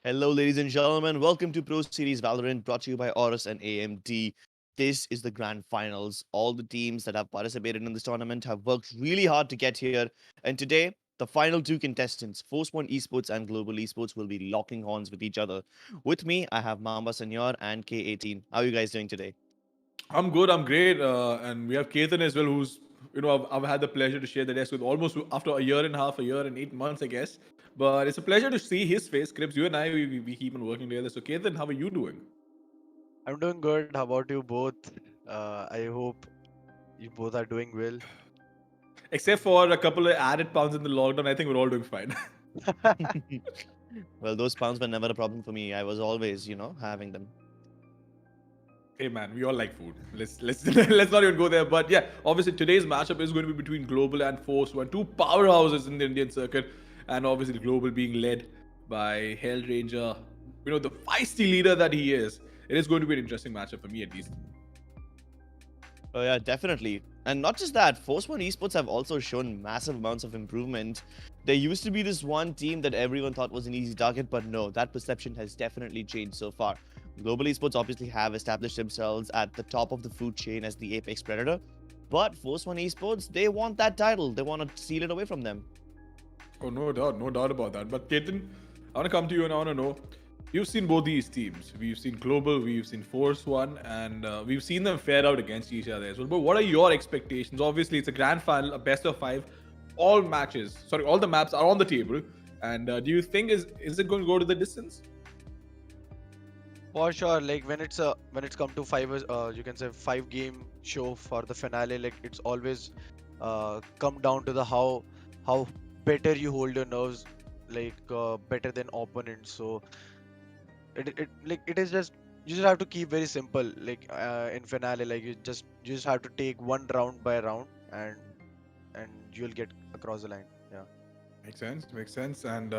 Hello, ladies and gentlemen. Welcome to Pro Series Valorant, brought to you by AORUS and AMD. This is the grand finals. All the teams that have participated in this tournament have worked really hard to get here. And today, the final two contestants, Force One Esports and Global Esports, will be locking horns with each other. With me, I have Mamba Senor and K18. How are you guys doing today? I'm good. I'm great. And we have Ketan as well, who's I've had the pleasure to share the desk with almost after a year and a half, a year and 8 months, I guess. But it's a pleasure to see his face. Crips, you and I, we keep on working together. So Ketan, how are you doing? I'm doing good. How about you both? I hope you both are doing well. Except for a couple of added pounds in the lockdown, I think we're all doing fine. Well, those pounds were never a problem for me. I was always, having them. Hey man, we all like food. Let's let's not even go there. But yeah, obviously today's matchup is going to be between Global and Force One, two powerhouses in the Indian circuit, and obviously Global being led by Hell Ranger, the feisty leader that he is. It is going to be an interesting matchup for me at least. Oh yeah, definitely. And not just that, Force One Esports have also shown massive amounts of improvement. There used to be this one team that everyone thought was an easy target, but no, that perception has definitely changed so far. Global Esports obviously have established themselves at the top of the food chain as the apex predator, but Force One Esports, they want that title. They want to steal it away from them. Oh, no doubt about that. But Ketan, I want to come to you and I want to know. You've seen both these teams. We've seen Global, we've seen Force One, and we've seen them fare out against each other as well. But what are your expectations? Obviously, it's a grand final, a best of five. All the maps are on the table. And do you think is it going to go to the distance? For sure, like when it's come to you can say 5 game show for the finale. Like it's always come down to the how better you hold your nerves, like better than opponents. So it is just you just have to keep very simple. Like in finale, like you just have to take one round by round and you'll get across the line. Yeah. Makes sense. And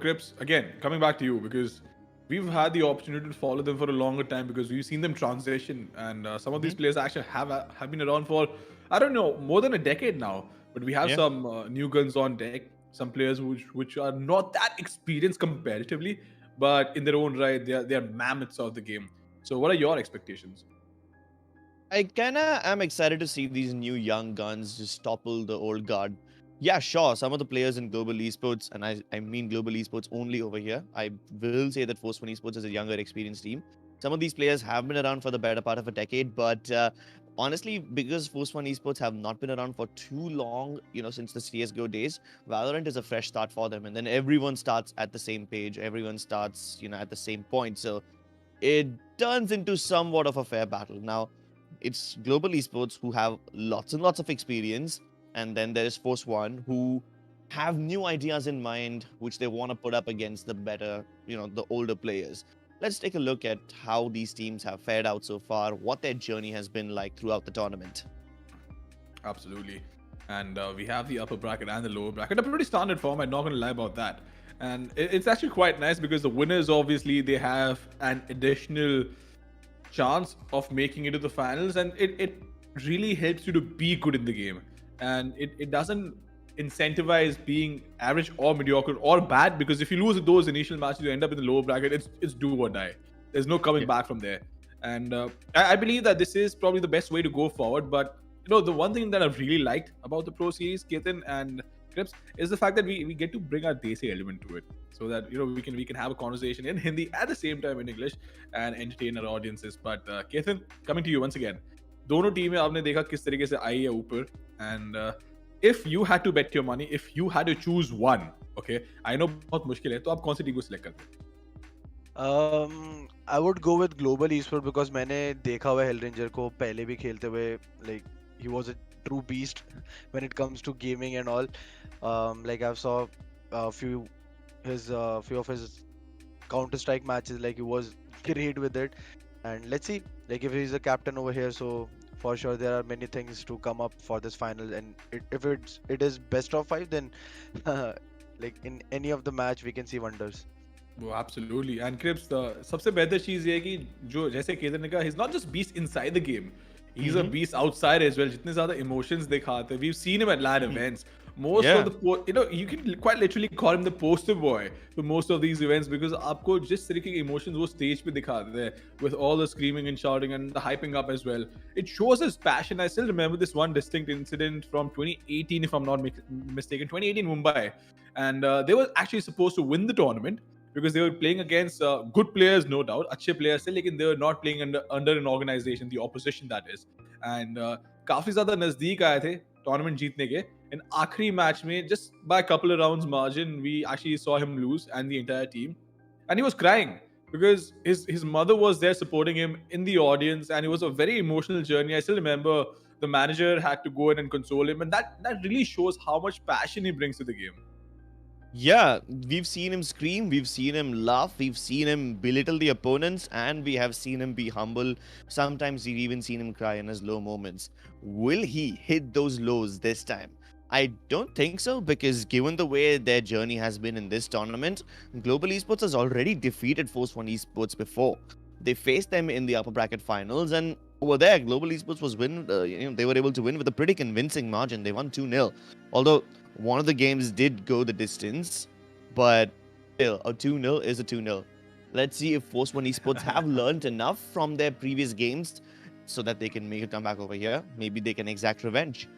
Crips, again, coming back to you because we've had the opportunity to follow them for a longer time because we've seen them transition, and some of these Mhm. players actually have been around for I don't know more than a decade now. But we have Yeah. some new guns on deck, some players which are not that experienced comparatively, but in their own right, they are mammoths of the game. So, what are your expectations? I kinda am excited to see these new young guns just topple the old guard. Yeah, sure, some of the players in global esports, and I mean global esports only over here. I will say that Force One Esports is a younger, experienced team. Some of these players have been around for the better part of a decade, but honestly, because Force One Esports have not been around for too long, since the CS:GO days, Valorant is a fresh start for them, and then everyone starts at the same page. Everyone starts, at the same point. So it turns into somewhat of a fair battle. Now, it's global esports who have lots and lots of experience, and then there is Force One who have new ideas in mind which they want to put up against the better, the older players. Let's take a look at how these teams have fared out so far, what their journey has been like throughout the tournament. Absolutely. And we have the upper bracket and the lower bracket. A pretty standard format, not going to lie about that. And it's actually quite nice because the winners, obviously, they have an additional chance of making it to the finals. And it really helps you to be good in the game. And it doesn't incentivize being average or mediocre or bad because if you lose those initial matches, you end up in the lower bracket. It's do or die. There's no coming Yeah. back from there. And I believe that this is probably the best way to go forward. But the one thing that I've really liked about the Pro Series, Ketan and Crips, is the fact that we get to bring our desi element to it, so that we can have a conversation in Hindi at the same time in English and entertain our audiences. But Ketan, coming to you once again, दोनों टीमें आपने देखा किस तरीके से आई है ऊपर and if you had to bet your money, if you had to choose one, okay, I know बहुत मुश्किल है, तो आप कौन सी टीम को select करते? I would go with global esport because मैंने देखा हुआ है Hell Ranger को पहले भी खेलते हुए. Like he was a true beast when it comes to gaming and all. Like I've saw a few of his Counter Strike matches. Like he was great with it. And let's see, like if he's a captain over here, so for sure there are many things to come up for this final. And if it is best of 5, then like in any of the match we can see wonders. वो absolutely and Crips, सबसे बेहतर चीज ये है कि जो जैसे केदार ने कहा, he's not just beast inside the game, he's a Mm-hmm. beast outside as well. जितने ज्यादा emotions दिखाते हैं, we've seen him at LAN events. most Yeah. of the you can quite literally call him the poster boy for most of these events because आपको जिस तरीके के emotions वो stage पे दिखाते हैं with all the screaming and shouting and the hyping up as well. It shows his passion. I still remember this one distinct incident from 2018, if I'm not mistaken, 2018 Mumbai, and they were actually supposed to win the tournament because they were playing against good players, no doubt, अच्छे players थे, लेकिन they were not playing under an organization, the opposition that is, and काफी ज्यादा नजदीक आए थे tournament जीतने के. In आखिरी match में, just by a couple of rounds margin, we actually saw him lose and the entire team, and he was crying because his mother was there supporting him in the audience, and it was a very emotional journey. I still remember the manager had to go in and console him, and that really shows how much passion he brings to the game. Yeah, we've seen him scream, we've seen him laugh, we've seen him belittle the opponents, and we have seen him be humble. Sometimes we've even seen him cry in his low moments. Will he hit those lows this time? I don't think so, because given the way their journey has been in this tournament, Global Esports has already defeated Force One Esports before. They faced them in the upper bracket finals, and over there, Global Esports was they were able to win with a pretty convincing margin. They won 2-0. Although one of the games did go the distance, but still, a 2-0 is a 2-0. Let's see if Force One Esports have learned enough from their previous games so that they can make a comeback over here. Maybe they can exact revenge.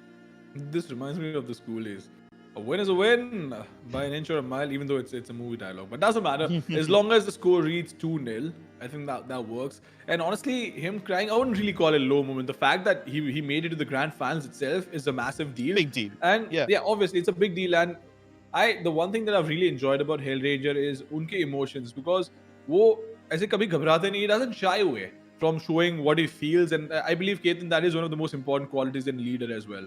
This reminds me of the school days. A win is a win by an inch or a mile, even though it's a movie dialogue. But doesn't matter. As long as the score reads 2-0, I think that works. And honestly, him crying, I wouldn't really call it a low moment. The fact that he made it to the grand finals itself is a massive deal. Big deal. And Yeah. obviously it's a big deal. And the one thing that I've really enjoyed about Hellranger is unke emotions, because wo aise kabhi ghabrate nahi, he doesn't shy away from showing what he feels. And I believe, Ketan, that is one of the most important qualities in a leader as well.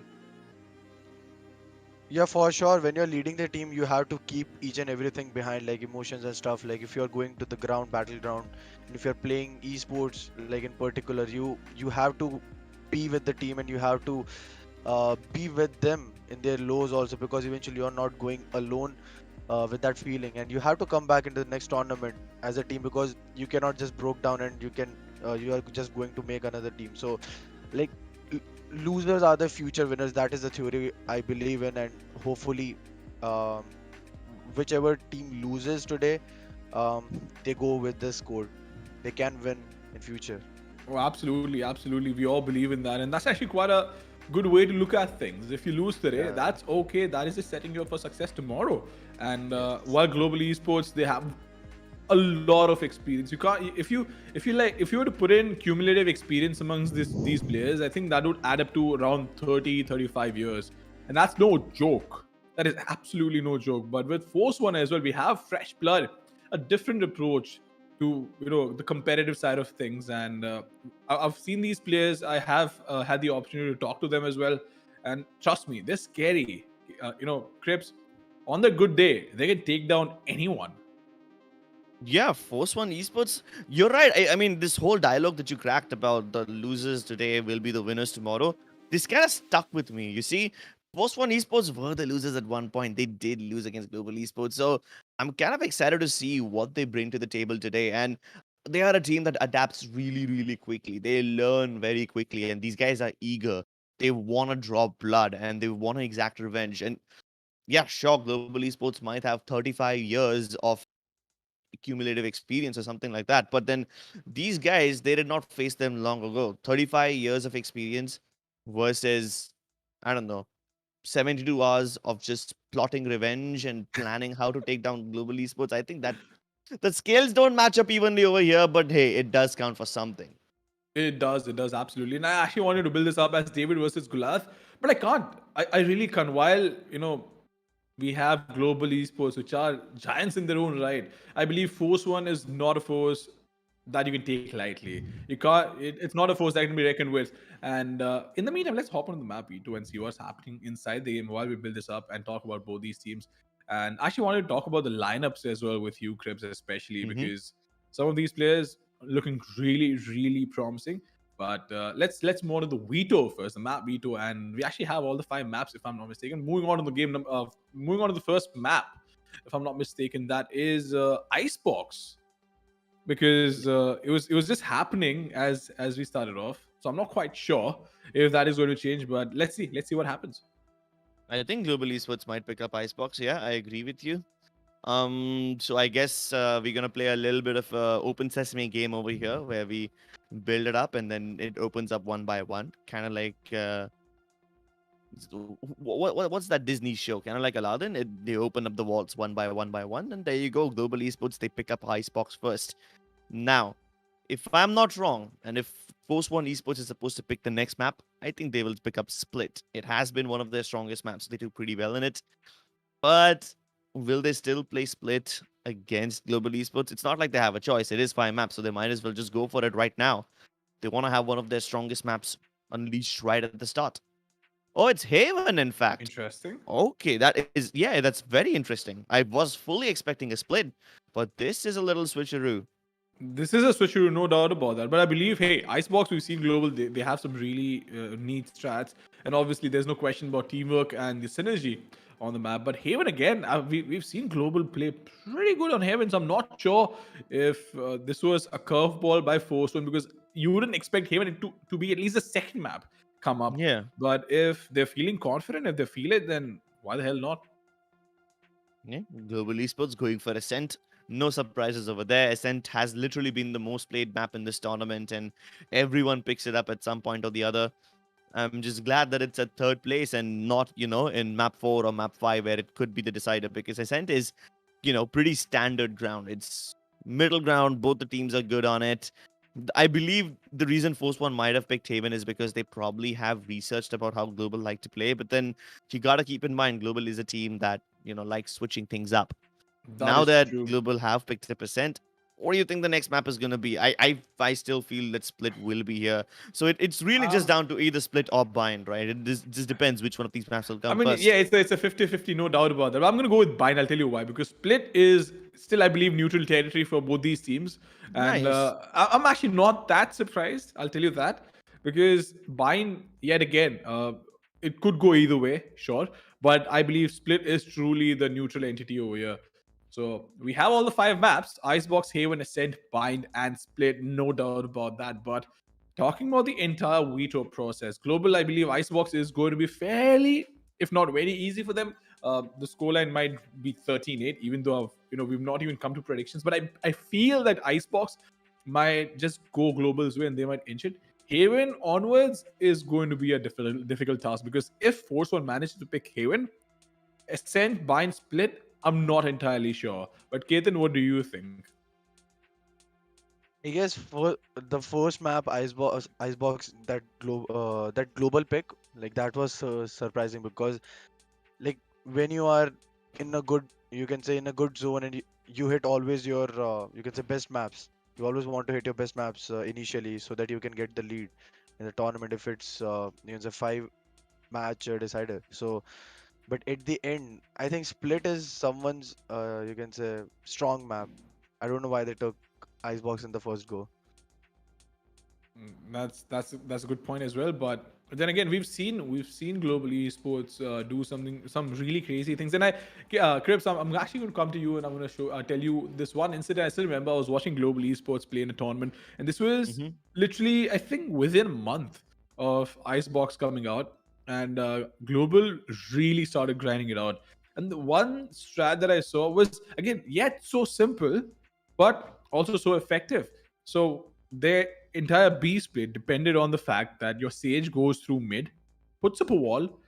Yeah, for sure. When you're leading the team, you have to keep each and everything behind, like emotions and stuff. Like if you're going to the ground, battleground, and if you're playing esports, like in particular, you have to be with the team and you have to be with them in their lows also, because eventually you're not going alone with that feeling, and you have to come back into the next tournament as a team, because you cannot just broke down and you are just going to make another team. So like losers are the future winners. That is the theory I believe in, and hopefully um, whichever team loses today, they go with this code. They can win in future. Oh, absolutely, absolutely. We all believe in that, and that's actually quite a good way to look at things. If you lose today, Yeah. that's okay. That is just setting you up for success tomorrow. And while global esports, they have a lot of experience. You can't if you were to put in cumulative experience amongst these players, I think that would add up to around 30-35 years, and that's no joke. That is absolutely no joke. But with Force One as well, we have fresh blood, a different approach to the competitive side of things. And I've seen these players. I have had the opportunity to talk to them as well, and trust me, they're scary. Crips, on their good day, they can take down anyone. Yeah, Force One Esports. You're right. I mean, this whole dialogue that you cracked about the losers today will be the winners tomorrow, this kind of stuck with me. You see, Force One Esports were the losers at one point. They did lose against Global Esports. So I'm kind of excited to see what they bring to the table today. And they are a team that adapts really, really quickly. They learn very quickly. And these guys are eager. They want to draw blood and they want to exact revenge. And yeah, sure, Global Esports might have 35 years of cumulative experience or something like that. But then these guys, they did not face them long ago. 35 years of experience versus, I don't know, 72 hours of just plotting revenge and planning how to take down global esports. I think that the scales don't match up evenly over here, but hey, it does count for something. It does absolutely. And I actually wanted to build this up as David versus Goliath, but I can't. I really can't. While we have global esports, which are giants in their own right, I believe Force One is not a force that you can take lightly. You can't. It's not a force that can be reckoned with. And in the meantime, let's hop on the map, E2, and see what's happening inside the game while we build this up and talk about both these teams. And I actually wanted to talk about the lineups as well with you, Cribs, especially because some of these players looking really, really promising. But let's move on to the veto first, the map veto, and we actually have all the 5 maps, if I'm not mistaken. Moving on to the moving on to the first map, if I'm not mistaken, that is Icebox, because it was just happening as we started off. So I'm not quite sure if that is going to change, but let's see what happens. I think Global Esports might pick up Icebox. Yeah, I agree with you. So I guess we're gonna play a little bit of open sesame game over here, where we build it up and then it opens up one by one, kind of like what's that Disney show? Kind of like Aladdin. They open up the vaults one by one, and there you go. Global Esports, they pick up Icebox first. Now, if I'm not wrong, and if Force One Esports is supposed to pick the next map, I think they will pick up Split. It has been one of their strongest maps. They do pretty well in it. But will they still play Split against Global Esports? It's not like they have a choice. It is 5 maps, so they might as well just go for it right now. They want to have one of their strongest maps unleashed right at the start. Oh, it's Haven, in fact. Interesting. Okay, that is, yeah, that's very interesting. I was fully expecting a split, but this is a little switcheroo. This is a switcheroo, no doubt about that. But I believe, hey, Icebox, we've seen global, they have some really neat strats. And obviously, there's no question about teamwork and the synergy on the map. But Haven, again, we've seen global play pretty good on Haven. So I'm not sure if this was a curveball by Force One, because you wouldn't expect Haven to be at least the second map come up. Yeah. But if they're feeling confident, if they feel it, then why the hell not? Yeah, Global Esports going for Ascent. No surprises over there. Ascent has literally been the most played map in this tournament, and everyone picks it up at some point or the other. I'm just glad that it's at third place and not, in map 4 or map 5 where it could be the decider, because Ascent is, pretty standard ground. It's middle ground. Both the teams are good on it. I believe the reason Force One might have picked Haven is because they probably have researched about how Global like to play. But then you got to keep in mind, Global is a team that, likes switching things up. That Now is that true. Global have picked a percent, what do you think the next map is going to be? I still feel that Split will be here. So it's really just Um, down to either Split or Bind, right? It just depends which one of these maps will I come mean, yeah, first. it's a 50-50, no doubt about that. But I'm going to go with Bind. I'll tell you why. Because Split is still, I believe, neutral territory for both these teams. And Nice. I'm actually not that surprised. I'll tell you that. Because Bind, yet again, it could go either way, sure. But I believe Split is truly the neutral entity over here. So we have all the 5 maps: Icebox, Haven, Ascent, Bind, and Split. No doubt about that. But talking about the entire veto process, Global, I believe Icebox is going to be fairly, if not very easy for them. The scoreline might be 13-8, even though we've not even come to predictions. But I feel that Icebox might just go Global's way and they might inch it. Haven onwards is going to be a difficult task, because if Force One manages to pick Haven, Ascent, Bind, Split, I'm not entirely sure. But Ketan, what do you think? I guess for the first map, Icebox, that global pick, like that was surprising, because like when you are in a good, you can say in a good zone, and you hit always your you can say best maps. You always want to hit your best maps initially, so that you can get the lead in the tournament if it's you can say 5 match decider. So, but at the end, I think Split is someone's you can say strong map. I don't know why they took Icebox in the first go. That's a good point as well. But then again, we've seen global esports do some really crazy things. And Crips, I'm actually going to come to you and I'm going to tell you this one incident. I still remember I was watching global esports play in a tournament, and this was Hmm. literally, I think, within a month of Icebox coming out, and global really started grinding it out. And the one strat that I saw was, again, yet so simple, but also so effective. So their entire B split depended on the fact that your Sage goes through mid, puts up a wall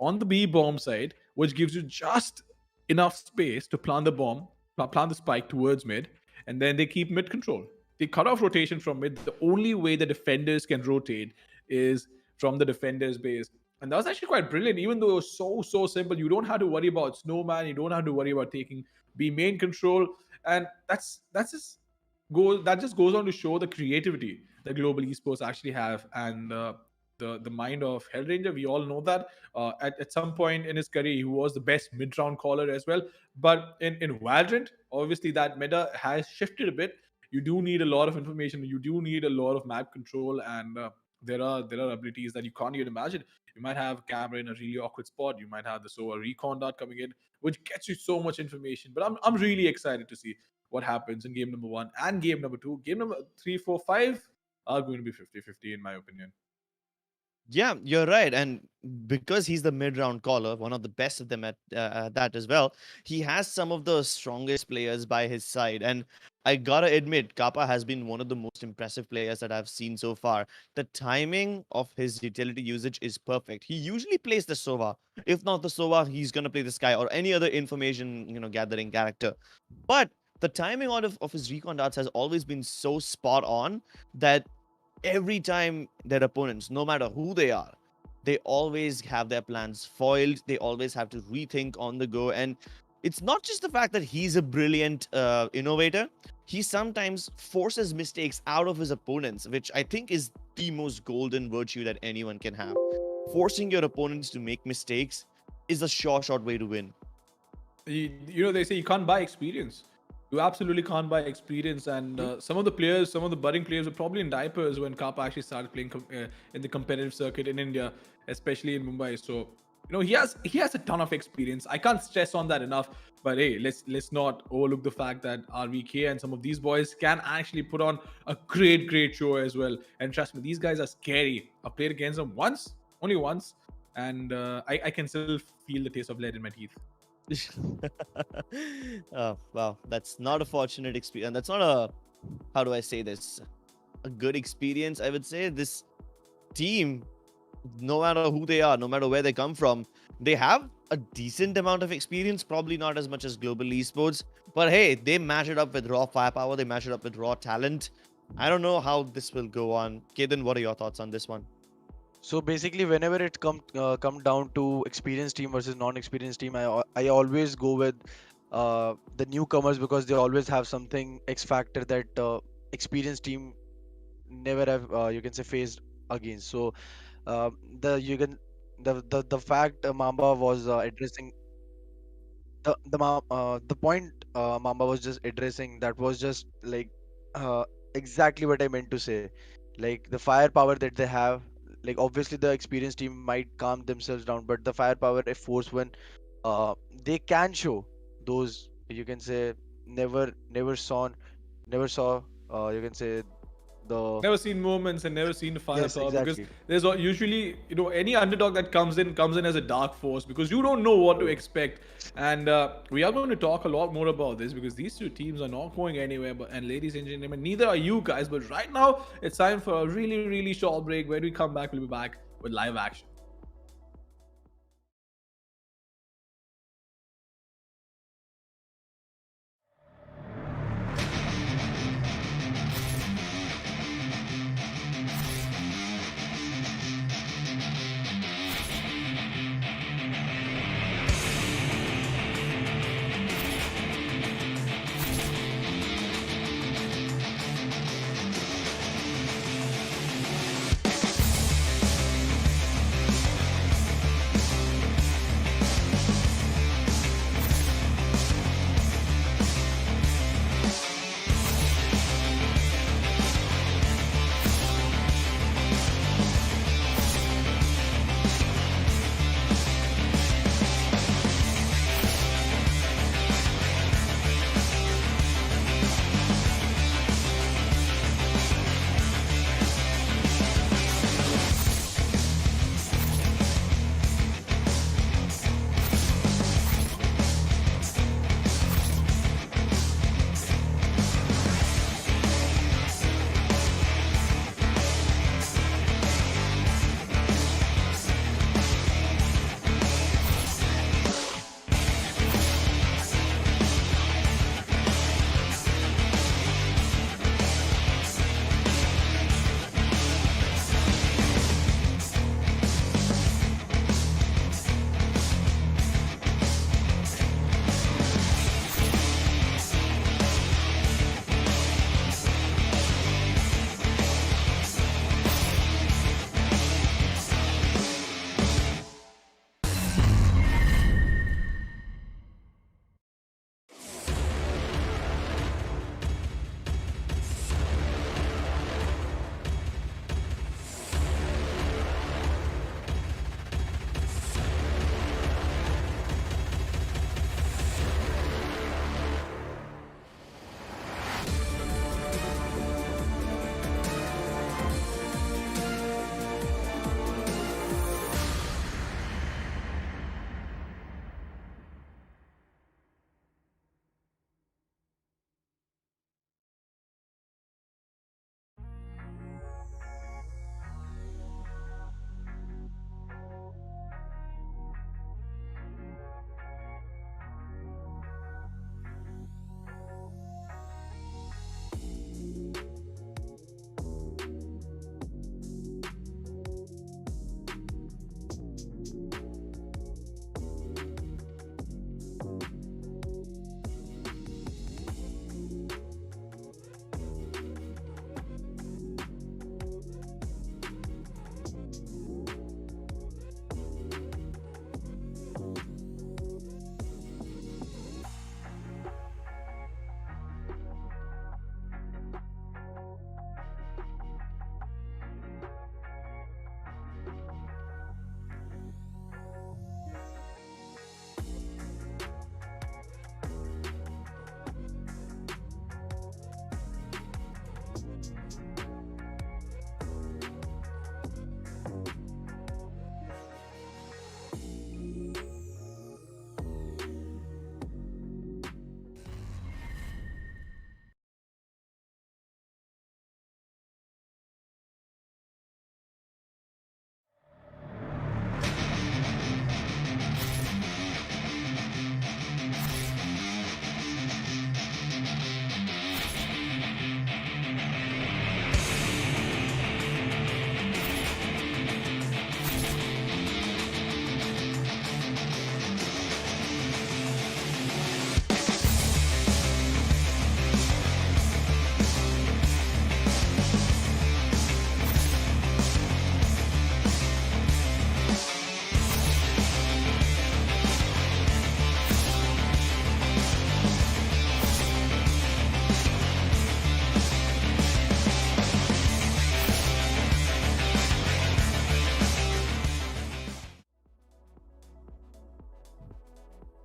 on the B bomb side, which gives you just enough space to plant the bomb, plant the spike towards mid, and then they keep mid control. They cut off rotation from mid. The only way the defenders can rotate is from the defender's base. And that was actually quite brilliant, even though it was so simple. You don't have to worry about snowman, you don't have to worry about taking B main control. And that just goes on to show the creativity that global esports actually have, and the mind of Hellranger. We all know that at some point in his career he was the best mid-round caller as well. But in Valorant, obviously that meta has shifted a bit. You do need a lot of information, you do need a lot of map control, and there are abilities that you can't even imagine. You might have a camera in a really awkward spot, you might have the SOA recon dart coming in, which gets you so much information. But I'm really excited to see what happens in game number 1 and game number 2. Game number 3, 4, 5 are going to be 50-50 in my opinion. Yeah, you're right. And because he's the mid round caller, one of the best of them at that as well, he has some of the strongest players by his side. And I gotta admit, Kappa has been one of the most impressive players that I've seen so far. The timing of his utility usage is perfect. He usually plays the Sova. If not the Sova, he's gonna play the Sky or any other information, gathering character. But the timing of his recon darts has always been so spot on that every time their opponents, no matter who they are, they always have their plans foiled. They always have to rethink on the go. And it's not just the fact that he's a brilliant innovator, he sometimes forces mistakes out of his opponents, which I think is the most golden virtue that anyone can have. Forcing your opponents to make mistakes is a sure shot way to win. They say you can't buy experience. You absolutely can't buy experience. And some of the players, some of the budding players were probably in diapers when Kappa actually started playing in the competitive circuit in India, especially in Mumbai. So he has a ton of experience. I can't stress on that enough. But hey, let's not overlook the fact that RVK and some of these boys can actually put on a great show as well. And trust me, these guys are scary. I've played against them once, only once, and I can still feel the taste of lead in my teeth. Oh, wow. That's not a fortunate experience. That's not a, how do I say this? A good experience, I would say. This team, no matter who they are, no matter where they come from, they have a decent amount of experience, probably not as much as global esports. But hey, they match it up with raw firepower, they match it up with raw talent. I don't know how this will go on. Ketan, what are your thoughts on this one? So basically, whenever it come down to experienced team versus non-experienced team, I always go with the newcomers because they always have something X factor that experienced team never have you can say faced against. So the you can the fact Mamba was addressing the point Mamba was just addressing, that was just like uh, exactly what I meant to say. Like the firepower that they have, like obviously the experienced team might calm themselves down, but the firepower, if force one, they can show those, you can say, never saw you can say the Never seen moments and never seen yes, firepower, because exactly. usually any underdog that comes in as a dark force, because you don't know what to True. expect. And we are going to talk a lot more about this because these two teams are not going anywhere. But and ladies and gentlemen, neither are you guys. But right now it's time for a really short break. When we come back, we'll be back with live action.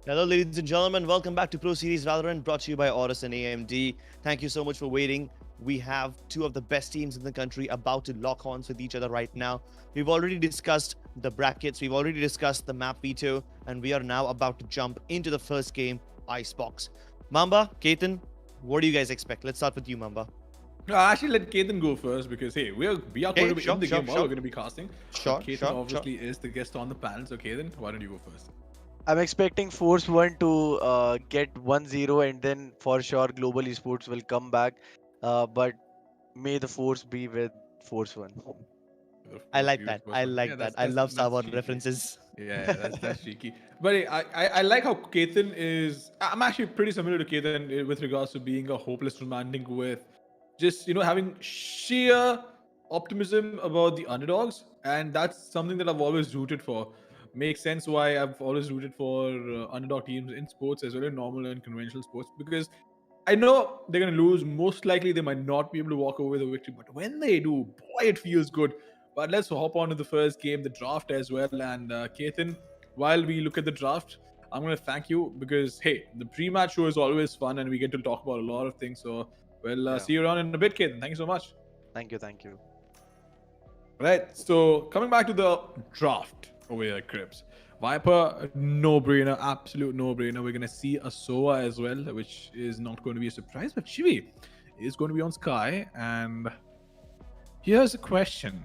Hello, ladies and gentlemen. Welcome back to Pro Series Valorant, brought to you by AORUS and AMD. Thank you so much for waiting. We have two of the best teams in the country about to lock horns with each other right now. We've already discussed the brackets, we've already discussed the map veto, and we are now about to jump into the first game, Icebox. Mamba, Ketan, what do you guys expect? Let's start with you, Mamba. Actually, let Ketan go first because hey, we are going to be in the game while we're going to be casting. Ketan obviously is the guest on the panel, so Ketan, why don't you go first? I'm expecting Force 1 to get 1-0 and then for sure Global Esports will come back. But may the Force be with Force 1. I like that. I like that. I love Star Wars cheeky. references. Yeah, that's cheeky. But hey, I like how Ketan is. I'm actually pretty similar to Ketan with regards to being a hopeless romantic with just having sheer optimism about the underdogs, and that's something that I've always rooted for. Makes sense why I've always rooted for underdog teams in sports as well in normal and conventional sports, because I know they're going to lose. Most likely, they might not be able to walk away with a victory. But when they do, boy, it feels good. But let's hop on to the first game, the draft as well. And Ketan, while we look at the draft, I'm going to thank you because, hey, the pre-match show is always fun and we get to talk about a lot of things. So, we'll see you around in a bit, Ketan. Thank you so much. Thank you. Right. So, coming back to the draft over here, Crips. Viper, no-brainer, absolute no-brainer. We're going to see a Sova as well, which is not going to be a surprise. But Chibi is going to be on Sky. And here's a question.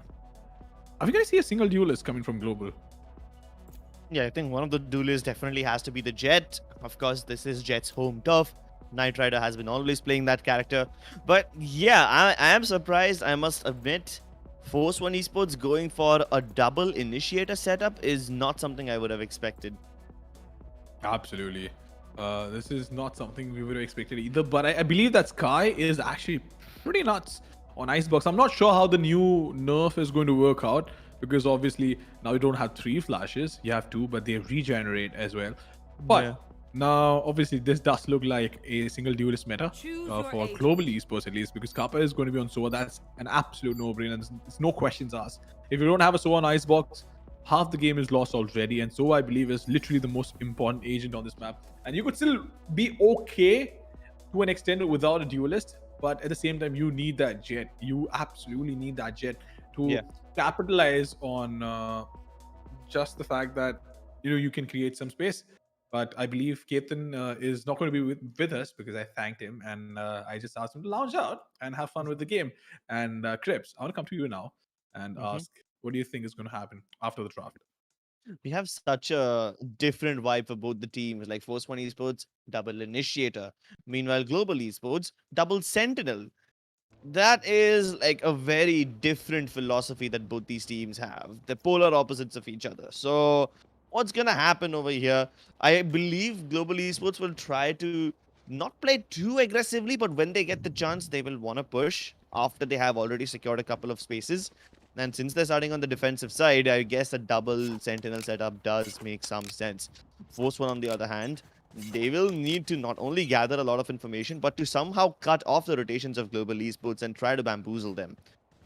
Are we going to see a single duelist coming from Global? Yeah, I think one of the duelists definitely has to be the Jet. Of course, this is Jet's home turf. Knight Rider has been always playing that character. But yeah, I am surprised, I must admit. Force 1 Esports going for a double initiator setup is not something I would have expected. Absolutely. This is not something we would have expected either, but I believe that Sky is actually pretty nuts on Icebox. I'm not sure how the new nerf is going to work out because obviously now you don't have 3 flashes, you have 2, but they regenerate as well. But yeah. Now, obviously, this does look like a single duelist meta for global esports at least, because Kappa is going to be on Sova. That's an absolute no-brainer. There's no questions asked. If you don't have a Sova on Icebox, half the game is lost already. And Sova, I believe, is literally the most important agent on this map. And you could still be okay to an extent without a duelist, but at the same time, you need that Jet. You absolutely need that Jet to capitalize on just the fact that you can create some space. But I believe Ketan is not going to be with us because I thanked him and I just asked him to lounge out and have fun with the game. And Crips, I want to come to you now and ask, what do you think is going to happen after the draft? We have such a different vibe for both the teams, like Force 1 Esports, double initiator. Meanwhile, Global Esports, double sentinel. That is like a very different philosophy that both these teams have. They're polar opposites of each other. So what's going to happen over here? I believe Global Esports will try to not play too aggressively, but when they get the chance, they will want to push after they have already secured a couple of spaces. And since they're starting on the defensive side, I guess a double sentinel setup does make some sense. Force 1, on the other hand, they will need to not only gather a lot of information, but to somehow cut off the rotations of Global Esports and try to bamboozle them.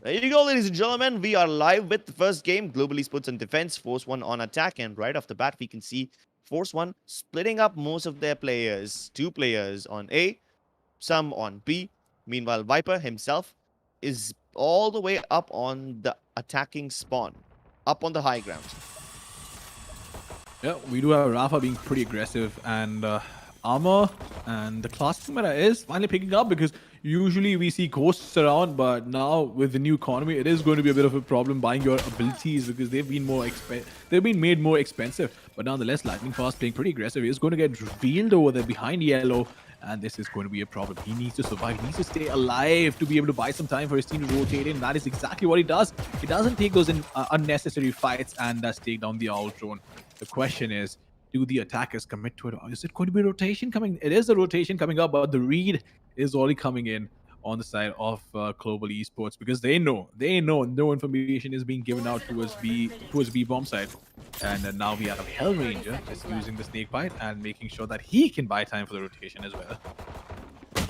There you go, ladies and gentlemen. We are live with the first game, Global Esports on defense, Force 1 on attack. And right off the bat, we can see Force 1 splitting up most of their players. 2 players on A, some on B. Meanwhile, Viper himself is all the way up on the attacking spawn, up on the high ground. Yeah, we do have Rafa being pretty aggressive, and Armor and the classic meta is finally picking up because usually we see ghosts around, but now with the new economy, it is going to be a bit of a problem buying your abilities because they've been made more expensive. But nonetheless, Lightning Fast playing pretty aggressive. He's going to get revealed over there behind yellow, and this is going to be a problem. He needs to survive. He needs to stay alive to be able to buy some time for his team to rotate in. That is exactly what he does. He doesn't take those unnecessary fights and take down the Owl drone. The question is, do the attackers commit to it? Or is it going to be rotation coming? It is a rotation coming up, but the read is already coming in on the side of Global Esports because they know no information is being given out towards B bomb side. And now we have Hell Ranger just using the snake bite and making sure that he can buy time for the rotation as well.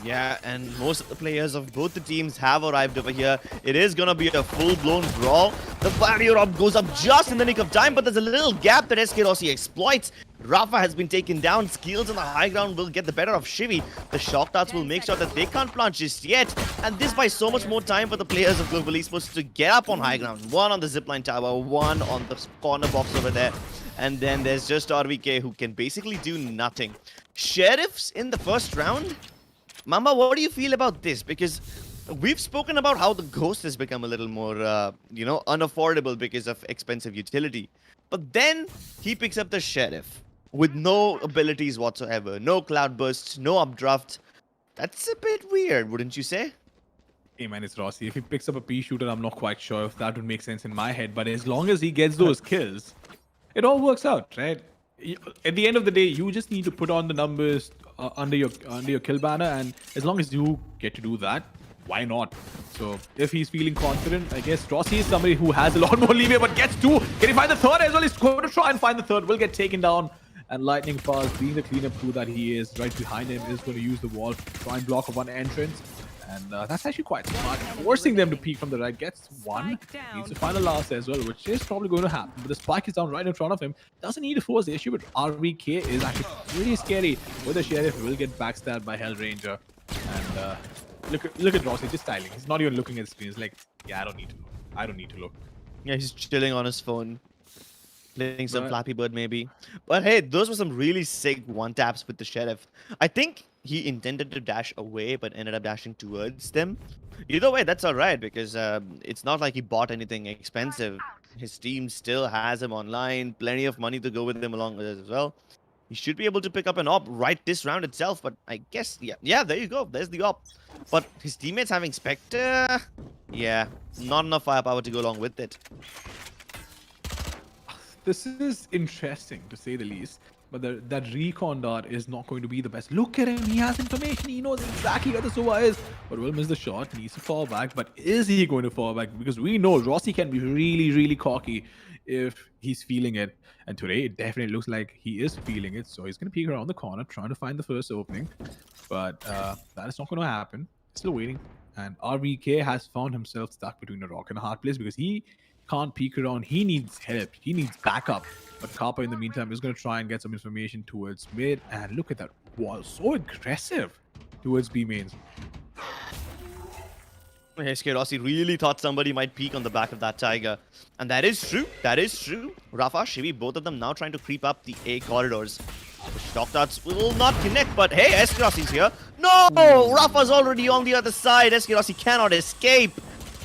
Yeah, and most of the players of both the teams have arrived over here. It is going to be a full-blown brawl. The barrier up goes up just in the nick of time, but there's a little gap that SK Rossi exploits. Rafa has been taken down. Skills on the high ground will get the better of Shivi. The shock darts will make sure that they can't plant just yet. And this buys so much more time for the players of Global Esports to get up on high ground. One on the zipline tower, one on the corner box over there. And then there's just RVK who can basically do nothing. Sheriffs in the first round? Mama, what do you feel about this? Because we've spoken about how the Ghost has become a little more, unaffordable because of expensive utility. But then he picks up the Sheriff with no abilities whatsoever. No cloud bursts, no updraft. That's a bit weird, wouldn't you say? Hey man, it's Rossi. If he picks up a P shooter, I'm not quite sure if that would make sense in my head. But as long as he gets those kills, it all works out, right? At the end of the day, you just need to put on the numbers under your kill banner, and as long as you get to do that, why not? So if he's feeling confident, I guess Rossi is somebody who has a lot more leeway, but gets two. Can he find the third as well? He's going to try and find the third. Will get taken down. And Lightning Fast, being the cleanup crew that he is, right behind him, is going to use the wall to try and block one entrance. And that's actually quite smart. Forcing them to peek from the right. Gets one. Needs to find the last as well, which is probably going to happen. But the spike is down right in front of him. Doesn't need to force the issue, but RVK is actually really scary. With the Sheriff, will get backstabbed by Hell Ranger. And look at Rossi, just styling. He's not even looking at the screen. He's like, yeah, I don't need to look. I don't need to look. Yeah, he's chilling on his phone. Playing some Flappy Bird maybe. But hey, those were some really sick one-taps with the Sheriff. I think he intended to dash away, but ended up dashing towards them. Either way, that's alright, because it's not like he bought anything expensive. His team still has him online. Plenty of money to go with him along with it as well. He should be able to pick up an op right this round itself, but I guess, yeah, there you go. There's the op. But his teammates having Spectre, yeah, not enough firepower to go along with it. This is interesting, to say the least. But that recon dart is not going to be the best. Look at him. He has information. He knows exactly where the Sova is. But will miss the shot. Needs to fall back. But is he going to fall back? Because we know Rossi can be really, really cocky if he's feeling it. And today, it definitely looks like he is feeling it. So he's going to peek around the corner, trying to find the first opening. But that is not going to happen. Still waiting. And RVK has found himself stuck between a rock and a hard place because he can't peek around. He needs help. He needs backup. But Kappa, in the meantime, is going to try and get some information towards mid. And look at that wall. So aggressive towards B mains. SK Rossi really thought somebody might peek on the back of that Tiger. And that is true. That is true. Rafa, Shivi, both of them now trying to creep up the A corridors. The shock darts will not connect, but hey, SK Rossi's here. No! Rafa's already on the other side. SK Rossi cannot escape.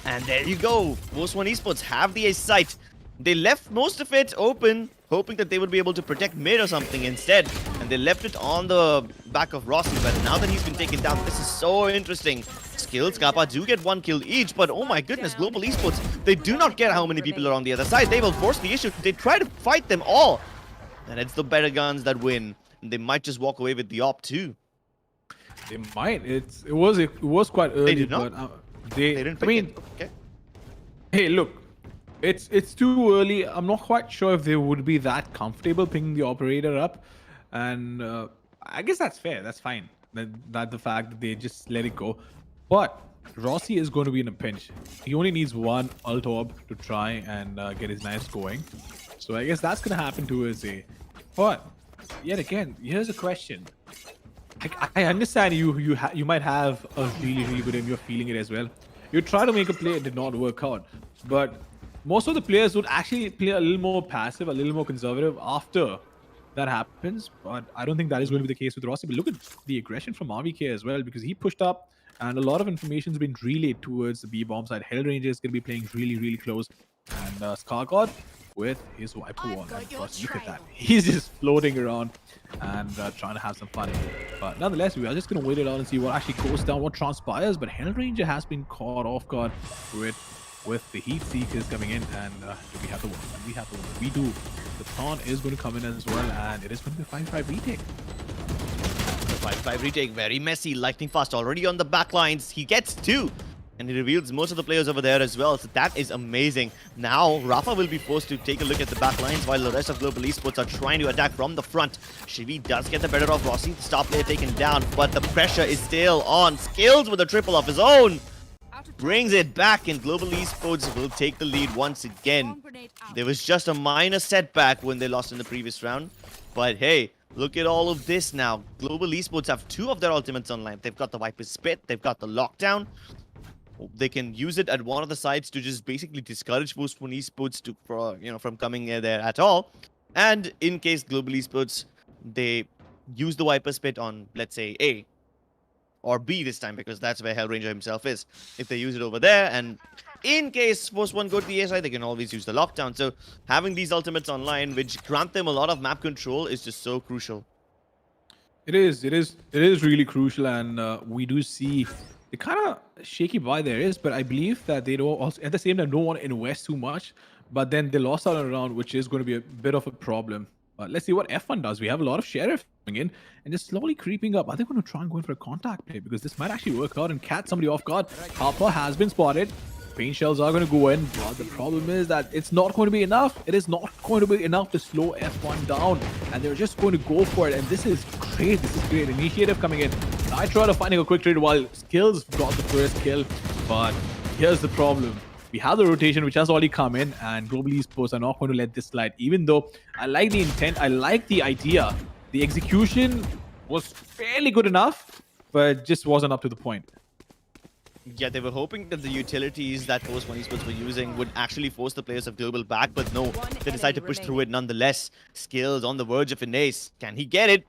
And there you go. Most One Esports have the ace site. They left most of it open, hoping that they would be able to protect mid or something instead. And they left it on the back of Rossi. But now that he's been taken down, this is so interesting. Skills, Kappa do get one kill each. But oh my goodness, Global Esports, they do not care how many people are on the other side. They will force the issue. They try to fight them all. And it's the better guns that win. And they might just walk away with the op too. They might. It was quite early. They did not. But, they didn't pick it. Okay. Hey, look. It's too early. I'm not quite sure if they would be that comfortable picking the operator up, and I guess that's fair. That's fine. That the fact that they just let it go. But Rossi is going to be in a pinch. He only needs one ult orb to try and get his knives going. So I guess that's going to happen towards A. But yet again, here's a question. I understand you might have a really, really good aim. You're feeling it as well. You try to make a play, it did not work out. But most of the players would actually play a little more passive, a little more conservative after that happens. But I don't think that is going to be the case with Rossi. But look at the aggression from RVK as well, because he pushed up and a lot of information has been relayed towards the B-bomb side. Hell Ranger is going to be playing really, really close. And Scar God with his wiper wall. And look at that. He's just floating around and trying to have some fun. But nonetheless, we are just going to wait it out and see what actually goes down, what transpires. But Hell Ranger has been caught off guard with the Heat Seekers coming in. And we have the one. We have the one. We do. The taunt is going to come in as well. And it is going to be a 5-5 retake. The 5-5 retake, very messy. Lightning Fast already on the back lines. He gets two. And he reveals most of the players over there as well. So that is amazing. Now, Rafa will be forced to take a look at the back lines while the rest of Global Esports are trying to attack from the front. Shivi does get the better of Rossi. The star player taken down, but the pressure is still on. Skills with a triple of his own. brings it back, and Global Esports will take the lead once again. There was just a minor setback when they lost in the previous round, but hey, look at all of this now. Global Esports have 2 of their ultimates online. They've got the Viper's Spit, they've got the Lockdown. They can use it at one of the sides to just basically discourage Post One Esports from coming there at all. And in case Global Esports, they use the Viper Spit on, let's say, A or B this time, because that's where Hellranger himself is. If they use it over there, and in case Post One go to the A side, they can always use the Lockdown. So having these ultimates online, which grant them a lot of map control, is just so crucial. It is really crucial, and we do see the kind of shaky buy there is, but I believe that they don't also at the same time don't want to invest too much, but then they lost out on a round, which is going to be a bit of a problem. Let's see what F1 does. We have a lot of Sheriff coming in and just slowly creeping up. Are they going to try and go in for a contact play? Because this might actually work out and catch somebody off guard. Harper has been spotted. Paint shells are going to go in, but the problem is that it's not going to be enough. It is not going to be enough to slow F1 down, and they're just going to go for it. And this is great. This is great. Initiative coming in. Nitro to finding a quick trade while Skills got the first kill. But here's the problem. We have the rotation, which has already come in, and Global Esports are not going to let this slide. Even though I like the intent, I like the idea. The execution was fairly good enough, but just wasn't up to the point. Yeah, they were hoping that the utilities that Post One Esports were using would actually force the players of Global back, but no, they decided to push through it nonetheless. Skills on the verge of an ace. Can he get it?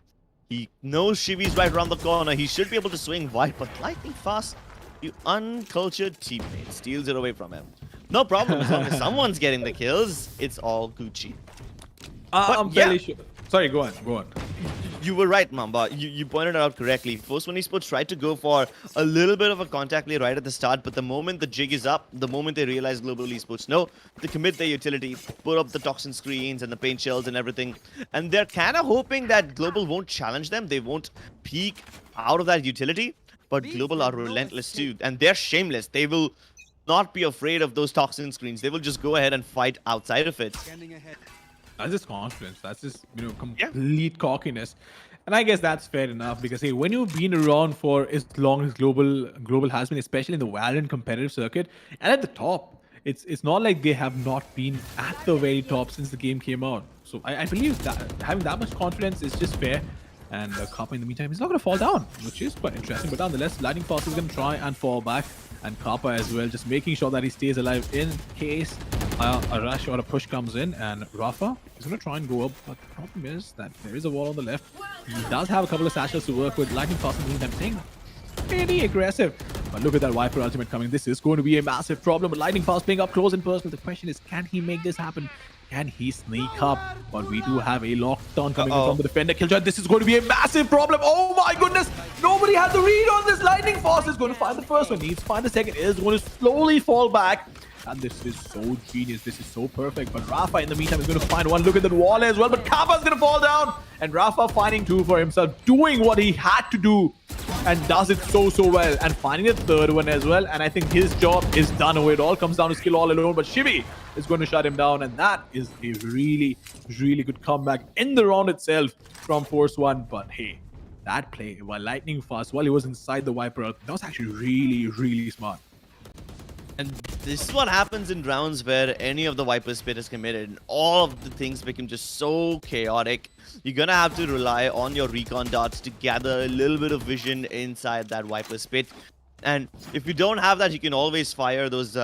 He knows Shivi's right around the corner. He should be able to swing wide, but lightning fast, you uncultured teammate steals it away from him. No problem, as long as someone's getting the kills, it's all Gucci. I'm fairly sure. Sorry, go on. You were right, Mamba. You pointed it out correctly. Post One Esports tried to go for a little bit of a contact play right at the start, but the moment the jig is up, the moment they realize Global Esports know to commit their utility, put up the toxin screens and the paint shells and everything, and they're kind of hoping that Global won't challenge them. They won't peek out of that utility, but Global are relentless too, and they're shameless. They will not be afraid of those toxin screens. They will just go ahead and fight outside of it. That's just confidence. That's just, complete cockiness. And I guess that's fair enough, because hey, when you've been around for as long as Global has been, especially in the Valorant competitive circuit and at the top, it's not like they have not been at the very top since the game came out. So I believe that having that much confidence is just fair. And Kappa in the meantime is not going to fall down, which is quite interesting. But nonetheless, Lightning Fast is going to try and fall back. And Kappa as well, just making sure that he stays alive in case a rush or a push comes in. And Rafa is going to try and go up. But the problem is that there is a wall on the left. He does have a couple of satchels to work with. Lightning Fast in the meantime staying pretty aggressive. But look at that Viper ultimate coming. This is going to be a massive problem. But Lightning Fast being up close and personal. The question is, can he make this happen? Can he sneak up? But we do have a lockdown coming in from the defender. Killjoy, this is going to be a massive problem. Oh my goodness. Nobody had the read on this. Lightning Fast is going to find the first one. Needs to find the second. Is going to slowly fall back. And this is so genius. This is so perfect. But Rafa in the meantime is going to find one. Look at that wall as well. But Kappa's going to fall down. And Rafa finding two for himself. Doing what he had to do. And does it so well. And finding the third one as well. And I think his job is done away. It all comes down to skill all alone. But Shivi is going to shut him down. And that is a really good comeback in the round itself from Force One. But hey, that play while Lightning Fast, while he was inside the Viper, that was actually really smart. And this is what happens in rounds where any of the Viper Spit is committed and all of the things become just so chaotic. You're gonna have to rely on your recon darts to gather a little bit of vision inside that Viper Spit. And if you don't have that, you can always fire those,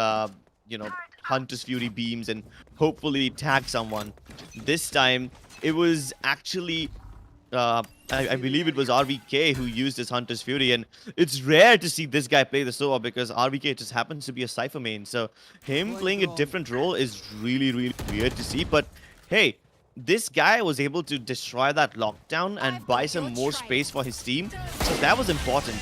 Hunter's Fury beams and hopefully tag someone. This time, it was actually... I believe it was RVK who used his Hunter's Fury, and it's rare to see this guy play the Sova because RVK just happens to be a Cypher main. So him playing a different role is really weird to see. But hey, this guy was able to destroy that lockdown and buy some more space for his team. So that was important.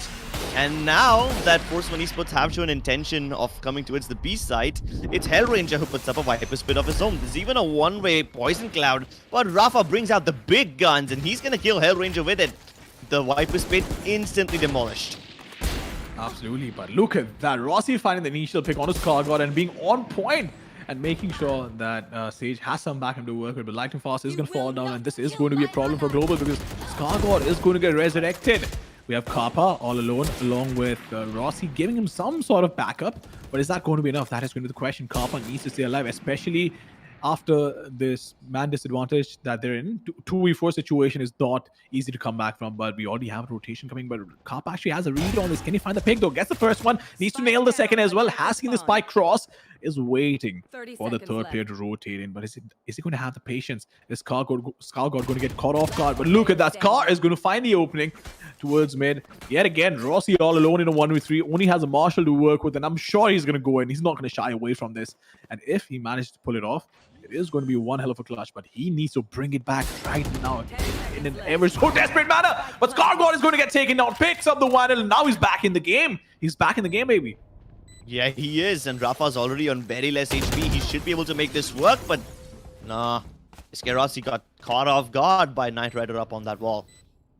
And now that Force One Esports have shown intention of coming towards the B side, it's Hellranger who puts up a Viper Spit of his own. There's even a one-way Poison Cloud, but Rafa brings out the big guns and he's gonna kill Hellranger with it. The Viper Spit instantly demolished. Absolutely, but look at that. Rossi finding the initial pick on his Skargard and being on point and making sure that Sage has some backup to work with. But Lightning Fast is going to fall down, and this is going to be a problem for Global because Skargard is going to get resurrected. We have Kappa all alone, along with Rossi, giving him some sort of backup. But is that going to be enough? That is going to be the question. Kappa needs to stay alive, especially after this man disadvantage that they're in. 2v4 situation is not easy to come back from, but we already have a rotation coming. But Kappa actually has a read on this. Can he find the pick though? Gets the first one, needs to nail the second as well. Has seen the spike cross, is waiting for the third player to rotate in. But is he going to have the patience? Is Skargård going to get caught off guard? But look at that. Scar is going to find the opening towards mid. Yet again, Rossi all alone in a 1v3. Only has a Marshall to work with, and I'm sure he's going to go in. He's not going to shy away from this. And if he manages to pull it off, it is going to be one hell of a clutch, but he needs to bring it back right now in an ever so desperate manner. But Skargård is going to get taken out, picks up the 1, and now he's back in the game. He's back in the game, baby. Yeah, he is, and Rafa's already on very less HP. He should be able to make this work, but nah. Eskerasi got caught off guard by Knight Rider up on that wall.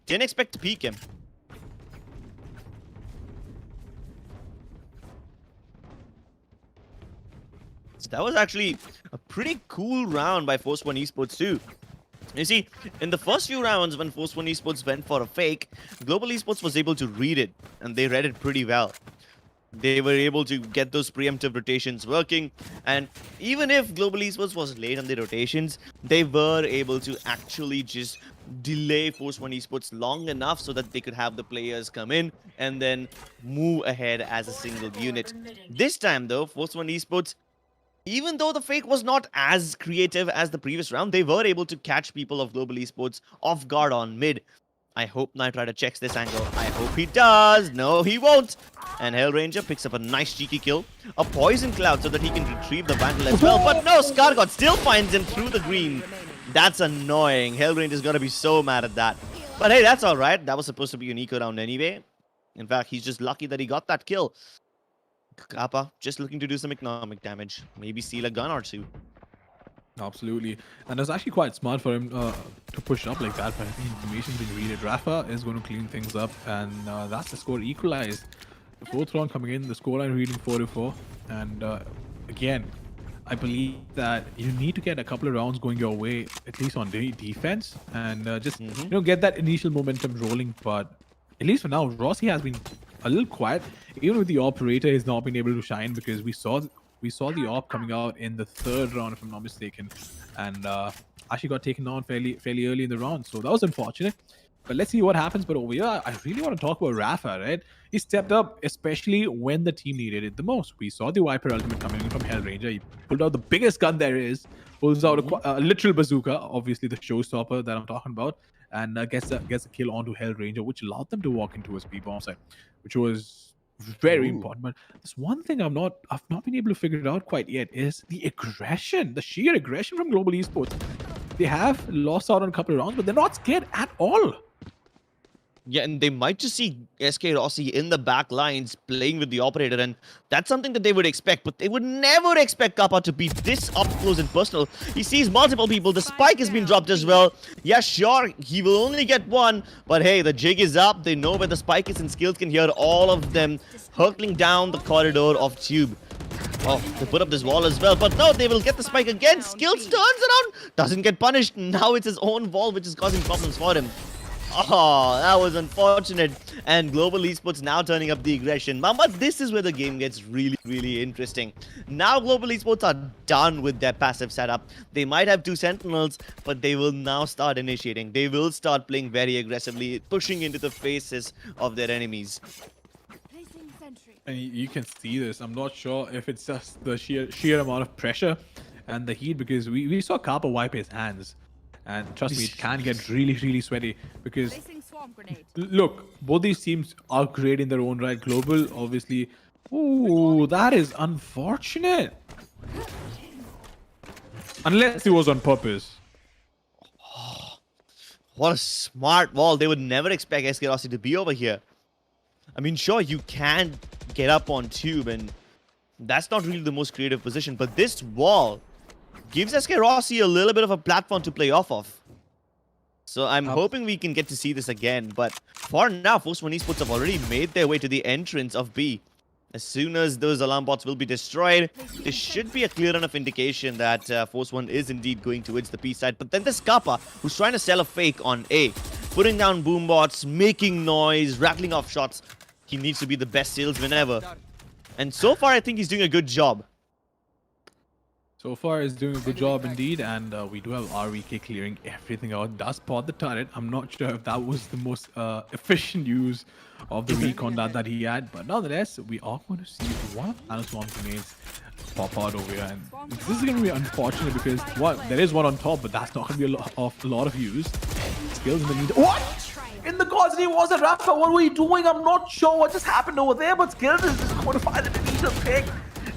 Didn't expect to peek him. So that was actually a pretty cool round by Force One Esports too. You see, in the first few rounds when Force One Esports went for a fake, Global Esports was able to read it, and they read it pretty well. They were able to get those preemptive rotations working, and even if Global Esports was late on the rotations, they were able to actually just delay Force One Esports long enough so that they could have the players come in and then move ahead as a single unit. This time though, Force One Esports, even though the fake was not as creative as the previous round, they were able to catch people of Global Esports off guard on mid. I hope Knight Rider checks this angle. I hope he does. No, he won't. And Hellranger picks up a nice cheeky kill. A poison cloud so that he can retrieve the Vandal as well. But no, Skargård still finds him through the green. That's annoying. Hellranger's gonna be so mad at that. But hey, that's alright. That was supposed to be an eco round anyway. In fact, he's just lucky that he got that kill. Kappa just looking to do some economic damage. Maybe steal a gun or two. Absolutely. And it's actually quite smart for him to push up like that. But I think information's been read. Rafa is going to clean things up. And that's the score equalized. The fourth round coming in. The scoreline reading 4-4. And again, I believe that you need to get a couple of rounds going your way, at least on the defense. And just, you know, get that initial momentum rolling. But at least for now, Rossi has been a little quiet. Even with the operator, he's not been able to shine because we saw the op coming out in the third round, if I'm not mistaken, and actually got taken on fairly early in the round. So that was unfortunate. But let's see what happens. But over here, I really want to talk about Rafa, right? He stepped up, especially when the team needed it the most. We saw the Viper ultimate coming in from Hellranger. He pulled out the biggest gun there is, pulls out a literal bazooka, obviously the showstopper that I'm talking about, and gets a kill onto Hellranger, which allowed them to walk into a speed bomb site, which was very important. But there's one thing I've not been able to figure it out quite yet is the aggression, the sheer aggression from Global Esports. They have lost out on a couple of rounds, but they're not scared at all. Yeah, and they might just see SK Rossi in the back lines playing with the operator, and that's something that they would expect, but they would never expect Kappa to be this up close and personal. He sees multiple people, the spike has been dropped as well. Yeah, sure, he will only get one, but hey, the jig is up. They know where the spike is, and Skills can hear all of them hurtling down the corridor of Tube. Oh, they put up this wall as well, but no, they will get the spike again. Skills turns around, doesn't get punished. Now it's his own wall which is causing problems for him. Oh, that was unfortunate. And Global Esports now turning up the aggression. But this is where the game gets really interesting. Now Global Esports are done with their passive setup. They might have two Sentinels, but they will now start initiating. They will start playing very aggressively, pushing into the faces of their enemies. And you can see this. I'm not sure if it's just the sheer amount of pressure and the heat, because we saw Kappa wipe his hands. And trust me, it can get really sweaty because, look, both these teams are great in their own right. Global, obviously. Ooh, that is unfortunate. Unless it was on purpose. Oh, what a smart wall. They would never expect SK Rossi to be over here. I mean, sure, you can get up on Tube, and that's not really the most creative position, but this wall gives SK Rossi a little bit of a platform to play off of. So I'm hoping we can get to see this again. But for now, Force One Esports have already made their way to the entrance of B. As soon as those alarm bots will be destroyed, there should be a clear enough indication that Force One is indeed going towards the B side. But then there's Kappa, who's trying to sell a fake on A. putting down boom bots, making noise, rattling off shots. He needs to be the best salesman ever. And so far, I think he's doing a good job. So far, he's doing a good job indeed, and we do have RVK clearing everything out. Does spot the turret. I'm not sure if that was the most efficient use of the recon that he had, but nonetheless, we are going to see one of Thanos' one grenades pop out over here, and this is going to be unfortunate because there is one on top, but that's not going to be a lot of use. Skills in the meantime. What? In the gods, he was a Rafa. What were you doing? I'm not sure what just happened over there, but Skills is just going to find the initial pick.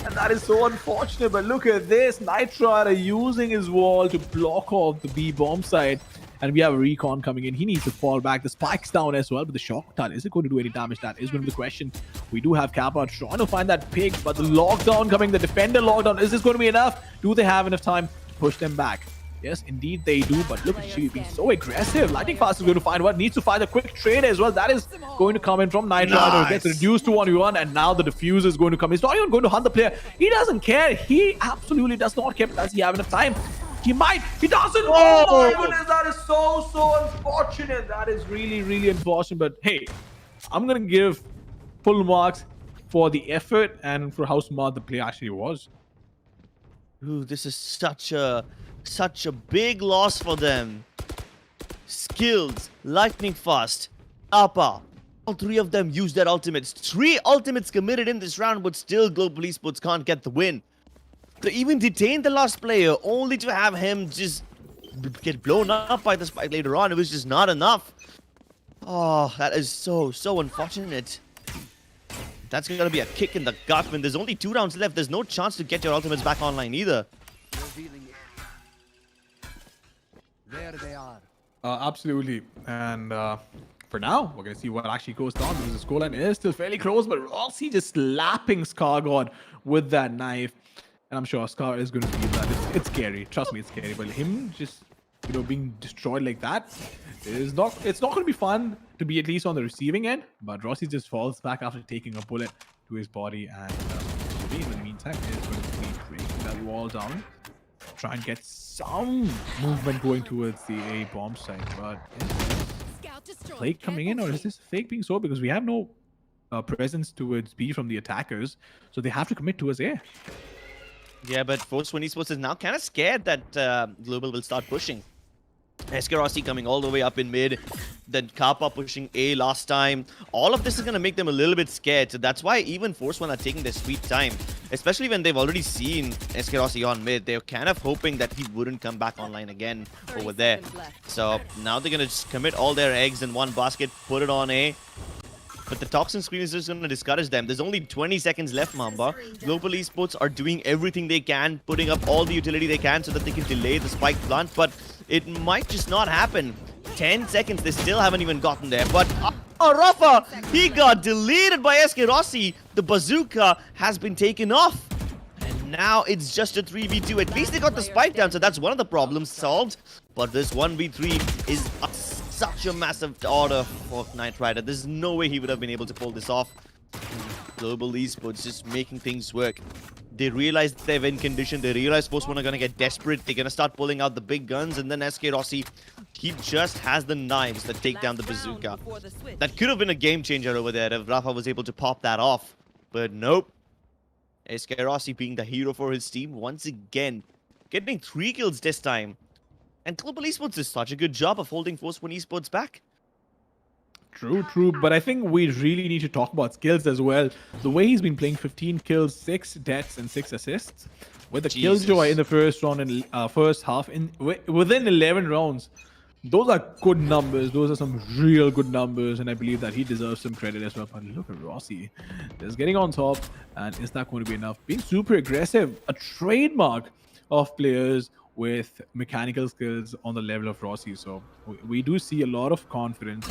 And that is so unfortunate, but look at this. Nitro using his wall to block off the B bomb side. And we have a recon coming in. He needs to fall back. The spike's down as well, but the shock dart, is it going to do any damage? That is going to be the question. We do have Kappa trying to find that pick, but the lockdown coming, the defender lockdown, is this going to be enough? Do they have enough time to push them back? Yes, indeed they do, but look at Chi being so aggressive. Lightning Fast is going to find what needs to find a quick trade as well. That is going to come in from Nitro. Nice. Gets reduced to 1v1, and now the diffuser is going to come. He's not even going to hunt the player. He doesn't care. He absolutely does not care. Does he have enough time? He might. He doesn't. Oh my goodness, that is so unfortunate. That is really unfortunate. But hey, I'm going to give full marks for the effort and for how smart the play actually was. Ooh, this is such a big loss for them. Skills, Lightning Fast, Appa. All three of them used their ultimates. 3 ultimates committed in this round, but still Global Esports can't get the win. They even detained the last player, only to have him just get blown up by the spike later on. It was just not enough. Oh, that is so unfortunate. That's going to be a kick in the gut when there's only 2 rounds left. There's no chance to get your ultimates back online either. There they are. Absolutely. And for now, we're going to see what actually goes down because the scoreline is still fairly close, but Rossi just slapping Scargod with that knife. And I'm sure Scar is going to feel that. It's scary. Trust me, it's scary. But him just, being destroyed like that is not, it's not going to be fun to be at least on the receiving end. But Rossi just falls back after taking a bullet to his body. And in the meantime, is going to be breaking that wall down. Try and get some movement going towards the A bomb site. But is Flake coming in, or is this fake being so? Because we have no presence towards B from the attackers. So they have to commit towards A. Yeah, but Force One Esports is now kind of scared that Global will start pushing. Eskerossi coming all the way up in mid, then Kappa pushing A last time. All of this is going to make them a little bit scared. So that's why even Force One are taking their sweet time. Especially when they've already seen Eskerossi on mid. They're kind of hoping that he wouldn't come back online again over there. So now they're going to just commit all their eggs in one basket, put it on A. But the toxin screen is just going to discourage them. There's only 20 seconds left, Mamba. Global Esports are doing everything they can, putting up all the utility they can so that they can delay the spike plant. But it might just not happen. 10 seconds, they still haven't even gotten there. But Rafa, he got deleted by Eskerossi. The bazooka has been taken off. And now it's just a 3v2. At least they got the spike down, so that's one of the problems solved. But this 1v3 is such a massive order for Knight Rider. There's no way he would have been able to pull this off. Global Esports just making things work. They realize their win condition. They realize Force One are going to get desperate. They're going to start pulling out the big guns. And then SK Rossi, he just has the knives that take down the bazooka. That could have been a game changer over there if Rafa was able to pop that off. But nope. SK Rossi being the hero for his team once again. Getting 3 kills this time. And Global Esports is such a good job of holding Force One Esports back. True. But I think we really need to talk about skills as well. The way he's been playing 15 kills, 6 deaths, and 6 assists. With the killjoy in the first round and first half, within 11 rounds. Those are good numbers. Those are some real good numbers. And I believe that he deserves some credit as well. But look at Rossi. Just getting on top. And is that going to be enough? Being super aggressive. A trademark of players with mechanical skills on the level of Rossi. So we do see a lot of confidence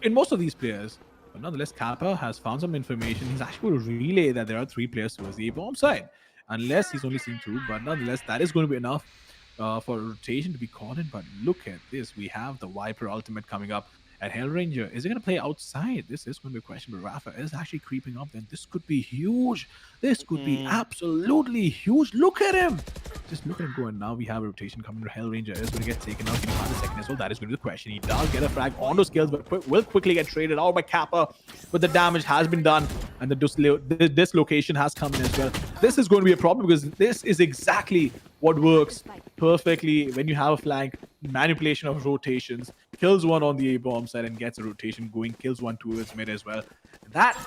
in most of these players. But nonetheless, Kappa has found some information. He's actually going to relay that there are 3 players towards the bomb side. Unless he's only seen 2. But nonetheless, that is going to be enough for rotation to be caught in. But look at this. We have the Viper ultimate coming up. And Hellranger, is it going to play outside? This is going to be a question, but Rafa is actually creeping up. Then this could be huge. This could be absolutely huge. Look at him. Just look at him go. And now we have a rotation coming to Hellranger. Is going to get taken out. Can he find the second as well? That is going to be the question. He does get a frag onto Skills, but will quickly get traded out by Kappa. But the damage has been done, and the dislocation has come in as well. This is going to be a problem because this is exactly what works perfectly when you have a flank manipulation of rotations, kills one on the A bomb side and gets a rotation going, kills one towards mid as well. That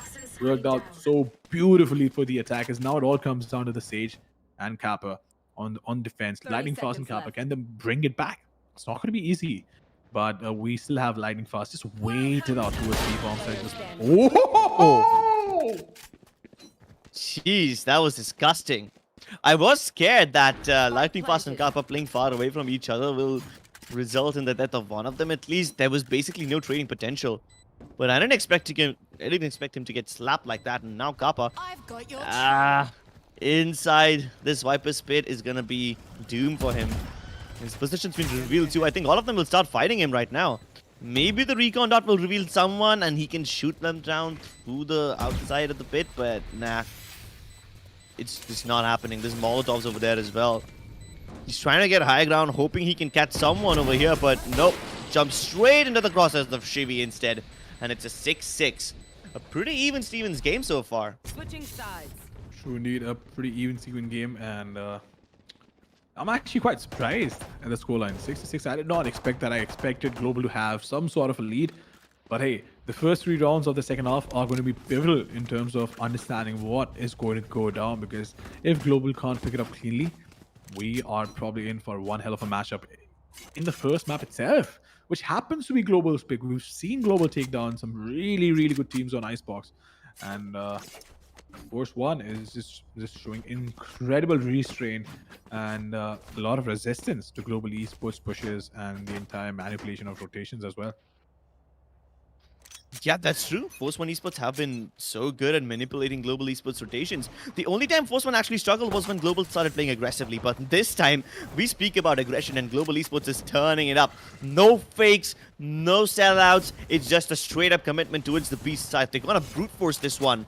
worked out so beautifully for the attackers. Now it all comes down to the Sage and Kappa on defense. Lightning Fast and Kappa, can they bring it back? It's not going to be easy, but we still have Lightning Fast. Just wait it out towards the bomb side. Just Jeez, that was disgusting. I was scared that Lightning Fast and Kappa playing far away from each other will result in the death of one of them. At least there was basically no trading potential. But I didn't expect him to get slapped like that. And now Kappa, inside this Viper's pit is gonna be doom for him. His position's been revealed too. I think all of them will start fighting him right now. Maybe the recon dot will reveal someone and he can shoot them down through the outside of the pit, but nah. It's just not happening. There's Molotovs over there as well. He's trying to get high ground, hoping he can catch someone over here, but nope. Jumps straight into the crosshairs of Shivi instead. And it's a 6-6. A pretty even Stevens game so far. Switching sides. True indeed, a pretty even Steven game, and I'm actually quite surprised at the scoreline. 6-6. I did not expect that. I expected Global to have some sort of a lead. But hey, the first 3 rounds of the second half are going to be pivotal in terms of understanding what is going to go down. Because if Global can't pick it up cleanly, we are probably in for one hell of a matchup in the first map itself, which happens to be Global's pick. We've seen Global take down some really, really good teams on Icebox. And Force 1 is just showing incredible restraint and a lot of resistance to Global Esports pushes and the entire manipulation of rotations as well. Yeah, that's true. Force 1 Esports have been so good at manipulating Global Esports rotations. The only time Force 1 actually struggled was when Global started playing aggressively. But this time, we speak about aggression and Global Esports is turning it up. No fakes, no sellouts. It's just a straight-up commitment towards the Beast side. They're going to brute force this one.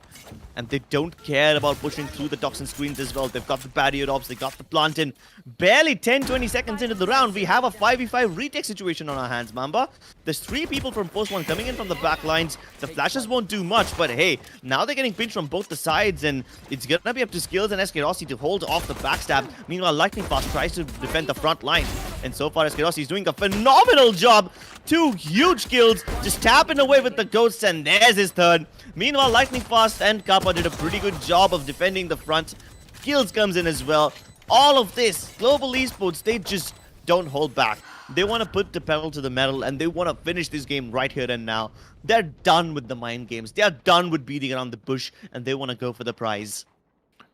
And they don't care about pushing through the toxin screens as well. They've got the barrier ops, they got the plant in. Barely 10-20 seconds into the round, we have a 5v5 retake situation on our hands, Mamba. There's 3 people from Force 1 coming in from the back lines. The flashes won't do much, but hey, now they're getting pinched from both the sides, and it's gonna be up to Skills and Eskerossi to hold off the backstab. Meanwhile, Lightning Fast tries to defend the front line. And so far, Eskerossi is doing a phenomenal job. 2 huge kills, just tapping away with the ghosts, and there's his third. Meanwhile, Lightning Fast and Kappa did a pretty good job of defending the front. Kills comes in as well. All of this, Global Esports, they just don't hold back. They want to put the pedal to the metal and they want to finish this game right here and now. They're done with the mind games. They're done with beating around the bush and they want to go for the prize.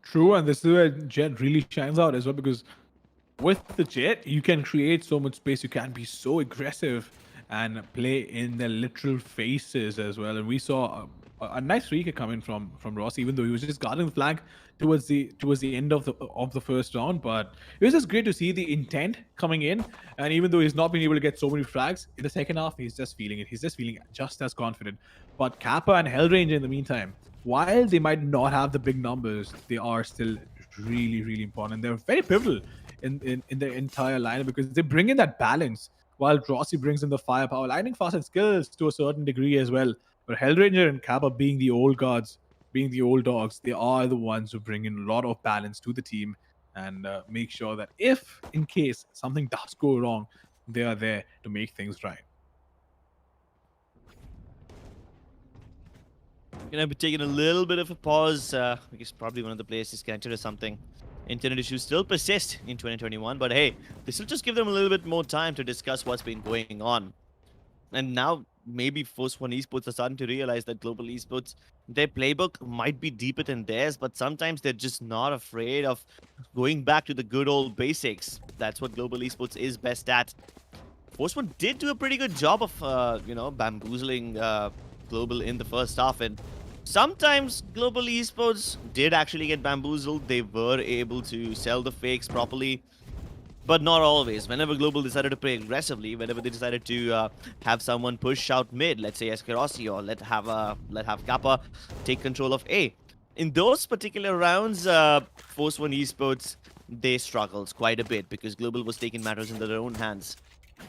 True, and this is where Jet really shines out as well, because with the Jet, you can create so much space. You can be so aggressive and play in their literal faces as well. And we saw a nice recap coming from Ross, even though he was just guarding the flank towards the end of the first round. But it was just great to see the intent coming in, and even though he's not been able to get so many frags in the second half, he's just feeling it. He's just feeling just as confident. But Kappa and Hellranger in the meantime, while they might not have the big numbers, they are still really, really important. They're very pivotal in the entire lineup because they bring in that balance, while Rossi brings in the firepower. Lightning Fast and Skills to a certain degree as well. But Hellranger and Kappa, being the old gods, being the old dogs, they are the ones who bring in a lot of balance to the team and make sure that if, in case, something does go wrong, they are there to make things right. Gonna be taking a little bit of a pause because probably one of the players disconnected or something. Internet issues still persist in 2021, but hey, this will just give them a little bit more time to discuss what's been going on. And now maybe Force 1 Esports are starting to realize that Global Esports, their playbook might be deeper than theirs, but sometimes they're just not afraid of going back to the good old basics. That's what Global Esports is best at. Force 1 did do a pretty good job of, bamboozling Global in the first half, and sometimes Global Esports did actually get bamboozled. They were able to sell the fakes properly. but not always. Whenever Global decided to play aggressively, whenever they decided to have someone push out mid, let's say Eskerosi, or let have Kappa take control of A. In those particular rounds, Force One Esports, they struggled quite a bit because Global was taking matters into their own hands.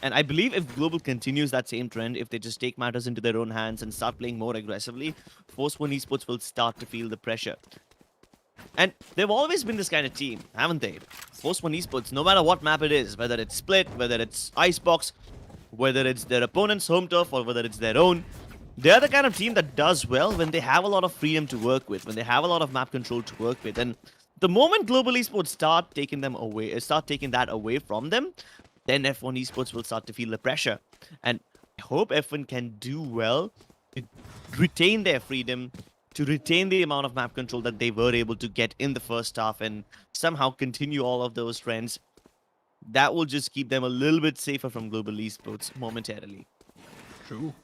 And I believe if Global continues that same trend, if they just take matters into their own hands and start playing more aggressively, Force One Esports will start to feel the pressure. And they've always been this kind of team, haven't they? Force One Esports, no matter what map it is, whether it's Split, whether it's Icebox, whether it's their opponent's home turf, or whether it's their own, they're the kind of team that does well when they have a lot of freedom to work with, when they have a lot of map control to work with. And the moment Global Esports start taking that away from them, then F1 Esports will start to feel the pressure. And I hope F1 can do well to retain their freedom, to retain the amount of map control that they were able to get in the first half and somehow continue all of those trends. That will just keep them a little bit safer from Global Esports momentarily. True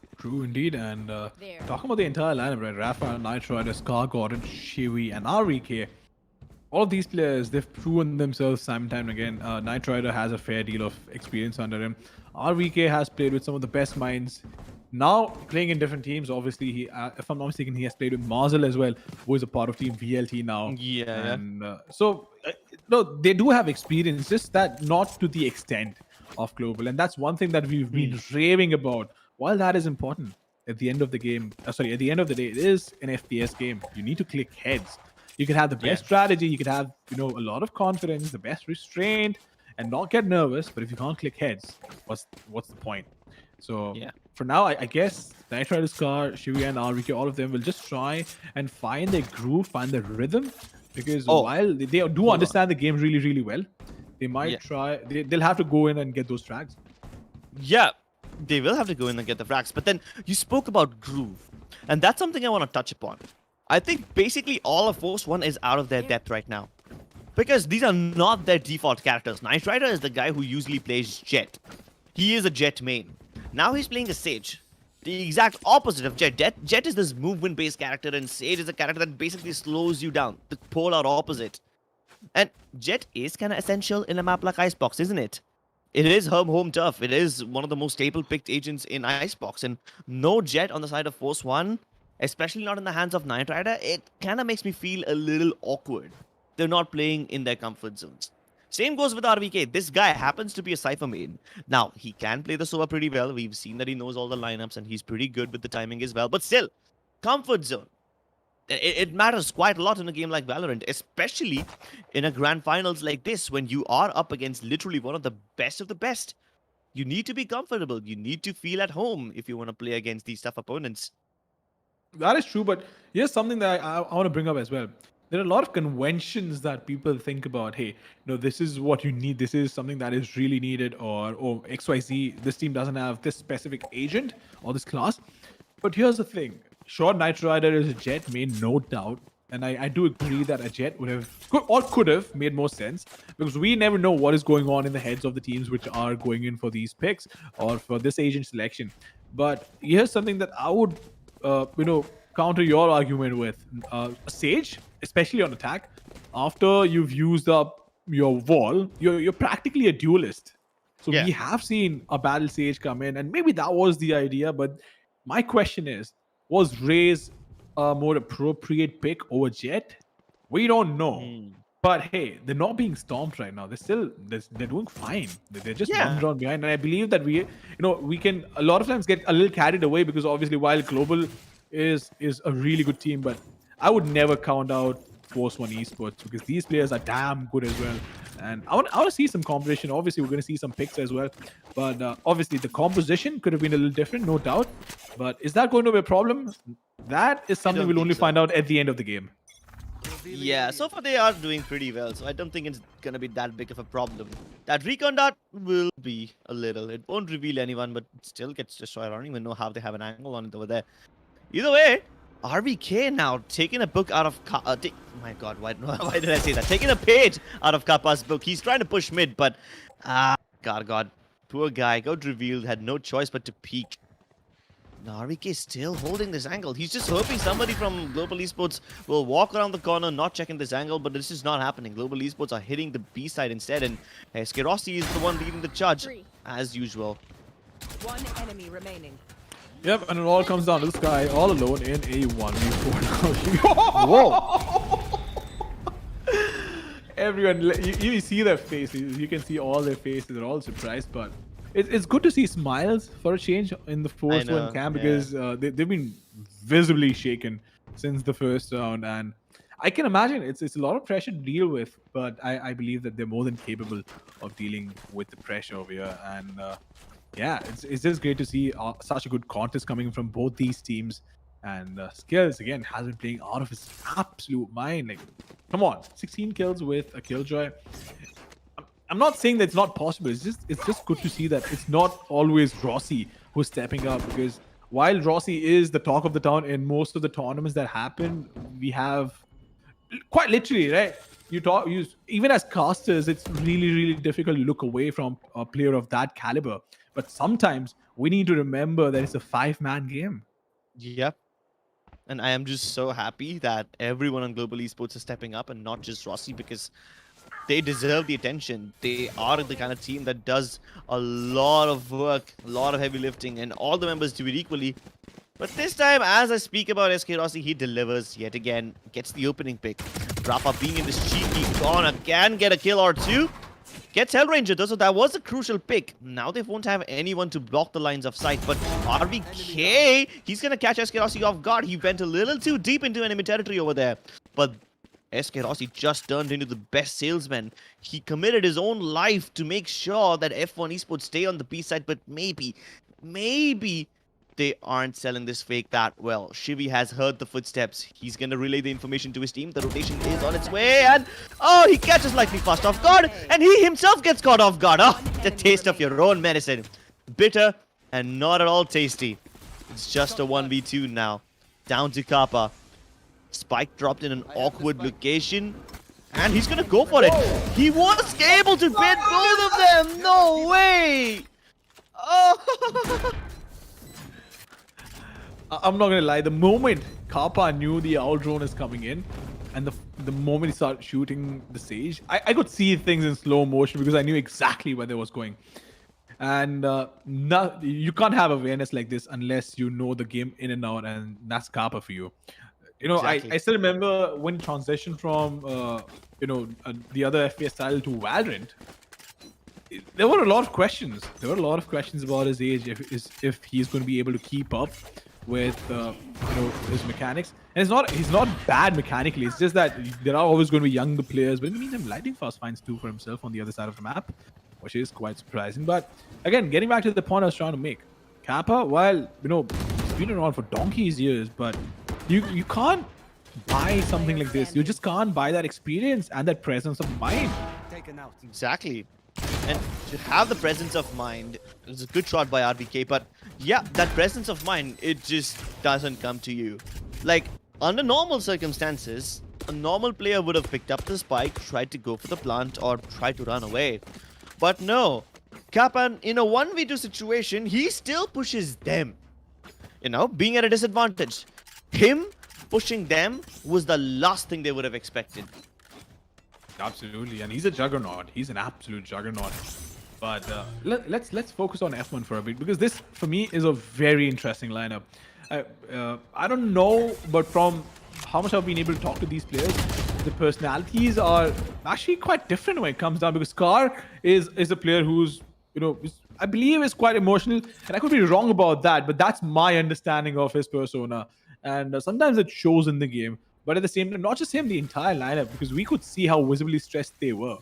indeed. And talking about the entire lineup, right? Rafa, Nitro, Scar, Gordon, Shiwi, and RVK. All of these players, they've proven themselves time and time again. Knight Rider has a fair deal of experience under him. RVK has played with some of the best minds. Now, playing in different teams, obviously, he, if I'm not mistaken, he has played with Marzel as well, who is a part of Team VLT now. Yeah. And no, they do have experience, just that not to the extent of Global. And that's one thing that we've been raving about. While that is important, at the end of the game, at the end of the day, it is an FPS game. You need to click heads. You can have the best strategy, you can have, a lot of confidence, the best restraint, and not get nervous. But if you can't click heads, what's the point? So for now, I guess Knight Rider, Scar, Shivi, and RVK, all of them will just try and find their groove, find their rhythm. Because while they do understand the game really, really well, they might try, they'll have to go in and get those frags. Yeah, they will have to go in and get the frags. But then you spoke about groove, and that's something I want to touch upon. I think basically all of Force 1 is out of their depth right now. Because these are not their default characters. Knight Rider is the guy who usually plays Jet. He is a Jet main. Now he's playing a Sage. The exact opposite of Jet. Jet is this movement-based character, and Sage is a character that basically slows you down. The polar opposite. And Jet is kind of essential in a map like Icebox, isn't it? It is home turf. It is one of the most staple-picked agents in Icebox. And no Jet on the side of Force 1, especially not in the hands of Knight Rider, it kind of makes me feel a little awkward. They're not playing in their comfort zones. Same goes with RVK. This guy happens to be a Cypher main. Now, he can play the Sova pretty well. We've seen that he knows all the lineups and he's pretty good with the timing as well. But still, comfort zone. It matters quite a lot in a game like Valorant, especially in a grand finals like this when you are up against literally one of the best of the best. You need to be comfortable. You need to feel at home if you want to play against these tough opponents. That is true, but here's something that I want to bring up as well. There are a lot of conventions that people think about. Hey, this is what you need. This is something that is really needed, or XYZ, this team doesn't have this specific agent or this class. But here's the thing. Sure, Knight Rider is a Jet main, no doubt. And I do agree that a Jet could have made more sense, because we never know what is going on in the heads of the teams which are going in for these picks or for this agent selection. But here's something that I would counter your argument with. Sage, especially on attack, after you've used up your wall, you're practically a duelist. So we have seen a battle Sage come in, and maybe that was the idea. But my question is, was Raze a more appropriate pick over Jet? We don't know. But hey, they're not being stomped right now. They're doing fine. They're just bumped around behind. And I believe that we can a lot of times get a little carried away, because obviously while Global is a really good team, but I would never count out Force 1 Esports, because these players are damn good as well. And I want to see some competition. Obviously, we're going to see some picks as well. But obviously, the composition could have been a little different, no doubt. But is that going to be a problem? That is something we'll only find out at the end of the game. Yeah, so far they are doing pretty well, so I don't think it's going to be that big of a problem. That recon dart will be a little. It won't reveal anyone, but it still gets destroyed. I don't even know how they have an angle on it over there. Either way, RVK now taking a book out of... my god, why did I say that? Taking a page out of Kappa's book. He's trying to push mid, but... God. Poor guy. Got revealed, had no choice but to peek. RVK still holding this angle. He's just hoping somebody from Global Esports will walk around the corner, not checking this angle, but this is not happening. Global Esports are hitting the B side instead, and Skerossi is the one leading the charge, as usual. One enemy remaining. Yep, and it all comes down to this guy all alone in a 1v4 now. Whoa! Everyone, you see their faces. You can see all their faces. They're all surprised, but it's good to see smiles for a change in the first one camp because they've been visibly shaken since the first round, and I can imagine it's a lot of pressure to deal with, but I believe that they're more than capable of dealing with the pressure over here. And yeah, it's just great to see such a good contest coming from both these teams. And Skills again has been playing out of his absolute mind. Like, come on, 16 kills with a Killjoy. I'm not saying that it's not possible. It's just good to see that it's not always Rossi who's stepping up, because while Rossi is the talk of the town in most of the tournaments that happen, we have quite literally, right? Even as casters, it's really difficult to look away from a player of that caliber. But sometimes we need to remember that it's a 5-man game. Yep. And I am just so happy that everyone on Global Esports is stepping up and not just Rossi, because they deserve the attention. They are the kind of team that does a lot of work, a lot of heavy lifting, and all the members do it equally. But this time, as I speak about SK Rossi, he delivers yet again, gets the opening pick. Rafa being in this cheeky corner can get a kill or two. Gets Hellranger though, so that was a crucial pick. Now they won't have anyone to block the lines of sight, but RBK, he's gonna catch SK Rossi off guard. He went a little too deep into enemy territory over there. But SK Rossi just turned into the best salesman. He committed his own life to make sure that F1 Esports stay on the B side, but maybe they aren't selling this fake that well. Shivi has heard the footsteps. He's gonna relay the information to his team. The rotation is on its way, and oh, he catches lightning fast off guard, and he himself gets caught off guard. Oh, the taste of your own medicine. Bitter and not at all tasty. It's just a 1v2 now. Down to Kappa. Spike dropped in an awkward location, and he's gonna go for it. He was able to beat both of them. No way. Oh. I'm not gonna lie, the moment Kappa knew the owl drone is coming in, and the moment he started shooting the Sage, I could see things in slow motion because I knew exactly where they was going. And you can't have awareness like this unless you know the game in and out, and that's Kappa for you. You know, exactly. I still remember when he transitioned from the other FPS style to Valorant. There were a lot of questions. There were a lot of questions about his age, if he's going to be able to keep up with his mechanics. And he's not bad mechanically. It's just that there are always going to be younger players. But in the meantime, Lightning Fast finds 2 for himself on the other side of the map, which is quite surprising. But again, getting back to the point I was trying to make, Kappa, while he's been around for donkey's years, but you can't buy something like this. You just can't buy that experience and that presence of mind. Exactly. And to have the presence of mind, it's a good shot by RBK, but yeah, that presence of mind, it just doesn't come to you. Like, under normal circumstances, a normal player would have picked up the spike, tried to go for the plant, or tried to run away. But no, Kappa, in a 1v2 situation, he still pushes them. Being at a disadvantage. Him pushing them was the last thing they would have expected. Absolutely, and he's a juggernaut. He's an absolute juggernaut. But let's focus on F1 for a bit, because this, for me, is a very interesting lineup. I don't know, but from how much I've been able to talk to these players, the personalities are actually quite different when it comes down, because Scar is a player who's, I believe is quite emotional, and I could be wrong about that, but that's my understanding of his persona. And sometimes it shows in the game. But at the same time, not just him, the entire lineup, because we could see how visibly stressed they were.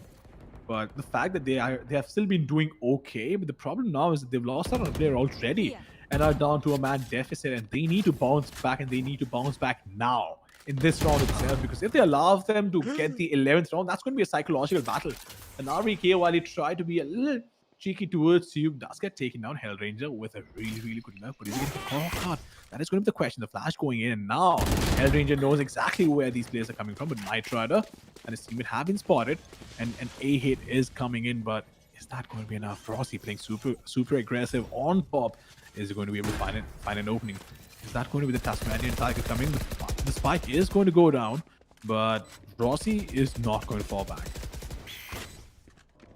But the fact that they have still been doing okay, but the problem now is that they've lost out on a player already and are down to a man deficit, and they need to bounce back, and they need to bounce back now in this round itself, because if they allow them to get the 11th round, that's going to be a psychological battle. And RVK, while he tried to be a little cheeky towards you, does get taken down. Hellranger with a really good nerf, but is he going to call card? That is going to be the question. The flash going in, and now Hellranger knows exactly where these players are coming from. But Knight Rider and his teammate have been spotted, and an A hit is coming in, but is that going to be enough? Rossi playing super aggressive on top is going to be able to find an opening. Is that going to be the Tasmanian Tiger coming? The spike is going to go down, but Rossi is not going to fall back.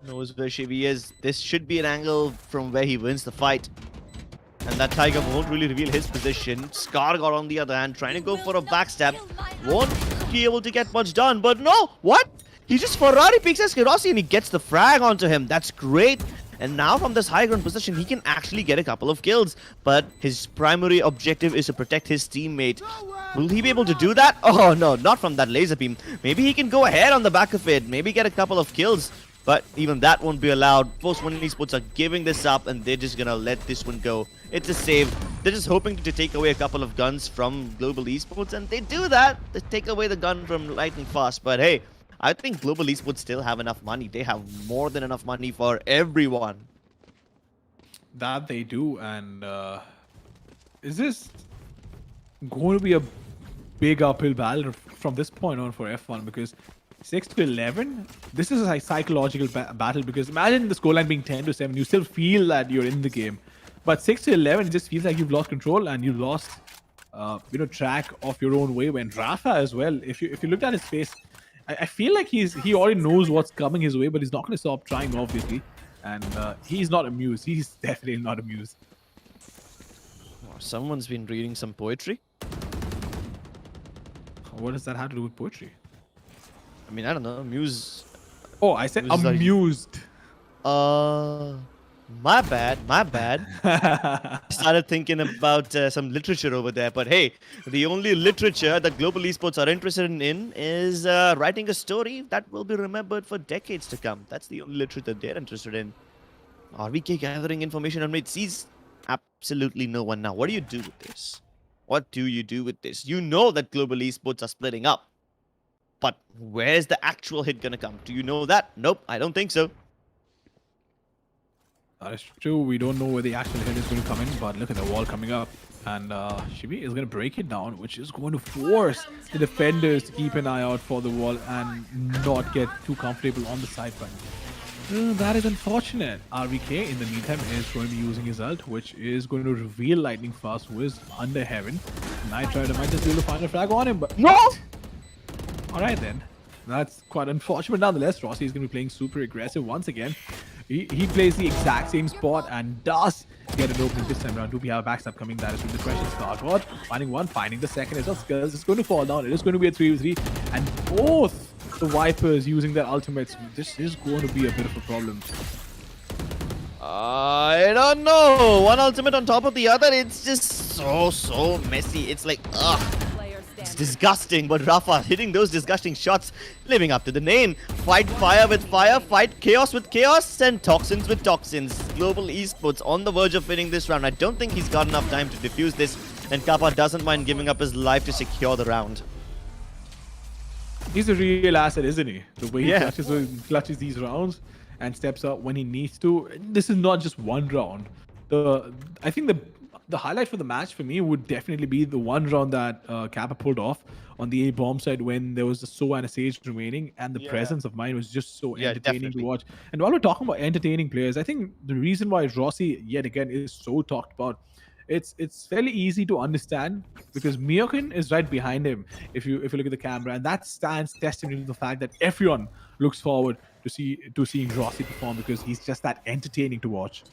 Knows where Shivi is. This should be an angle from where he wins the fight. And that Tiger won't really reveal his position. Skargar on the other hand, trying to go for a backstab. Won't be able to get much done, but no! What? He just Ferrari picks Rossi and he gets the frag onto him. That's great. And now from this high ground position, he can actually get a couple of kills. But his primary objective is to protect his teammate. Will he be able to do that? Oh no, not from that laser beam. Maybe he can go ahead on the back of it. Maybe get a couple of kills. But even that won't be allowed. Post-1 Esports are giving this up and they're just gonna let this one go. It's a save. They're just hoping to take away a couple of guns from Global Esports, and they do that. They take away the gun from Lightning Fast. But hey, I think Global Esports still have enough money. They have more than enough money for everyone. That they do. And is this going to be a big uphill battle from this point on for F1? Because 6 to 11, this is a psychological battle, because imagine the scoreline being 10 to 7, you still feel that you're in the game. But 6 to 11, it just feels like you've lost control and you've lost, track of your own way. When Rafa as well, if you looked at his face, I feel like he already knows what's coming his way, but he's not going to stop trying, obviously. And he's not amused. He's definitely not amused. Oh, someone's been reading some poetry. What does that have to do with poetry? I mean, I don't know. Muse. Oh, I said Muse amused. My bad. Started thinking about some literature over there. But hey, the only literature that Global Esports are interested in is writing a story that will be remembered for decades to come. That's the only literature they're interested in. RVK gathering information on it sees absolutely no one now. What do you do with this? What do you do with this? You know that Global Esports are splitting up. But where's the actual hit gonna come? Do you know that? Nope, I don't think so. That is true. We don't know where the actual hit is going to come in, but look at the wall coming up. And Shibi is going to break it down, which is going to force the defenders to keep an eye out for the wall and not get too comfortable on the side button. That is unfortunate. RVK, in the meantime, is going to be using his ult, which is going to reveal Lightning Fast, who is under heaven. Nitride might just be able to find a frag on him, but no! Alright then. That's quite unfortunate. Nonetheless, Rossi is going to be playing super aggressive once again. He plays the exact same spot and does get an opening this time around. Do we have a backstab coming? That is with the question. Skargar finding one, finding the second as well. Skills is going to fall down. It is going to be a 3v3. And both the Vipers using their ultimates. This is going to be a bit of a problem. I don't know. One ultimate on top of the other. It's just so messy. It's like, ugh. It's disgusting, but Rafa hitting those disgusting shots, living up to the name. Fight fire with fire, fight chaos with chaos, and toxins with toxins. Global Esports on the verge of winning this round. I don't think he's got enough time to defuse this, and Kappa doesn't mind giving up his life to secure the round. He's a real asset, isn't he? The way he clutches these rounds and steps up when he needs to. This is not just one round. I think the highlight for the match for me would definitely be the one round that Kappa pulled off on the A-bomb side when there was a So and a Sage remaining, and the presence of mind was just so entertaining to watch. And while we're talking about entertaining players, I think the reason why Rossi yet again is so talked about, it's fairly easy to understand because Miokin is right behind him if you look at the camera, and that stands testimony to the fact that everyone looks forward to seeing Rossi perform because he's just that entertaining to watch.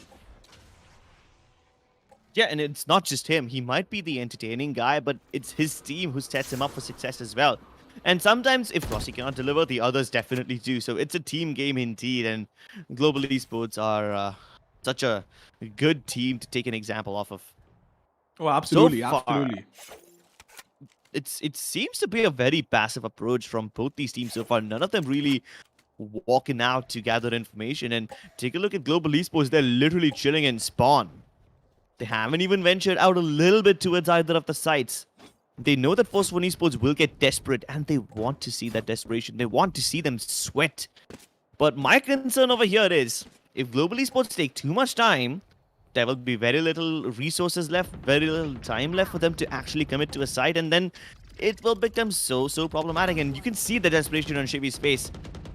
Yeah, and it's not just him. He might be the entertaining guy, but it's his team who sets him up for success as well. And sometimes, if Rossi cannot deliver, the others definitely do. So it's a team game indeed, and Global Esports are such a good team to take an example off of. Oh, absolutely, So far, absolutely. It seems to be a very passive approach from both these teams so far. None of them really walking out to gather information. And take a look at Global Esports. They're literally chilling in spawn. They haven't even ventured out a little bit towards either of the sites. They know that Post-1 Esports will get desperate, and they want to see that desperation. They want to see them sweat. But my concern over here is, if Global Esports take too much time, there will be very little resources left, very little time left for them to actually commit to a site, and then it will become so problematic. And you can see the desperation on Shivi's face.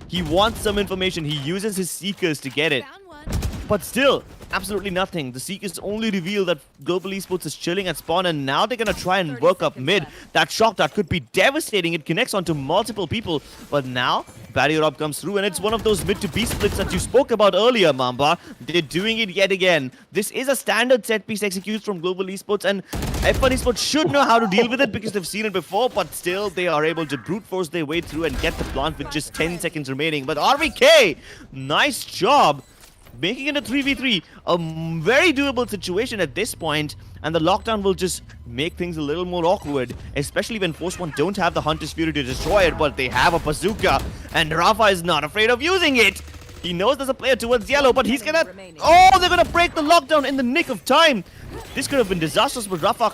He wants some information. He uses his seekers to get it. But still, absolutely nothing. The Seekers only reveal that Global Esports is chilling at spawn, and now they're gonna try and work up mid. That shock that could be devastating. It connects onto multiple people, but now Barrier Up comes through, and it's one of those mid to B splits that you spoke about earlier, Mamba. They're doing it yet again. This is a standard set piece executed from Global Esports, and F1 Esports should know how to deal with it because they've seen it before, but still they are able to brute force their way through and get the plant with just 10 seconds remaining. But RVK, nice job making it a 3v3, a very doable situation at this point, and the lockdown will just make things a little more awkward, especially when Force 1 don't have the Hunter's Fury to destroy it, but they have a bazooka, and Rafa is not afraid of using it. He knows there's a player towards yellow, but he's gonna... Oh, they're gonna break the lockdown in the nick of time. This could have been disastrous, but Rafa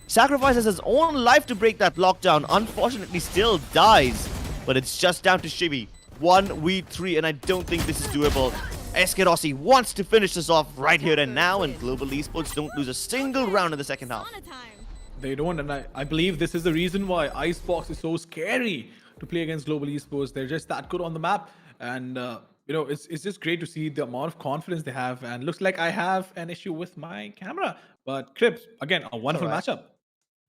sacrifices his own life to break that lockdown. Unfortunately, still dies, but it's just down to Shivi. 1v3, and I don't think this is doable. Eskerosi wants to finish this off right here and now, and Global Esports don't lose a single round in the second half. They don't, and I believe this is the reason why Icebox is so scary to play against Global Esports. They're just that good on the map, and you know, it's just great to see the amount of confidence they have. And looks like I have an issue with my camera, but Crips, again, a wonderful matchup.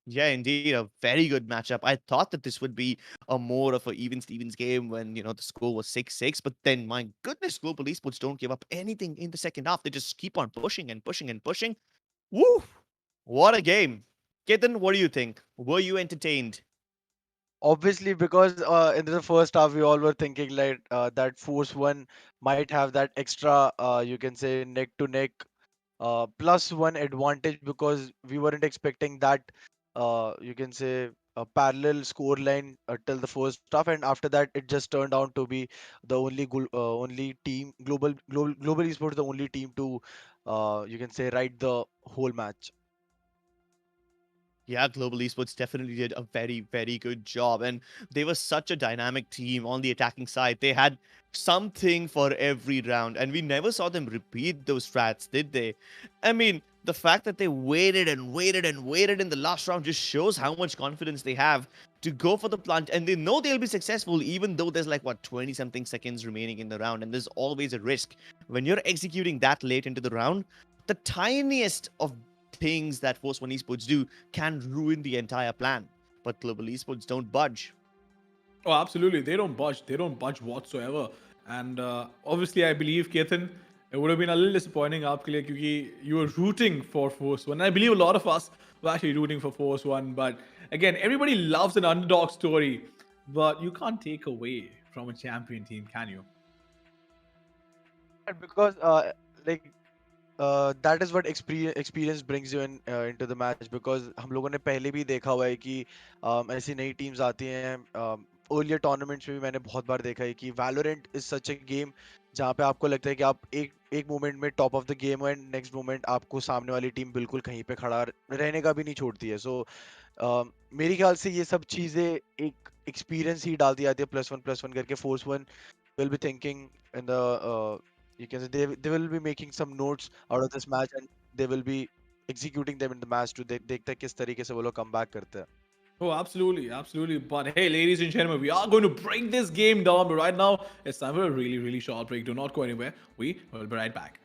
Yeah, indeed, a very good matchup. I thought that this would be a more of an even Stevens game when, you know, the score was 6-6, but then, my goodness, Global Esports don't give up anything in the second half. They just keep on pushing and pushing and pushing. Woo! What a game. Ketan, what do you think? Were you entertained? Obviously, because in the first half we all were thinking like that Force One might have that extra, you can say, neck to neck plus one advantage, because we weren't expecting that, you can say, a parallel score line till the first half, and after that it just turned out to be the only team, global esports, the only team to, you can say, ride the whole match. Yeah, Global Esports definitely did a very, very good job. And they were such a dynamic team on the attacking side. They had something for every round. And we never saw them repeat those strats, did they? I mean, the fact that they waited and waited and waited in the last round just shows how much confidence they have to go for the plant. And they know they'll be successful, even though there's like, what, 20-something seconds remaining in the round. And there's always a risk. When you're executing that late into the round, the tiniest of things that Force 1 Esports do can ruin the entire plan. But Global Esports don't budge. Oh, absolutely. They don't budge. They don't budge whatsoever. And obviously, I believe, Ketan, it would have been a little disappointing because you were rooting for Force 1. And I believe a lot of us were actually rooting for Force 1. But again, everybody loves an underdog story. But you can't take away from a champion team, can you? Because like that is what experience brings you in into the match, because हम लोगों ने पहले भी देखा हुआ है कि ऐसी नई टीम्स आती हैं, earlier tournaments में भी मैंने बहुत बार देखा है कि Valorant is such a game जहाँ पे आपको लगता है कि आप एक मोमेंट में टॉप ऑफ द गेम हो, एंड नेक्स्ट मोमेंट आपको सामने वाली टीम बिल्कुल कहीं पे खड़ा रहने का भी नहीं छोड़ती है. सो मेरे ख्याल से ये सब चीजें एक एक्सपीरियंस ही डाल दी जाती है +1 करके. Force 1 will be thinking in the you can say they will be making some notes out of this match, and they will be executing them in the match to देखते हैं किस तरीके से वो लोग come back करते हैं. Oh, absolutely, absolutely. But hey, ladies and gentlemen, we are going to break this game down. But right now, it's time for a really, really short break. Do not go anywhere. We will be right back.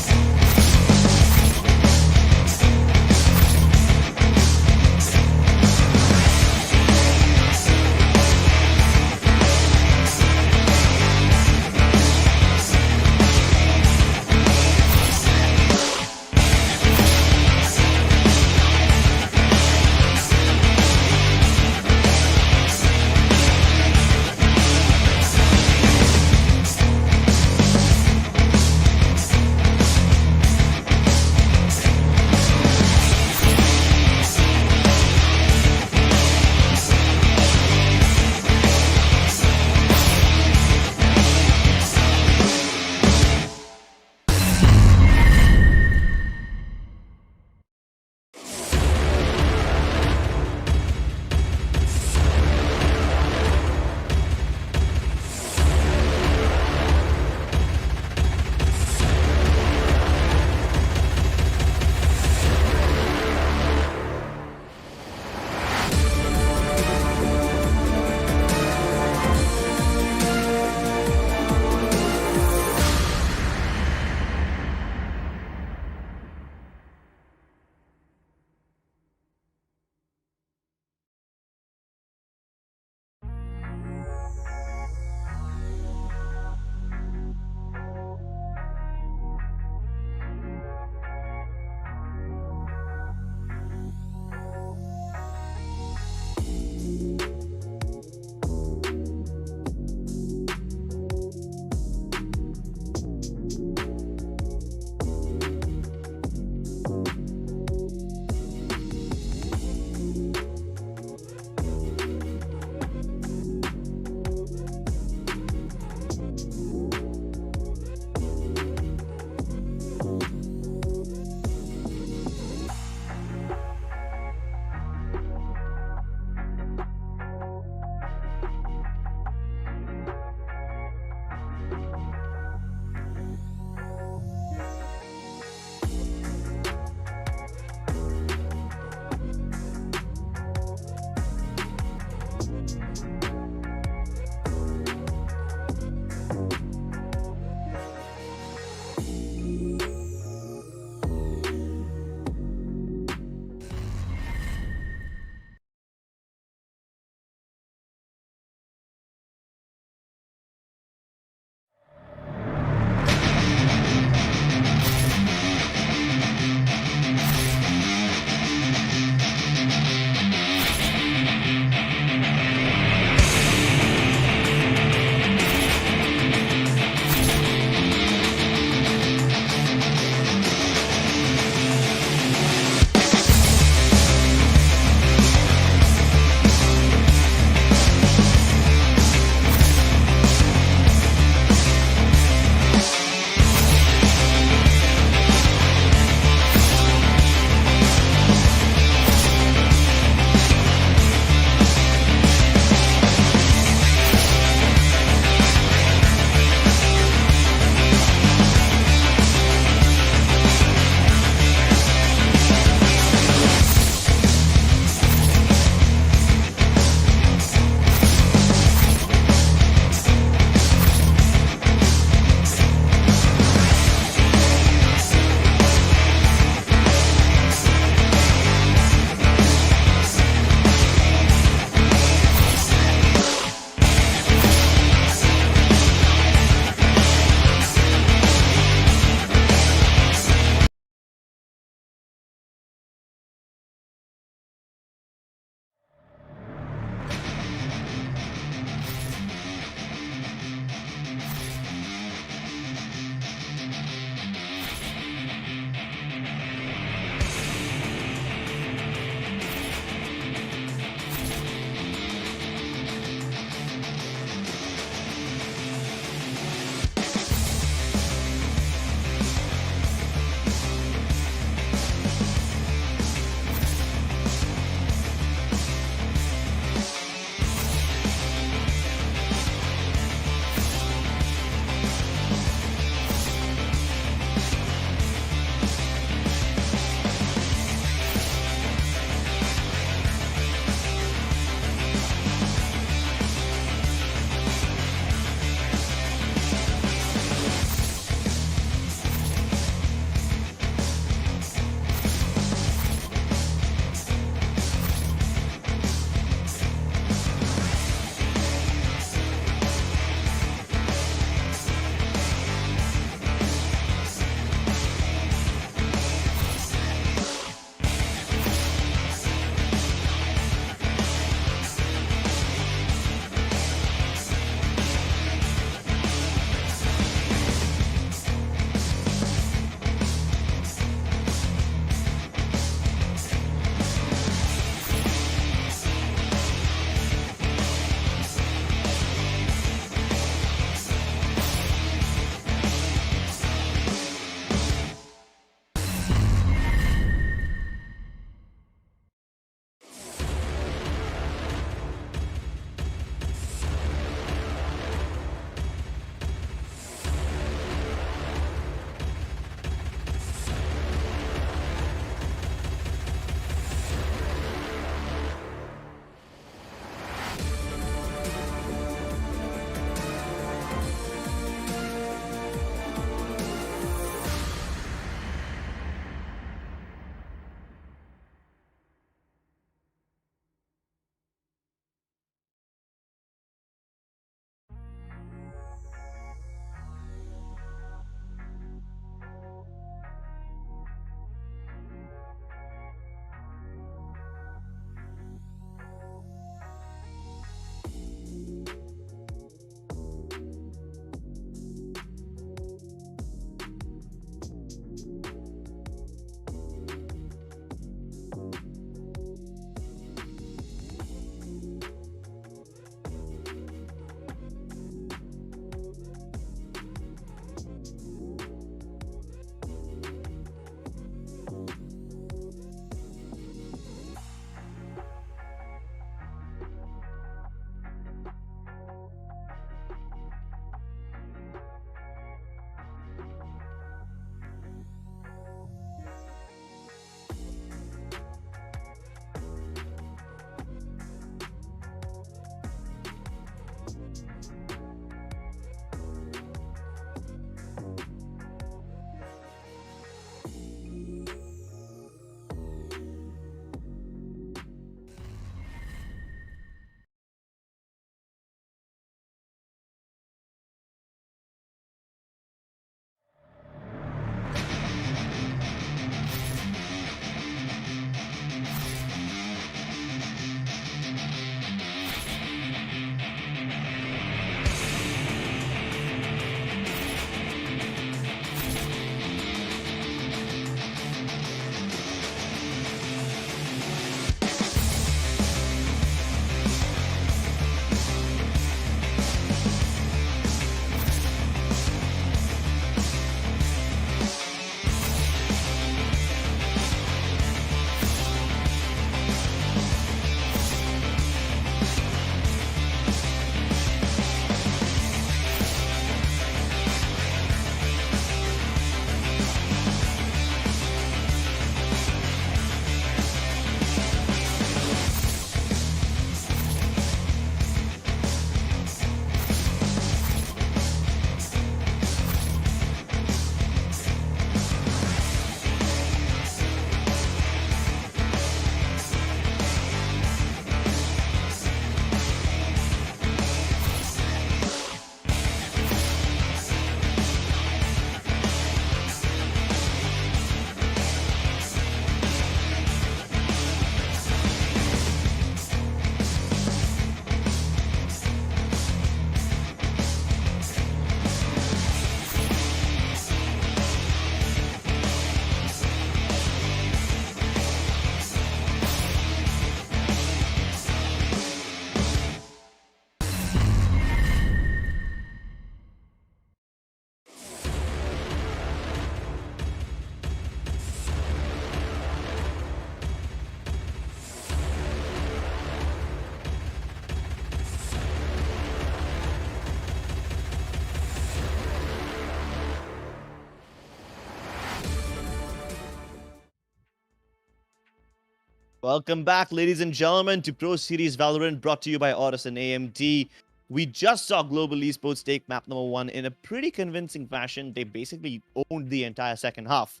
Welcome back, ladies and gentlemen, to Pro Series Valorant, brought to you by AORUS and AMD. We just saw Global Esports take map number 1 in a pretty convincing fashion. They basically owned the entire second half.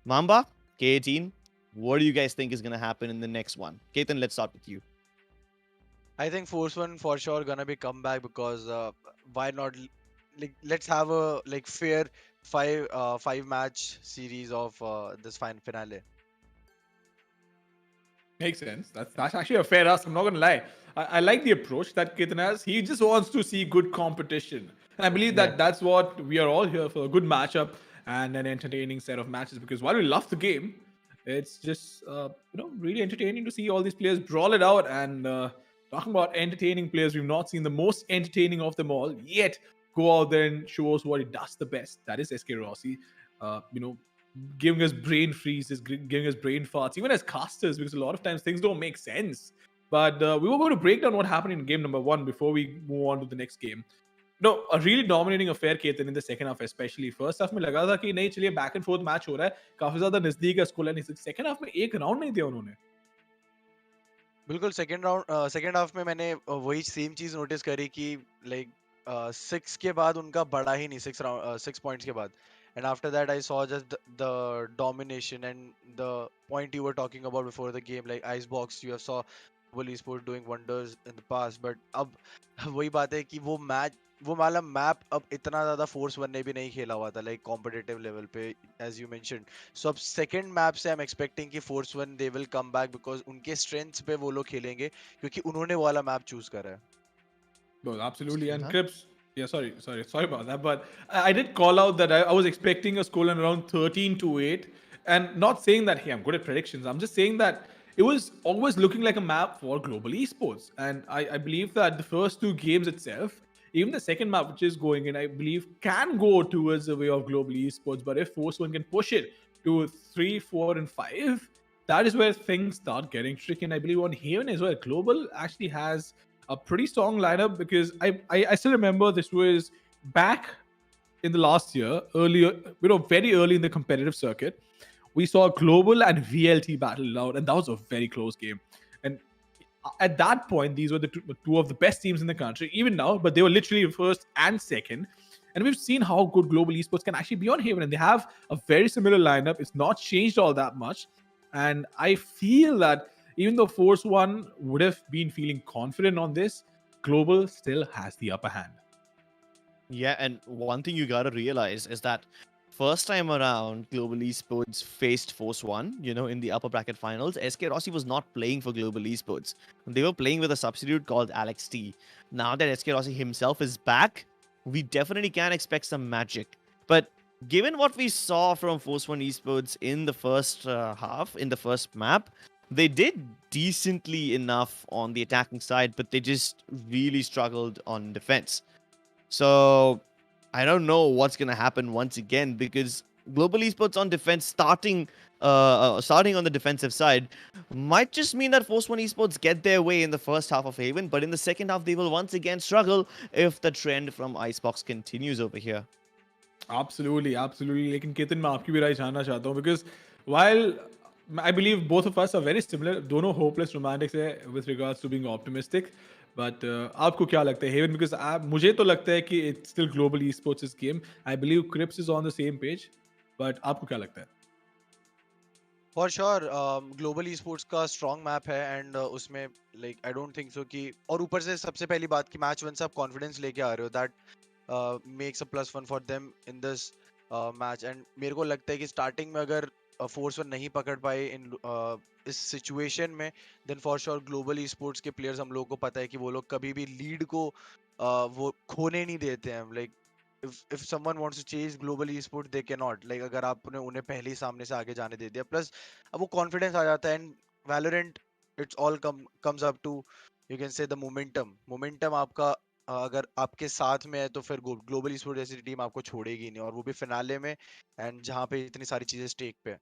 Mamba, K18, what do you guys think is going to happen in the next one? Ketan, let's start with you. I think Force One for sure gonna be comeback because why not? Like let's have a like fair five match series of this fine finale. Makes sense. That's actually a fair ask. I'm not gonna lie. I like the approach that Ketan has. He just wants to see good competition, and I believe Yeah. that that's what we are all here for: a good matchup and an entertaining set of matches. Because while we love the game, it's just really entertaining to see all these players brawl it out. And talking about entertaining players, we've not seen the most entertaining of them all yet go out there and show us what he does the best. That is SK Rossi. Giving us brain freezes, giving us brain farts, even as casters, because a lot of times things don't make sense. But we were going to break down what happened in game number 1 before we move on to the next game. No, a really dominating affair Ketan in the second half, especially. First half में लगा था कि नहीं चलिए back and forth match हो रहा है, काफी ज्यादा नजदीक है स्कोर लाइन. Second half में एक round नहीं दिया उन्होंने. बिल्कुल सेकंड हाफ में मैंने वही सेम चीज नोटिस करी कि लाइक 6 के बाद उनका बढ़ा ही नहीं 6 पॉइंट्स के बाद. And after that, I saw just the domination and the point you were talking about before the game, like Icebox. You have saw Global Esport doing wonders in the past, but अब वही बात है कि वो वाला map अब इतना ज्यादा फोर्स वन ने भी नहीं खेला हुआ था लाइक कॉम्पिटिटिव लेवल पे एज यू मेंशन्ड. सो अब सेकंड मैप से आई एम एक्सपेक्टिंग कि force one they will come back because उनके स्ट्रेंथ्स पे वो लोग खेलेंगे क्योंकि उन्होंने वो वाला मैप चूज करा है. Well, absolutely. And Uh-huh. Crips, yeah, sorry about that. But I did call out that I was expecting a scoreline around 13-8, and not saying that hey, I'm good at predictions. I'm just saying that it was always looking like a map for global esports, and I believe that the first two games itself, even the second map which is going in, I believe can go towards the way of global esports. But if Force One can push it to 3, 4, and 5, that is where things start getting tricky. And I believe on Haven as well, Global actually has a pretty strong lineup because I still remember this was back in the last year, earlier, very early in the competitive circuit. We saw Global and VLT battle it out, and that was a very close game. And at that point, these were the two of the best teams in the country, even now, but they were literally first and second. And we've seen how good Global Esports can actually be on Haven, and they have a very similar lineup. It's not changed all that much. And I feel that even though Force One would have been feeling confident on this, Global still has the upper hand. Yeah, and one thing you gotta realize is that first time around, Global Esports faced Force One, in the upper bracket finals. SK Rossi was not playing for Global Esports. They were playing with a substitute called Alex T. Now that SK Rossi himself is back, we definitely can expect some magic. But given what we saw from Force One Esports in the first half, in the first map, they did decently enough on the attacking side, but they just really struggled on defense. So I don't know what's gonna happen once again because Global Esports on defense starting on the defensive side might just mean that Force One Esports get their way in the first half of Haven, but in the second half they will once again struggle if the trend from Icebox continues over here. Absolutely. लेकिन केतन मैं आपकी भी राय जानना चाहता हूँ because while I believe both of us are very similar, दोनों hopeless romantics है with regards to being optimistic. But आपको क्या लगता है Haven? Because मुझे तो लगता है कि it's still global esports game. I believe Crips is on the same page. But आपको क्या लगता है? For sure, ग्लोबल esports का स्ट्रॉन्ग मैप है एंड उसमें like I don't think so कि और ऊपर से सबसे पहली बात कि मैच वन से आप कॉन्फिडेंस लेके आ रहे हो that makes a +1 for them in this match. And मेरे को लगता है कि स्टार्टिंग में अगर फोर्स वन नहीं पकड़ पाए इन इस सिचुएशन में then for sure global esports के प्लेयर्स हम लोगों को पता है कि वो लोग कभी भी लीड को वो खोने नहीं देते हैं. Like if someone wants to chase global esport they cannot, like अगर आपने उन्हें पहले ही सामने से आगे जाने दे दिया प्लस अब वो कॉन्फिडेंस आ जाता है. And Valorant it's all comes up to you can say the momentum आपका अगर आपके साथ में है तो फिर ग्लोबल esports जैसी टीम आपको छोड़ेगी नहीं और वो भी फिनाले में एंड जहाँ पे इतनी सारी चीजें स्टेक पे.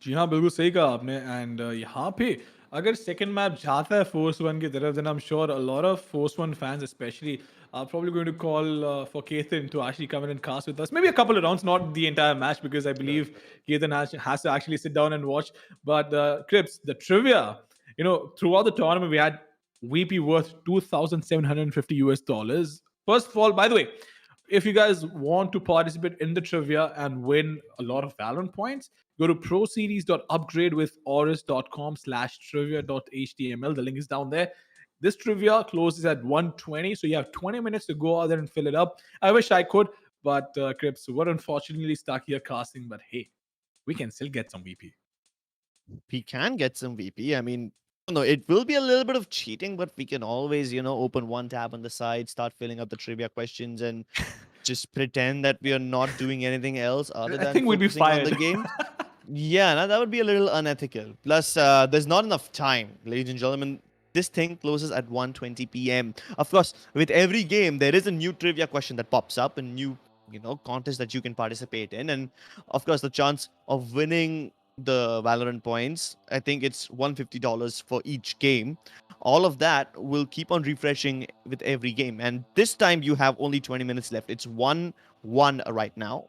जी हाँ, बिल्कुल सही कहा आपने. एंड यहाँ पे अगर सेकंड मैप जाता है फोर्स वन की तरफ then I am sure a lot of Force One fans specially I'm probably going to call for Keithan to actually come in and cast with us. Maybe a couple of rounds, not the entire match, because I believe Keithan has to actually sit down and watch. But Crips, the trivia, throughout the tournament, we had VP worth 2,750 US dollars. First of all, by the way, if you guys want to participate in the trivia and win a lot of Valorant points, go to proseries.upgrade with aorus.com/trivia.html. The link is down there. This trivia closes at 1:20, so you have 20 minutes to go out there and fill it up. I wish I could, but Crips, we're unfortunately stuck here casting. But hey, we can still get some VP. We can get some VP. I mean, no, it will be a little bit of cheating, but we can always, open one tab on the side, start filling up the trivia questions, and just pretend that we are not doing anything else other I than think we'd be focusing on the fired. game. Yeah, now that would be a little unethical. Plus, there's not enough time, ladies and gentlemen. This thing closes at 1:20 p.m. Of course, with every game, there is a new trivia question that pops up, a new, contest that you can participate in, and of course, the chance of winning the Valorant points. I think it's $150 for each game. All of that will keep on refreshing with every game, and this time you have only 20 minutes left. It's 1-1 right now,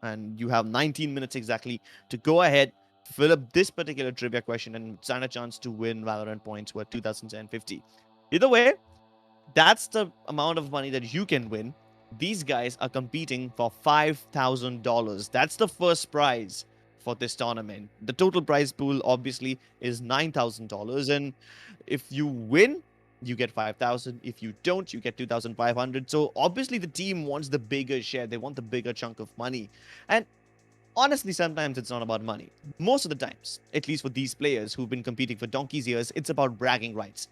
and you have 19 minutes exactly to go ahead, fill up this particular trivia question, and stand a chance to win Valorant points worth 2,750. Either way, that's the amount of money that you can win. These guys are competing for $5,000. That's the first prize for this tournament. The total prize pool obviously is $9,000, and if you win, you get 5,000. If you don't, you get 2,500. So obviously the team wants the bigger share. They want the bigger chunk of money. And honestly, sometimes it's not about money. Most of the times, at least for these players who've been competing for donkey's years, it's about bragging rights.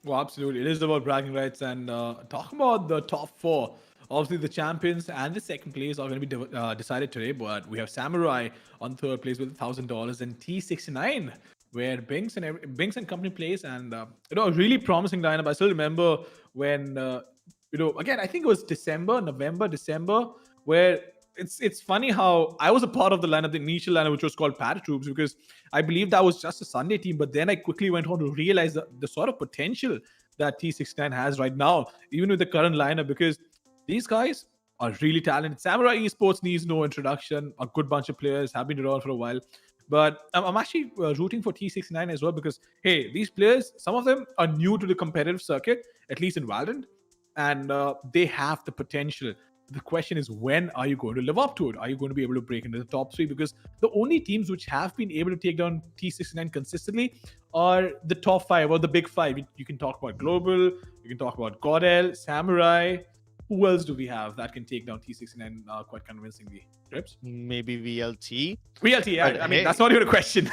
Well, absolutely. It is about bragging rights. And talking about the top four, obviously the champions and the second place are going to be decided today. But we have Samurai on third place with $1,000 and T69, where Binks and company plays. And, a really promising lineup. I still remember when, again, I think it was November, December, where it's funny how I was a part of the lineup, the initial lineup, which was called Paratroops, because I believe that was just a Sunday team. But then I quickly went on to realize the sort of potential that T69 has right now, even with the current lineup, because these guys are really talented. Samurai Esports needs no introduction. A good bunch of players have been around for a while. But I'm actually rooting for T69 as well, because, hey, these players, some of them are new to the competitive circuit, at least in Valorant, and they have the potential. The question is, when are you going to live up to it? Are you going to be able to break into the top three? Because the only teams which have been able to take down T69 consistently are the top five, or the big five. You can talk about Global, you can talk about Godel, Samurai. Who else do we have that can take down T69 quite convincingly? Trips? Maybe VLT. VLT, yeah. But I mean, hey, that's not even a question.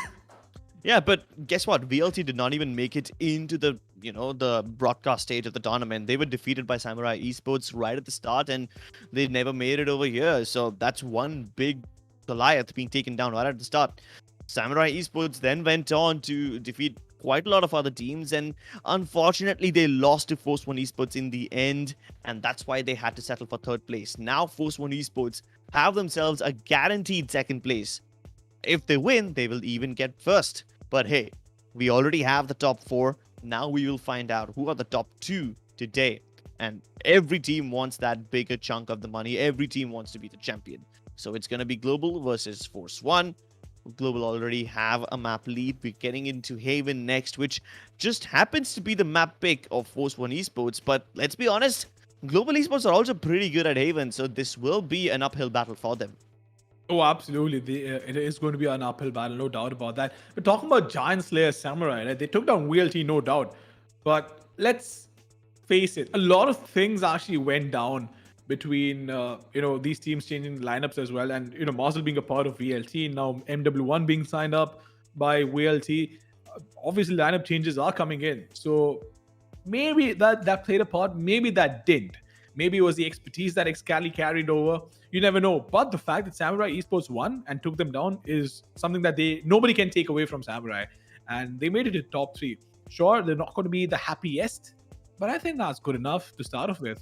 yeah, but guess what? VLT did not even make it into the, the broadcast stage of the tournament. They were defeated by Samurai Esports right at the start, and they never made it over here. So that's one big Goliath being taken down right at the start. Samurai Esports then went on to defeat quite a lot of other teams, and unfortunately they lost to Force One Esports in the end, and that's why they had to settle for third place. Now Force One Esports have themselves a guaranteed second place. If they win, they will even get first. But hey, we already have the top four. Now we will find out who are the top two today. And every team wants that bigger chunk of the money. Every team wants to be the champion. So it's going to be Global versus Force One. Global already have a map lead. We're getting into Haven next, which just happens to be the map pick of Force One Esports. But let's be honest, Global Esports are also pretty good at Haven, so this will be an uphill battle for them. Oh, absolutely. It is going to be an uphill battle, no doubt about that. We're talking about Giant Slayer Samurai, right? They took down VLT, no doubt. But let's face it, a lot of things actually went down between, these teams changing lineups as well. And, Marcel being a part of VLT, now MW1 being signed up by VLT. Obviously, lineup changes are coming in. So maybe that played a part, maybe that didn't. Maybe it was the expertise that Excali carried over. You never know. But the fact that Samurai Esports won and took them down is something that nobody can take away from Samurai. And they made it to top three. Sure, they're not going to be the happiest, but I think that's good enough to start off with.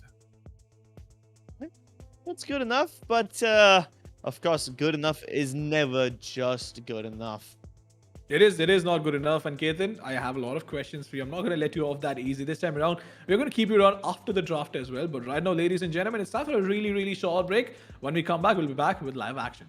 That's good enough, but of course, good enough is never just good enough. It is not good enough. And Ketan, I have a lot of questions for you. I'm not going to let you off that easy this time around. We're going to keep you around after the draft as well. But right now, ladies and gentlemen, it's time for a really, really short break. When we come back, we'll be back with live action.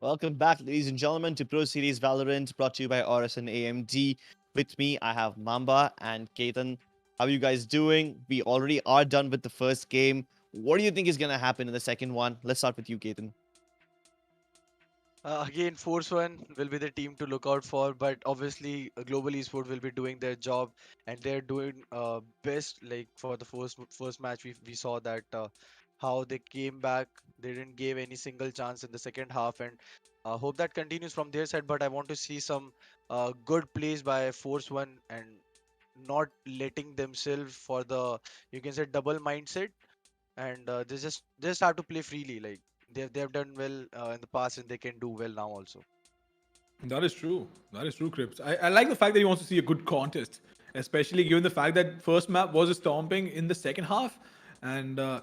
Welcome back, ladies and gentlemen, to Pro Series Valorant, brought to you by AORUS and AMD. With me, I have Mamba and Ketan. How are you guys doing? We already are done with the first game. What do you think is going to happen in the second one? Let's start with you, Ketan. Again, Force One will be the team to look out for, but obviously, Global Esports will be doing their job, and they're doing best. Like for the first match, we saw that how they came back. They didn't give any single chance in the second half, and hope that continues from their side. But I want to see some good plays by Force One and not letting themselves for the, you can say, double mindset, and they just have to play freely. Like they've done well in the past, and they can do well now also. That is true. That is true, Crips. I like the fact that he wants to see a good contest, especially given the fact that first map was a stomping in the second half. And a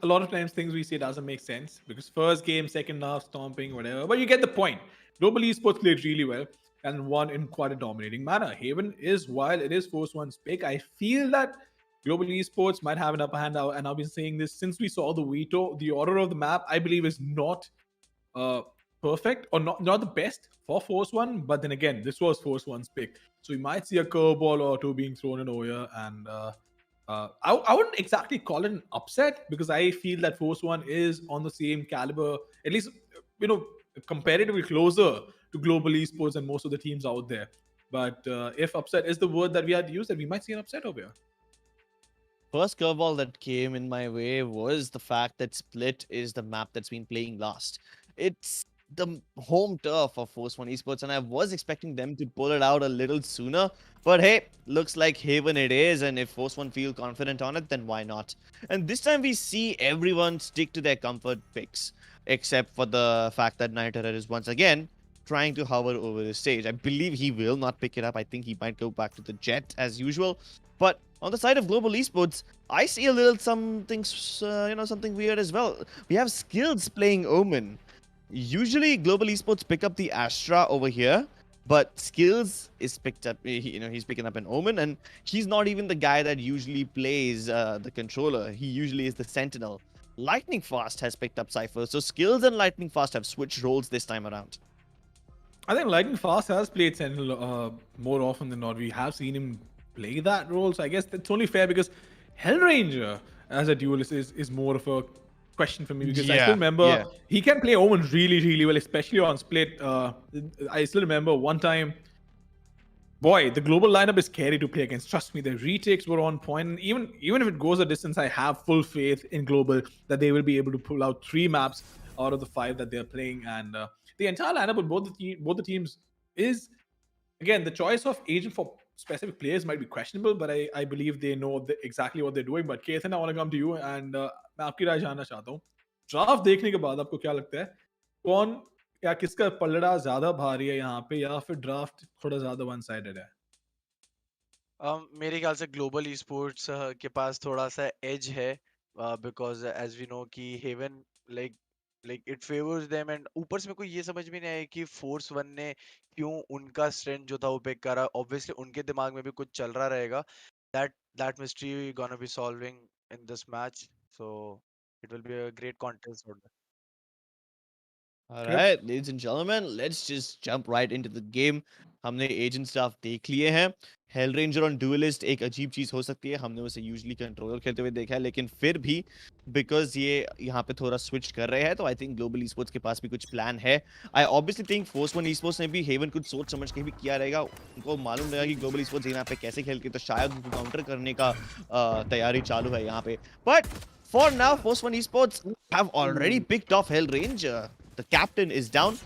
lot of times things we say doesn't make sense because first game, second half, stomping, whatever. But you get the point. Global Esports played really well and won in quite a dominating manner. Haven is, while it is Force One's pick, I feel that Global Esports might have an upper hand out. And I've been saying this since we saw the veto. The order of the map, I believe, is not uh, perfect or not the best for Force One, but then again, this was Force One's pick, so we might see a curveball or two being thrown in over here, and I wouldn't exactly call it an upset because I feel that Force One is on the same caliber, at least comparatively closer to Global Esports and most of the teams out there. But if upset is the word that we had to use, then we might see an upset over here. First curveball that came in my way was the fact that Split is the map that's been playing last. It's the home turf of Force One Esports, and I was expecting them to pull it out a little sooner. But hey, looks like Haven it is, and if Force One feel confident on it, then why not? And this time we see everyone stick to their comfort picks, except for the fact that Night Terror is once again trying to hover over the stage. I believe he will not pick it up. I think he might go back to the jet as usual. But on the side of Global Esports, I see a little something, something weird as well. We have Skills playing Omen. Usually, Global Esports pick up the Astra over here, but Skills is picked up. He's picking up an Omen, and he's not even the guy that usually plays the controller. He usually is the Sentinel. Lightning Fast has picked up Cypher, so Skills and Lightning Fast have switched roles this time around. I think Lightning Fast has played Sentinel more often than not. We have seen him play that role, so I guess that's only fair because Hellranger as a duelist is more of a question for me because I still remember he can play Omen really, really well, especially on Split. I still remember one time, boy, the global lineup is scary to play against. Trust me, the retakes were on point. And even if it goes a distance, I have full faith in global that they will be able to pull out 3 maps out of the 5 that they're playing, and the entire lineup of both the teams is, again, the choice of agent for specific players might be questionable, but I believe they know exactly what they're doing. But Ketan, I want to come to you and मैं आपकी राय जानना चाहता हूँ. Draft देखने के बाद आपको क्या लगता है, कौन या किसका पलड़ा ज्यादा भारी है यहाँ पे, या फिर ड्राफ्ट थोड़ा ज्यादा वन साइडेड है? मेरे ख्याल से ग्लोबल esports के पास थोड़ा सा एज है, बिकॉज एज वी नो कि heaven like it favours them, and ऊपर से मेरे को ये समझ में नहीं आया कि फोर्स वन ने क्यों उनका स्ट्रेंथ जो था वो पिक करा. ऑब्वियसली उनके दिमाग में भी कुछ चल रहा रहेगा. That mystery gonna be solving in this match, so it will be a great contest. All Crips? right, ladies and gentlemen, let's just jump right into the game. हमने एजेंट स्टाफ देख लिए हैं. हेल रेंजर और dualist एक अजीब चीज हो सकती है. हमने उसे यूजुअली कंट्रोलर खेलते हुए देखा है, लेकिन फिर भी बिकॉज ये यहाँ पे थोड़ा स्विच कर रहे हैं, तो आई थिंक ग्लोबल ई-स्पोर्ट्स के पास भी कुछ प्लान है. I obviously think force One esports ने भी हेवन कुछ सोच समझ के भी किया रहेगा. उनको मालूम रहेगा कि ग्लोबल ई-स्पोर्ट्स यहाँ पे कैसे खेल के, तो शायद उनको काउंटर करने का तैयारी चालू है यहाँ पे. But for now force One esports have already picked of hell ranger. The captain is down.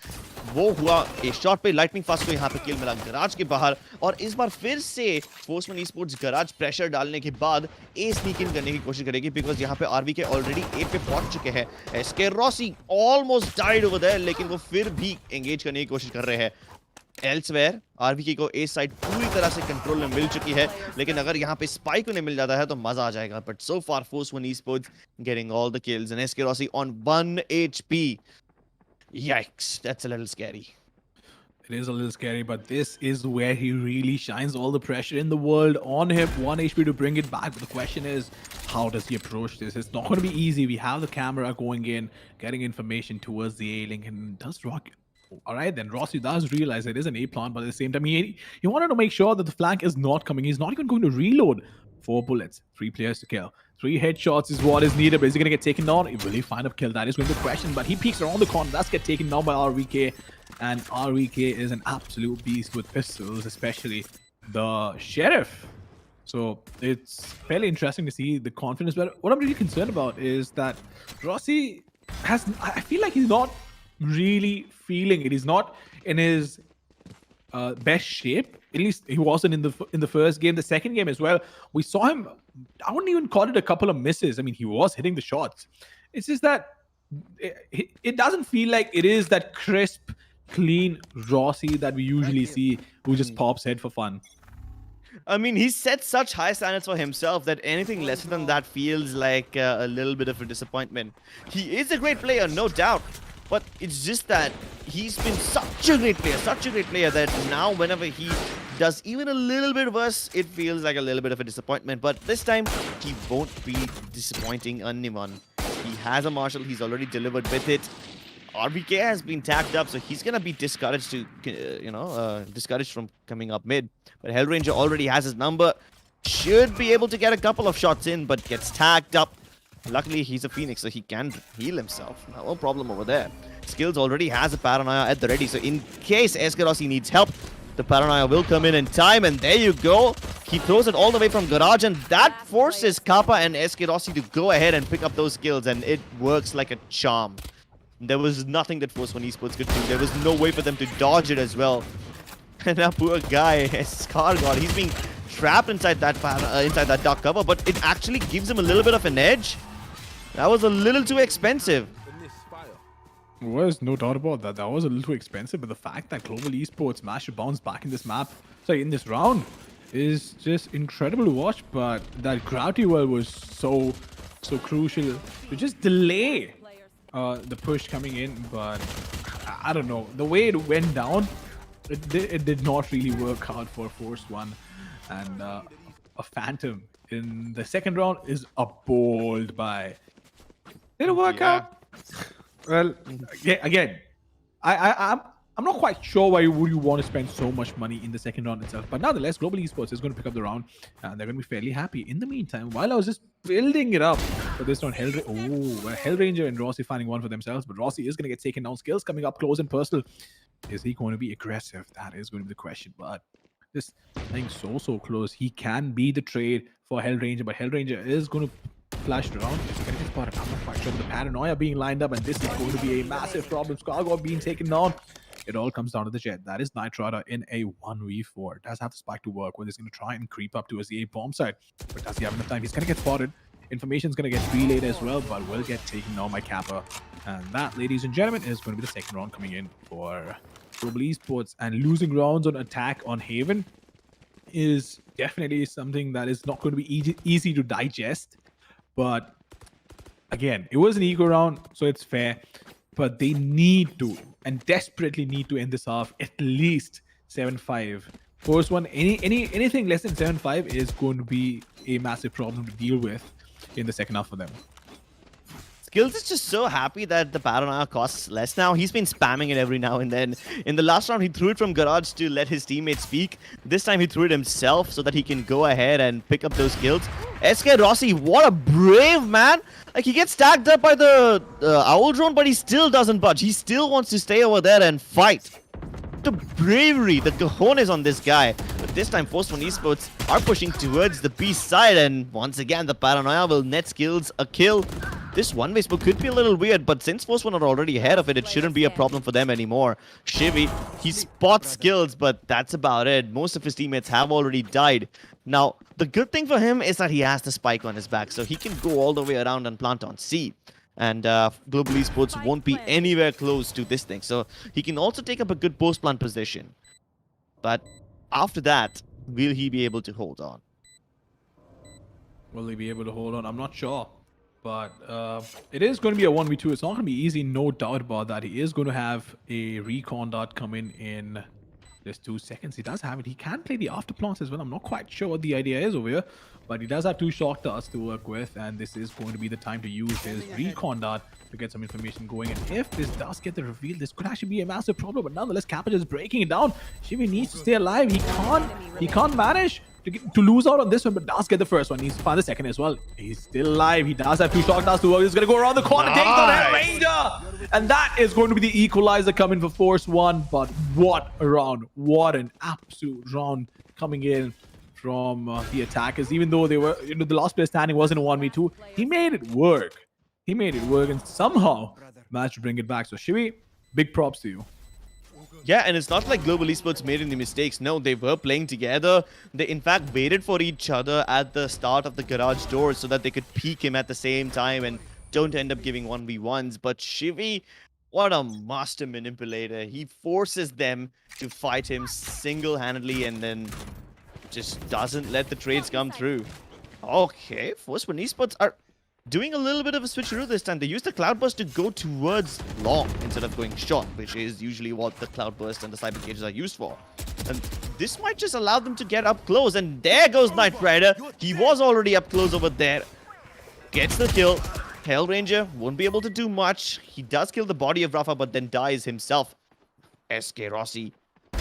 वो हुआ ए शॉट पे. लाइटनिंग फास्ट को यहाँ पे किल मिला गराज के बाहर, और इस बार फिर से force One esports garage pressure डालने के बाद ए स्नीक इन करने की कोशिश करेगी, बिकॉज यहाँ पे आरवी के ऑलरेडी ए पे पहुंच चुके हैं. SK Rossi almost died over there, लेकिन वो फिर भी एंगेज करने की कोशिश कर रहे हैं. एल्सवेयर आरवीके को ए साइड पूरी तरह से कंट्रोल में मिल चुकी है, लेकिन अगर यहाँ पे स्पाइक उन्हें मिल जाता है तो मजा आ जाएगा. But so far Force One esports getting all the kills and SK Rossi on 1 HP. Yikes, that's a little scary. It is a little scary, but this is where he really shines. All the pressure in the world on him. 1 HP to bring it back. But the question is, how does he approach this? It's not going to be easy. We have the camera going in, getting information towards the A-Link, and does rock. All right, then Rossi does realize it is an A-plant, but at the same time, he wanted to make sure that the flank is not coming. He's not even going to reload. 4 bullets, 3 players to kill. 3 headshots is what is needed, but is he going to get taken down? Will he find a kill? That is going to be the question, but he peeks around the corner. Does get taken down by RVK, and RVK is an absolute beast with pistols, especially the Sheriff. So it's fairly interesting to see the confidence, but what I'm really concerned about is that Rossi has, I feel like he's not really feeling it. He's not in his best shape. At least he wasn't in the first game. The second game as well, we saw him. I wouldn't even call it a couple of misses. I mean, he was hitting the shots. It's just that it doesn't feel like it is that crisp, clean Rossi that we usually see, who just pops head for fun. I mean, he set such high standards for himself that anything lesser than that feels like a little bit of a disappointment. He is a great player, no doubt. But it's just that he's been such a great player that now whenever he does even a little bit worse, it feels like a little bit of a disappointment. But this time, he won't be disappointing anyone. He has a Marshall, he's already delivered with it. RVK has been tagged up, so he's going to be discouraged to, discouraged from coming up mid. But Hellranger already has his number. Should be able to get a couple of shots in, but gets tagged up. Luckily, he's a Phoenix, so he can heal himself. No problem over there. Skills already has a Paranoia at the ready, so in case Eskerosi needs help, the Paranoia will come in time, and there you go. He throws it all the way from Garage, and that forces Kappa and Eskerosi to go ahead and pick up those kills, and it works like a charm. There was nothing that Force 1 Esports could do. There was no way for them to dodge it as well. And that poor guy, Scar God, he's being trapped inside that dark cover, but it actually gives him a little bit of an edge. That was a little too expensive. Was no doubt about that. That was a little too expensive, but the fact that Global Esports managed to bounce back in this in this round, is just incredible to watch. But that gravity well was so crucial to just delay the push coming in. But I don't know, the way it went down, it did not really work out for Force 1, and a Phantom in the second round is a bold buy. Did it work out? Well, yeah, again, I'm not quite sure why would you want to spend so much money in the second round itself. But nonetheless, Global Esports is going to pick up the round, and they're going to be fairly happy. In the meantime, while I was just building it up for this round, Hellranger and Rossi finding one for themselves, but Rossi is going to get taken down. Skills coming up close and personal. Is he going to be aggressive? That is going to be the question. But this thing so close. He can be the trade for Hellranger, but Hellranger is going to flash around. Is he going to get spotted? I'm not quite sure. The Paranoia being lined up, and this is going to be a massive problem. Scargo being taken down. It all comes down to the Jet. That is Nitrada in a 1v4. Does have the spike to work with. He's going to try and creep up towards the A bomb side. But does he have enough time? He's going to get spotted. Information's going to get relayed as well, but will get taken down by Kappa. And that, ladies and gentlemen, is going to be the second round coming in for Global Esports. And losing rounds on attack on Haven is definitely something that is not going to be easy to digest. But again, it was an eco round, so it's fair. But they need to, and desperately need to, end this off at least 7-5. First one, anything less than 7-5 is going to be a massive problem to deal with in the second half for them. Skills is just so happy that the Paranoia costs less now. He's been spamming it every now and then. In the last round, he threw it from Garage to let his teammates speak. This time, he threw it himself so that he can go ahead and pick up those kills. SK Rossi, what a brave man. Like, he gets tagged up by the Owl drone, but he still doesn't budge. He still wants to stay over there and fight. The bravery, the cojones on this guy. But this time, Force 1 Esports are pushing towards the B side, and once again, the Paranoia will net Skills a kill. This one-way smoke could be a little weird, but since Force 1 are already ahead of it, it shouldn't be a problem for them anymore. Shivy, he spots Skills, but that's about it. Most of his teammates have already died. Now, the good thing for him is that he has the spike on his back, so he can go all the way around and plant on C. And Global Esports won't be anywhere close to this thing, so he can also take up a good post-plant position. But after that, will he be able to hold on? Will he be able to hold on? I'm not sure. But it is going to be a 1v2. It's not going to be easy, no doubt about that. He is going to have a recon dart come in just 2 seconds. He does have it. He can play the afterplants as well. I'm not quite sure what the idea is over here, but he does have 2 shock darts to work with, and this is going to be the time to use his recon dart to get some information going. And if this does get the reveal, this could actually be a massive problem. But nonetheless, Capital is breaking it down. Shivi needs to stay alive. He can't manage to lose out on this one, but does get the first one. Needs to find the second as well. He's still alive. He does have 2 shock darts to work. He's going to go around the corner, takes down Head Ranger. And that is going to be the equalizer coming for Force 1. But what a round. What an absolute round coming in from the attackers. Even though they were, the last player standing wasn't a 1v2, he made it work. He made it work and somehow managed to bring it back. So Shivi, big props to you. Yeah, and it's not like Global Esports made any mistakes. No, they were playing together. They, in fact, waited for each other at the start of the garage door so that they could peek him at the same time and don't end up giving 1v1s. But Shivi, what a master manipulator. He forces them to fight him single-handedly and then just doesn't let the trades come through. Okay, Force 1 Esports are doing a little bit of a switcheroo this time. They use the Cloudburst to go towards long instead of going short, which is usually what the Cloudburst and the Cyber Cages are used for. And this might just allow them to get up close. And there goes Knight Rider. He was already up close over there. Gets the kill. Hell Ranger won't be able to do much. He does kill the body of Rafa, but then dies himself. SK Rossi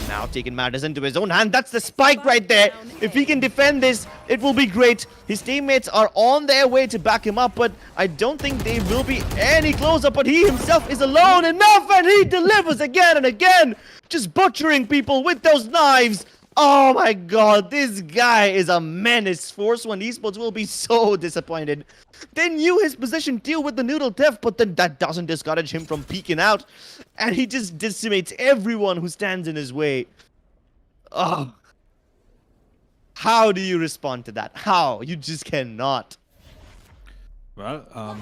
now taking matters into his own hand. That's the spike right there. If he can defend this, it will be great. His teammates are on their way to back him up, but I don't think they will be any closer. But he himself is alone enough, and he delivers again and again. Just butchering people with those knives. Oh my god, this guy is a menace. Force 1 Esports will be so disappointed. They knew his position deal with the noodle theft, but then that doesn't discourage him from peeking out. And he just decimates everyone who stands in his way. Oh. How do you respond to that? How? You just cannot. Well,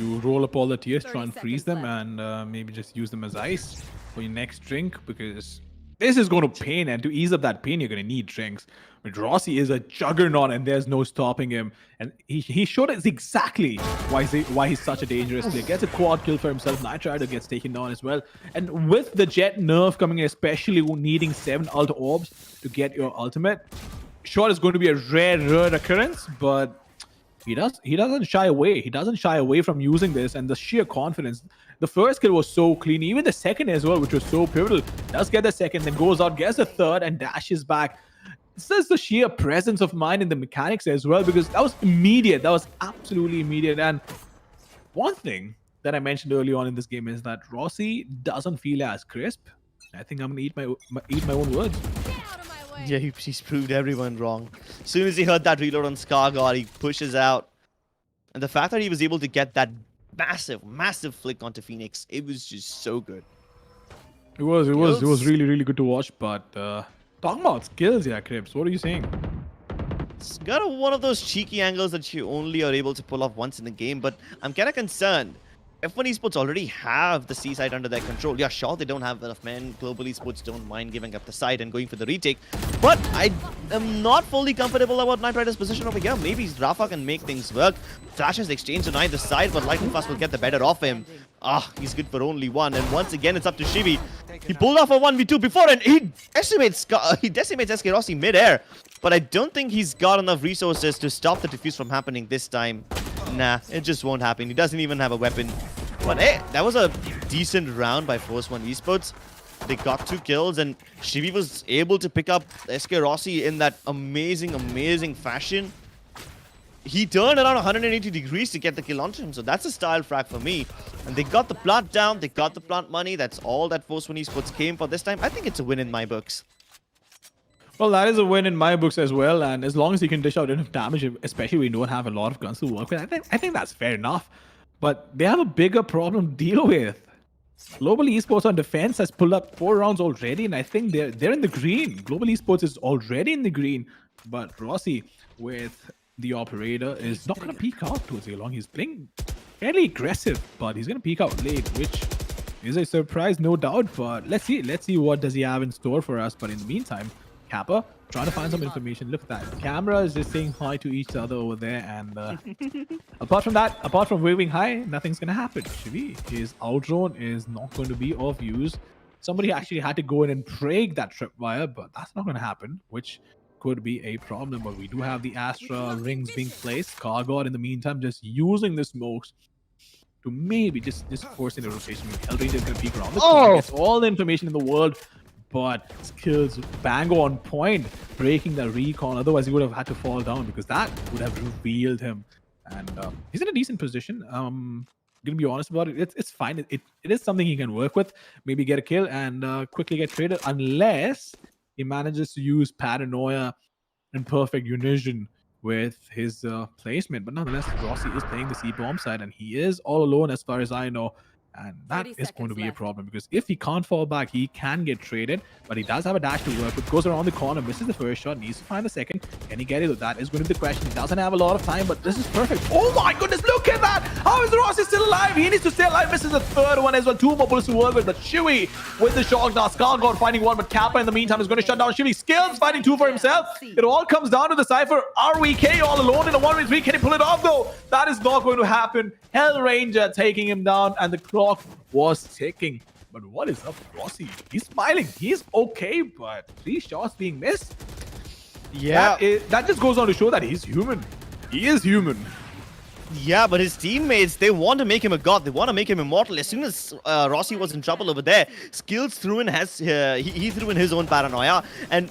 you roll up all the tiers, try and freeze them, and maybe just use them as ice for your next drink, because this is going to pain, and to ease up that pain, you're going to need drinks. But Rossi is a juggernaut, and there's no stopping him. And he showed us exactly why he's such a dangerous player. Gets a quad kill for himself. Knight Rider gets taken down as well. And with the Jet nerf coming in, especially needing 7 ult orbs to get your ultimate, sure, it's going to be a rare occurrence, but he doesn't shy away. He doesn't shy away from using this, and the sheer confidence. The first kill was so clean. Even the second as well, which was so pivotal. Does get the second, then goes out, gets the third, and dashes back. This is the sheer presence of mind in the mechanics as well, because that was immediate. That was absolutely immediate. And one thing that I mentioned early on in this game is that Rossi doesn't feel as crisp. I think I'm gonna eat my own words. Yeah, he's proved everyone wrong. As soon as he heard that reload on Scargard, he pushes out. And the fact that he was able to get that massive flick onto Phoenix, it was just so good. It was really good to watch. But talking about skills, yeah, Crips, what are you saying? It's got one of those cheeky angles that you only are able to pull off once in the game, but I'm kind of concerned. F1 Esports already have the C side under their control. Yeah, sure, they don't have enough men. Global Esports don't mind giving up the side and going for the retake. But I am not fully comfortable about Knight Rider's position over here. Maybe Rafa can make things work. Flashes exchange on either side, but Lightning Fast will get the better of him. He's good for only one. And once again, it's up to Shivi. He pulled off a 1v2 before, and he decimates SK Rossi mid-air. But I don't think he's got enough resources to stop the defuse from happening this time. Nah, it just won't happen. He doesn't even have a weapon. But hey, that was a decent round by Force 1 Esports. They got 2 kills, and Shivi was able to pick up SK Rossi in that amazing fashion. He turned around 180 degrees to get the kill onto him, so that's a style frag for me. And they got the plant down, they got the plant money. That's all that Force 1 Esports came for this time. I think it's a win in my books. Well, that is a win in my books as well, and as long as you can dish out enough damage, especially when you don't have a lot of guns to work with, I think that's fair enough. But they have a bigger problem to deal with. Global Esports on defense has pulled up 4 rounds already, and I think they're in the green. Global Esports is already in the green, but Rossi with the operator is not going to peek out towards the long. He's playing fairly aggressive, but he's going to peek out late, which is a surprise, no doubt. But let's see what does he have in store for us. But in the meantime, Kappa trying to find some information. Look at that. Camera is just saying hi to each other over there. And apart from that, apart from waving hi, nothing's going to happen. Shivi, his outdrawn is not going to be of use. Somebody actually had to go in and break that tripwire, but that's not going to happen, which could be a problem. But we do have the Astra rings being placed. Kargod, in the meantime, just using the smokes to maybe just force in a rotation. Hellranger is going to peek around the corner, gets all the information in the world, but skills bang on point, breaking the recon. Otherwise, he would have had to fall down because that would have revealed him. And he's in a decent position. Gonna be honest about it. It's fine. It is something he can work with. Maybe get a kill and quickly get traded, unless he manages to use paranoia and perfect unition with his placement. But nonetheless, Rossi is playing the C-bomb side, and he is all alone as far as I know. And that is going to be a problem, because if he can't fall back, he can get traded, but he does have a dash to work with. Goes around the corner, misses the first shot, needs to find the second. Can he get it? That is going to be the question. He doesn't have a lot of time, but this is perfect. Oh my goodness, look at that! How is Rossi still alive? He needs to stay alive. Misses the third one as well. 2 more bullets to work with, but Shivi with the shock dart. Skargod finding 1, but Kappa in the meantime is going to shut down Shivi. Skills finding 2 for himself. It all comes down to the Cypher. RVK all alone in a 1v3. Can he pull it off though? That is not going to happen. Hellranger taking him down, and the clock was ticking. But what is up with Rossi? He's smiling. He's okay, but 3 shots being missed. Yeah. That just goes on to show that he's human. He is human. Yeah, but his teammates, they want to make him a god. They want to make him immortal. As soon as Rossi was in trouble over there, Skills threw in he threw in his own paranoia, and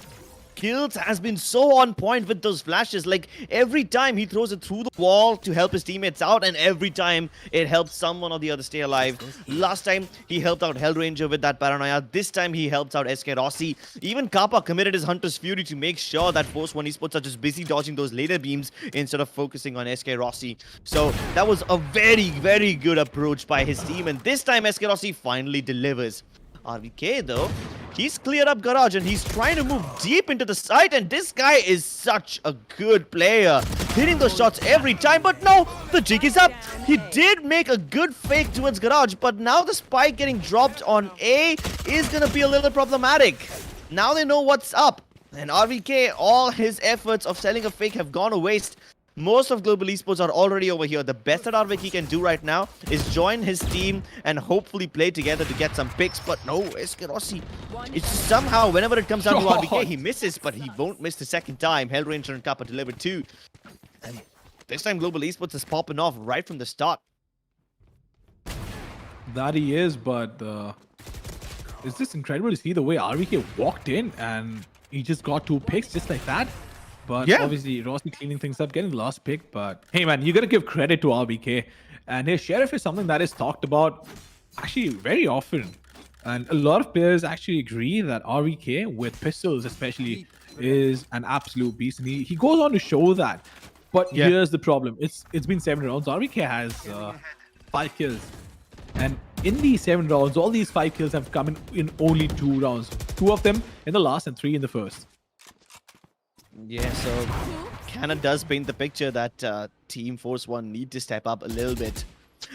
Skills has been so on point with those flashes. Like, every time he throws it through the wall to help his teammates out, and every time it helps someone or the other stay alive. Last time he helped out Hellranger with that paranoia. This time he helped out SK Rossi. Even Kappa committed his Hunter's Fury to make sure that Force 1 Esports are just busy dodging those laser beams instead of focusing on SK Rossi. So that was a very, very good approach by his team, and this time SK Rossi finally delivers. RVK though, he's cleared up garage and he's trying to move deep into the site, and this guy is such a good player, hitting those shots every time. But no, the jig is up. He did make a good fake towards garage, but now the spike getting dropped on A is gonna be a little problematic. Now they know what's up, and RVK, all his efforts of selling a fake have gone to waste. Most of Global Esports are already over here. The best that RVK can do right now is join his team and hopefully play together to get some picks. But no, SK Rossi, it's just somehow, whenever it comes down to RVK, he misses, but he won't miss the second time. Hellranger and Kappa delivered 2. And this time Global Esports is popping off right from the start. That he is, but it's just incredible to see the way RVK walked in and he just got 2 picks just like that. But yeah, obviously, Rossi cleaning things up, getting the last pick. But hey, man, you got to give credit to RBK. And his Sheriff is something that is talked about actually very often. And a lot of players actually agree that RBK, with pistols especially, is an absolute beast. And he goes on to show that. But here's the problem. It's been 7 rounds. RBK has 5 kills. And in these 7 rounds, all these 5 kills have come in only 2 rounds. 2 of them in the last and 3 in the first. Yeah, so Canada does paint the picture that Team Force 1 need to step up a little bit.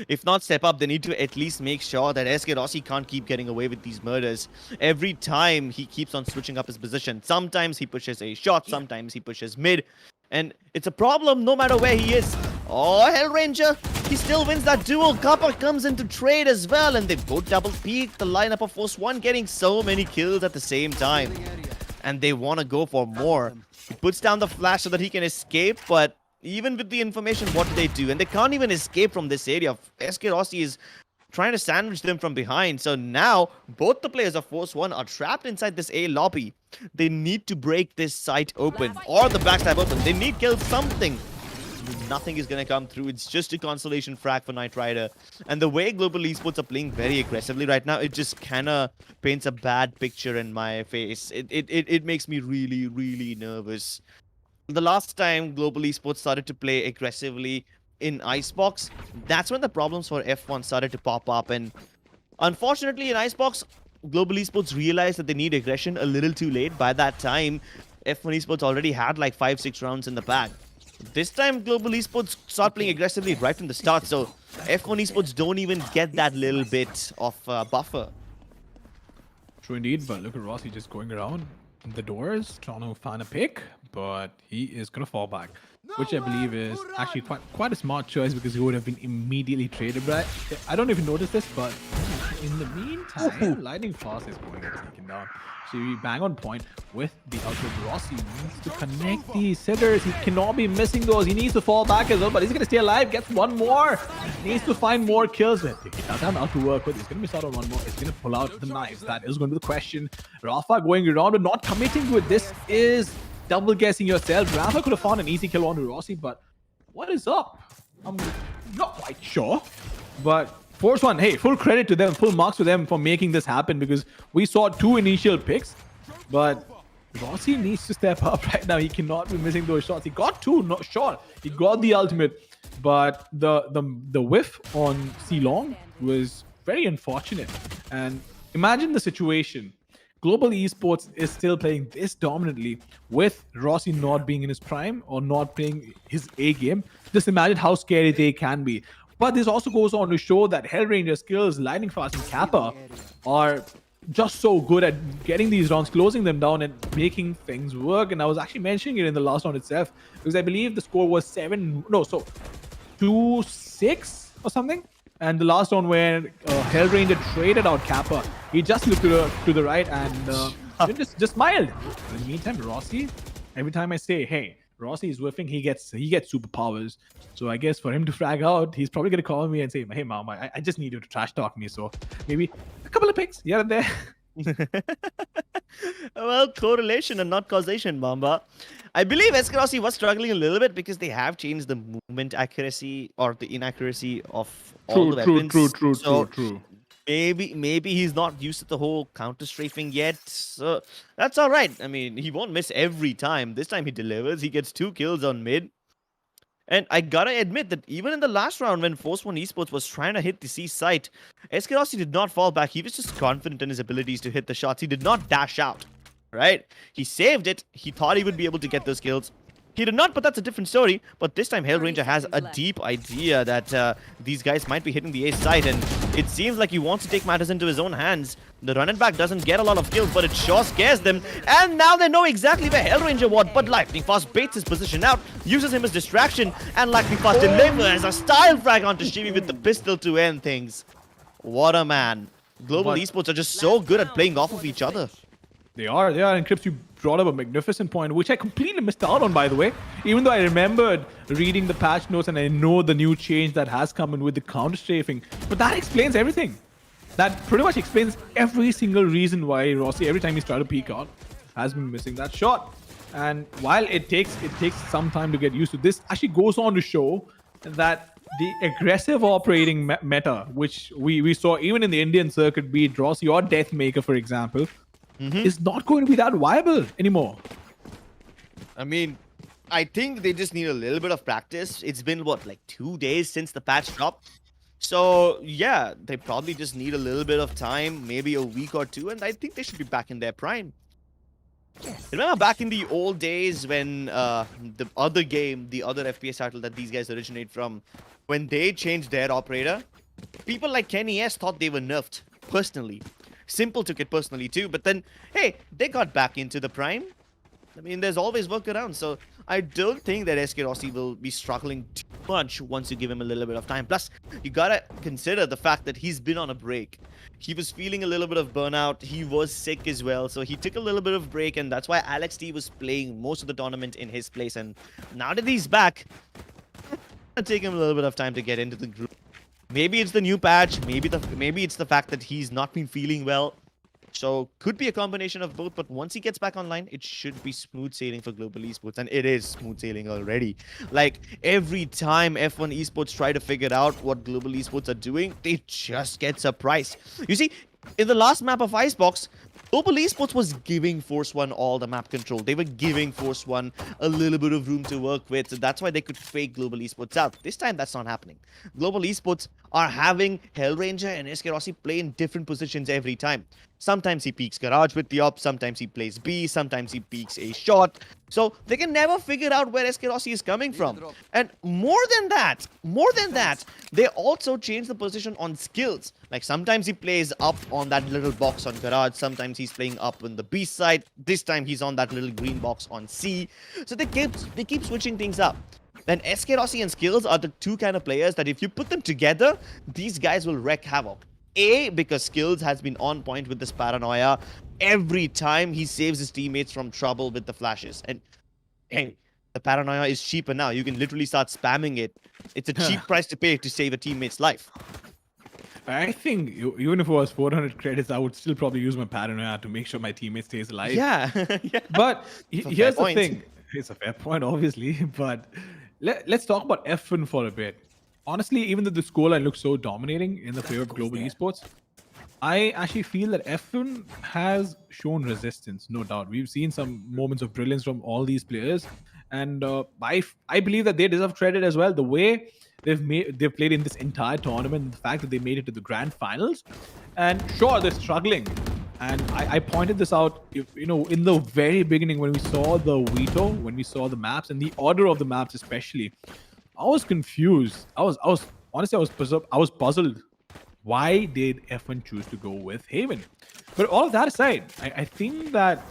If not step up, they need to at least make sure that SK Rossi can't keep getting away with these murders. Every time he keeps on switching up his position. Sometimes he pushes a shot, sometimes he pushes mid. And it's a problem no matter where he is. Oh, Hellranger, he still wins that duel. Kappa comes into trade as well, and they both double peak. The lineup of Force 1 getting so many kills at the same time. And they want to go for more. He puts down the flash so that he can escape, but even with the information, what do they do? And they can't even escape from this area. SK Rossi is trying to sandwich them from behind. So now, both the players of Force 1 are trapped inside this A lobby. They need to break this site open, or the backstab open. They need to kill something. Nothing is going to come through. It's just a consolation frag for Knight Rider. And the way Global Esports are playing very aggressively right now, it just kind of paints a bad picture in my face. It makes me really, really nervous. The last time Global Esports started to play aggressively in Icebox, that's when the problems for F1 started to pop up. And unfortunately, in Icebox, Global Esports realized that they need aggression a little too late. By that time, F1 Esports already had like 5-6 rounds in the bag. This time, Global Esports start playing aggressively right from the start, so F1 Esports don't even get that little bit of buffer. True indeed, but look at Rossi just going around. the doors, trying to find a pick, but he is gonna fall back, which I believe is actually quite a smart choice because he would have been immediately traded. But I don't know if you noticed this, but in the meantime, Lightning Fast is going to get taken down. So we bang on point with the ultra. Rossi needs to connect these sitters. He cannot be missing those. He needs to fall back as well, but he's going to stay alive. Gets one more. Needs to find more kills. He doesn't have enough to work with. He's going to miss out on one more. He's going to pull out the knives. That is going to be the question. Rafa going around but not committing to it. This is double guessing yourself. Rafa could have found an easy kill on Rossi, but what is up? I'm not quite sure, but Force One, hey, full credit to them, full marks to them for making this happen because we saw 2 initial picks, but Rossi needs to step up right now. He cannot be missing those shots. He got 2, not short. He got the ultimate, but the whiff on C Long was very unfortunate. And imagine the situation. Global Esports is still playing this dominantly with Rossi not being in his prime or not playing his A game. Just imagine how scary they can be. But this also goes on to show that Hellranger skills, Lightning Fast, and Kappa are just so good at getting these rounds, closing them down, and making things work. And I was actually mentioning it in the last round itself because I believe the score was 2-6 or something. And the last round where Hellranger traded out Kappa, he just looked to the right and just smiled. In the meantime, Rossi, every time I say, hey, Rossi is whiffing, he gets superpowers. So I guess for him to frag out, he's probably gonna call me and say, hey mom, I just need you to trash talk me. So maybe a couple of picks here and there. Well, correlation and not causation, Mamba. I believe Rossi was struggling a little bit because they have changed the movement accuracy or the inaccuracy of all the weapons. True. Maybe he's not used to the whole counter strafing yet. So that's all right. I mean, he won't miss every time. This time he delivers. He gets 2 kills on mid. And I gotta admit that even in the last round when Force One Esports was trying to hit the C site, Rossi did not fall back. He was just confident in his abilities to hit the shots. He did not dash out, right? He saved it. He thought he would be able to get those kills. He did not, but that's a different story. But this time, Hellranger has a deep idea that these guys might be hitting the A site, and it seems like he wants to take matters into his own hands. The run and back doesn't get a lot of kills, but it sure scares them. And now they know exactly where Hellranger was, but Lightning Fast baits his position out, uses him as distraction, and Lightning Fast delivers a style frag onto Shivi with the pistol to end things. What a man. Global Esports are just so good at playing off of each other. They are. And Crips, you brought up a magnificent point, which I completely missed out on, by the way. Even though I remembered reading the patch notes and I know the new change that has come in with the counter strafing. But that explains everything. That pretty much explains every single reason why Rossi, every time he's tried to peek out, has been missing that shot. And while it takes some time to get used to, this actually goes on to show that the aggressive operating meta, which we saw even in the Indian circuit, be it Rossi or Deathmaker, for example, is not going to be that viable anymore. I mean, I think they just need a little bit of practice. It's been, what, like 2 days since the patch dropped? So, yeah, they probably just need a little bit of time, maybe a week or 2, and I think they should be back in their prime. Remember back in the old days when the other game, the other FPS title that these guys originate from, when they changed their operator, people like Kenny S thought they were nerfed, personally. Simple took it personally too, but then, hey, they got back into the prime. I mean, there's always workarounds, so I don't think that Rossi will be struggling too much once you give him a little bit of time. Plus, you gotta consider the fact that he's been on a break. He was feeling a little bit of burnout. He was sick as well, so he took a little bit of break, and that's why Alex T was playing most of the tournament in his place. And now that he's back, it'll take him a little bit of time to get into the group. Maybe it's the new patch, maybe it's the fact that he's not been feeling well. So could be a combination of both, but once he gets back online, it should be smooth sailing for Global Esports, and it is smooth sailing already. Like, every time F1 Esports try to figure out what Global Esports are doing, they just get surprised. You see, in the last map of Icebox, Global Esports was giving Force One all the map control. They were giving Force One a little bit of room to work with, so that's why they could fake Global Esports out. This time, that's not happening. Global Esports are having Hellranger and SK Rossi play in different positions every time. Sometimes he peeks garage with the op, sometimes he plays B, sometimes he peeks a shot. So they can never figure out where SK Rossi is coming from. And more than that, they also change the position on skills. Like sometimes he plays up on that little box on garage, sometimes he's playing up on the B side. This time he's on that little green box on C. So they keep switching things up. Then SK Rossi and Skills are the two kind of players that if you put them together, these guys will wreak havoc. A, because Skills has been on point with this paranoia. Every time he saves his teammates from trouble with the flashes. And hey, the paranoia is cheaper now. You can literally start spamming it. It's a cheap price to pay to save a teammate's life. I think even if it was 400 credits, I would still probably use my paranoia to make sure my teammate stays alive. Yeah. Yeah. But here's the point. thing. It's a fair point, obviously. But let's talk about F1 for a bit. Honestly, even though the scoreline looks so dominating in the favor of global esports, I actually feel that F1 has shown resistance, no doubt. We've seen some moments of brilliance from all these players, and I believe that they deserve credit as well. The way they've played in this entire tournament, the fact that they made it to the grand finals, and sure they're struggling. And I pointed this out, in the very beginning when we saw the veto, when we saw the maps and the order of the maps especially. I was confused. I was honestly, I was puzzled. Why did F1 choose to go with Haven? But all of that aside, I think that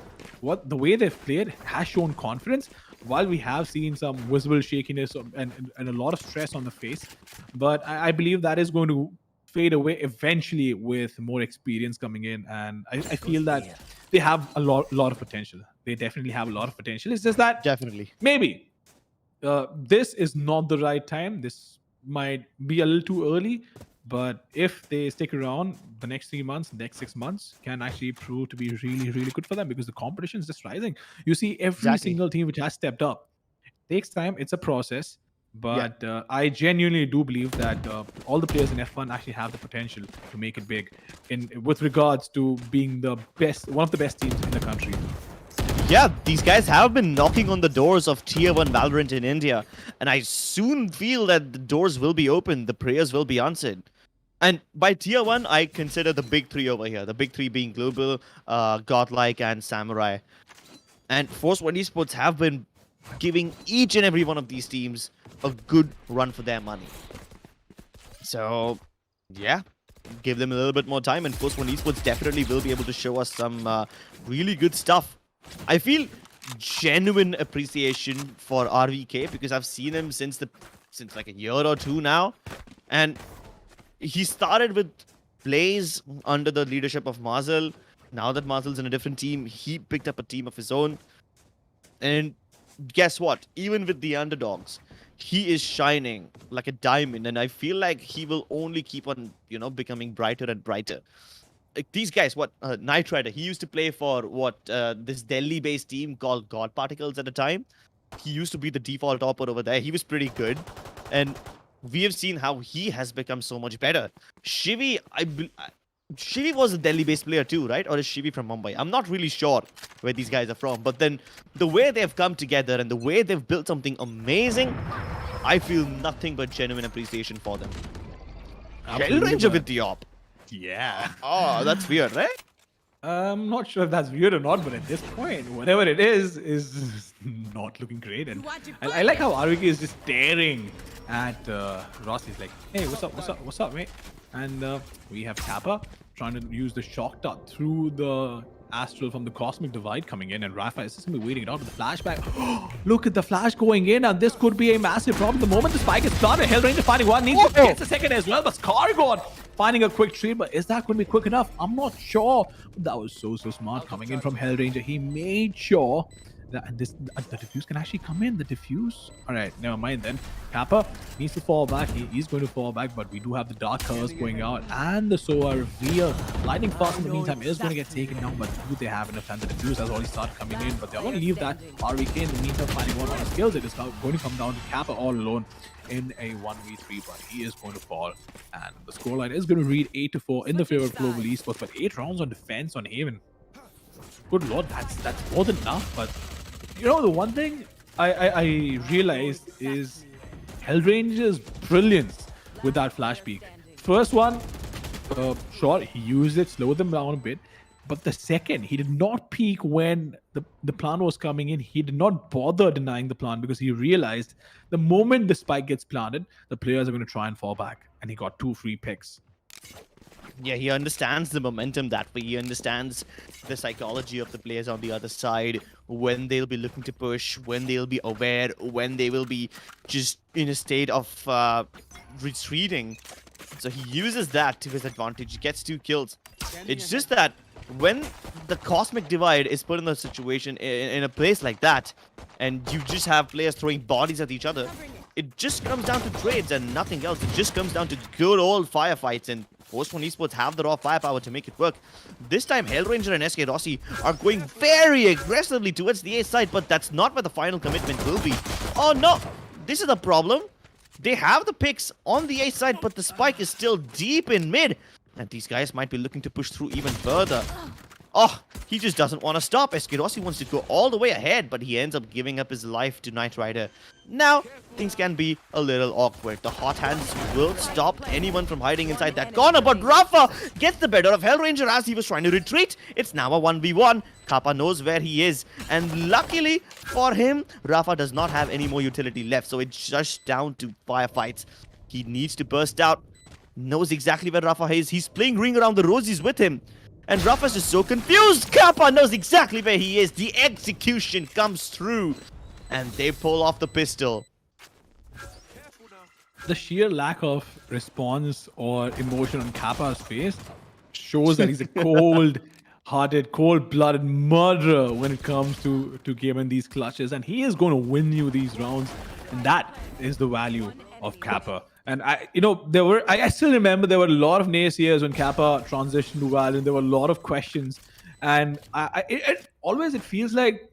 the way they've played has shown confidence. While we have seen some visible shakiness and a lot of stress on the face, but I believe that is going to fade away eventually with more experience coming in, and I feel that they have a lot of potential. They definitely have a lot of potential. It's just that Definitely. maybe this is not the right time. This might be a little too early, but if they stick around, the next 3 months, next 6 months can actually prove to be really, really good for them because the competition is just rising. You see every single team which has stepped up. It takes time. It's a process. But I genuinely do believe that all the players in F1 actually have the potential to make it big with regards to being one of the best teams in the country. Yeah, these guys have been knocking on the doors of Tier 1 Valorant in India, and I soon feel that the doors will be open, the prayers will be answered. And by Tier 1, I consider the big three over here, the big three being Global, Godlike, and Samurai. And Force One Esports have been giving each and every one of these teams a good run for their money. So, yeah, give them a little bit more time, and Force One Esports definitely will be able to show us some really good stuff. I feel genuine appreciation for RVK because I've seen him since like a year or two now, and he started with plays under the leadership of Mazel. Now that Mazel's in a different team, he picked up a team of his own, and guess what? Even with the underdogs, he is shining like a diamond, and I feel like he will only keep on, becoming brighter and brighter. Like these guys, Knight Rider, he used to play for this Delhi-based team called God Particles at the time. He used to be the default topper over there. He was pretty good, and we have seen how he has become so much better. Shivi, Shivi was a Delhi-based player too, right? Or is Shivi from Mumbai? I'm not really sure where these guys are from, but then the way they've come together and the way they've built something amazing, I feel nothing but genuine appreciation for them. Hellranger with the op. Yeah. Oh, that's weird, right? I'm not sure if that's weird or not, but at this point, whatever it is not looking great. And I like how RVK is just staring at Ross. He's like, hey, what's up, mate? And we have Kappa trying to use the shock dart through the Astral from the Cosmic Divide coming in, and Rafa is just going to be waiting it out with the flashback. Look at the flash going in, and this could be a massive problem. The moment the spike is planted, Hellranger finding one, needs to get the second as well, but Scargod finding a quick trade, but is that going to be quick enough? I'm not sure. That was so smart coming in from Hellranger. He made sure that the defuse can actually come in. The defuse. All right, never mind then. Kappa needs to fall back. He's going to fall back, but we do have the Dark Colors going out and the Sova reveal. Lightning Fast in the meantime is going to get taken down, but do they have enough time? The defuse has already started coming in, but they're going to leave that. RVK in the meantime finding one on the skills. It is now going to come down to Kappa all alone in a 1v3, but he is going to fall, and the scoreline is going to read 8-4 in the favor of Global Esports, but 8 rounds on defense on Haven. Good lord, that's more than enough. But the one thing I realized is Hellranger's brilliance with that flash peek. first one, sure, he used it, slowed them down a bit. But the second, he did not peek when the plan was coming in. He did not bother denying the plan because he realized the moment the spike gets planted, the players are going to try and fall back. And he got 2 free picks. Yeah, he understands the momentum that way. He understands the psychology of the players on the other side, when they'll be looking to push, when they'll be aware, when they will be just in a state of retreating. So he uses that to his advantage. He gets 2 kills. It's just that when the cosmic divide is put in a situation, in a place like that, and you just have players throwing bodies at each other, it just comes down to trades and nothing else. It just comes down to good old firefights, and Force One Esports have the raw firepower to make it work. This time, Hellranger and SK Rossi are going very aggressively towards the A side, but that's not where the final commitment will be. Oh no! This is the problem. They have the picks on the A side, but the spike is still deep in mid. And these guys might be looking to push through even further. Oh, he just doesn't want to stop. SK Rossi wants to go all the way ahead, but he ends up giving up his life to Knight Rider. Now, things can be a little awkward. The hot hands will stop anyone from hiding inside that corner, but Rafa gets the better of Hellranger as he was trying to retreat. It's now a 1v1. Kappa knows where he is, and luckily for him, Rafa does not have any more utility left, so it's just down to firefights. He needs to burst out. Knows exactly where Rafa is. He's playing ring around the rosies with him. And Rafa's just so confused. Kappa knows exactly where he is. The execution comes through. And they pull off the pistol. The sheer lack of response or emotion on Kappa's face shows that he's a cold-hearted, cold-blooded murderer when it comes to giving these clutches. And he is going to win you these rounds. And that is the value of Kappa. And I still remember there were a lot of naysayers when Kappa transitioned to Valorant. There were a lot of questions, and it feels like,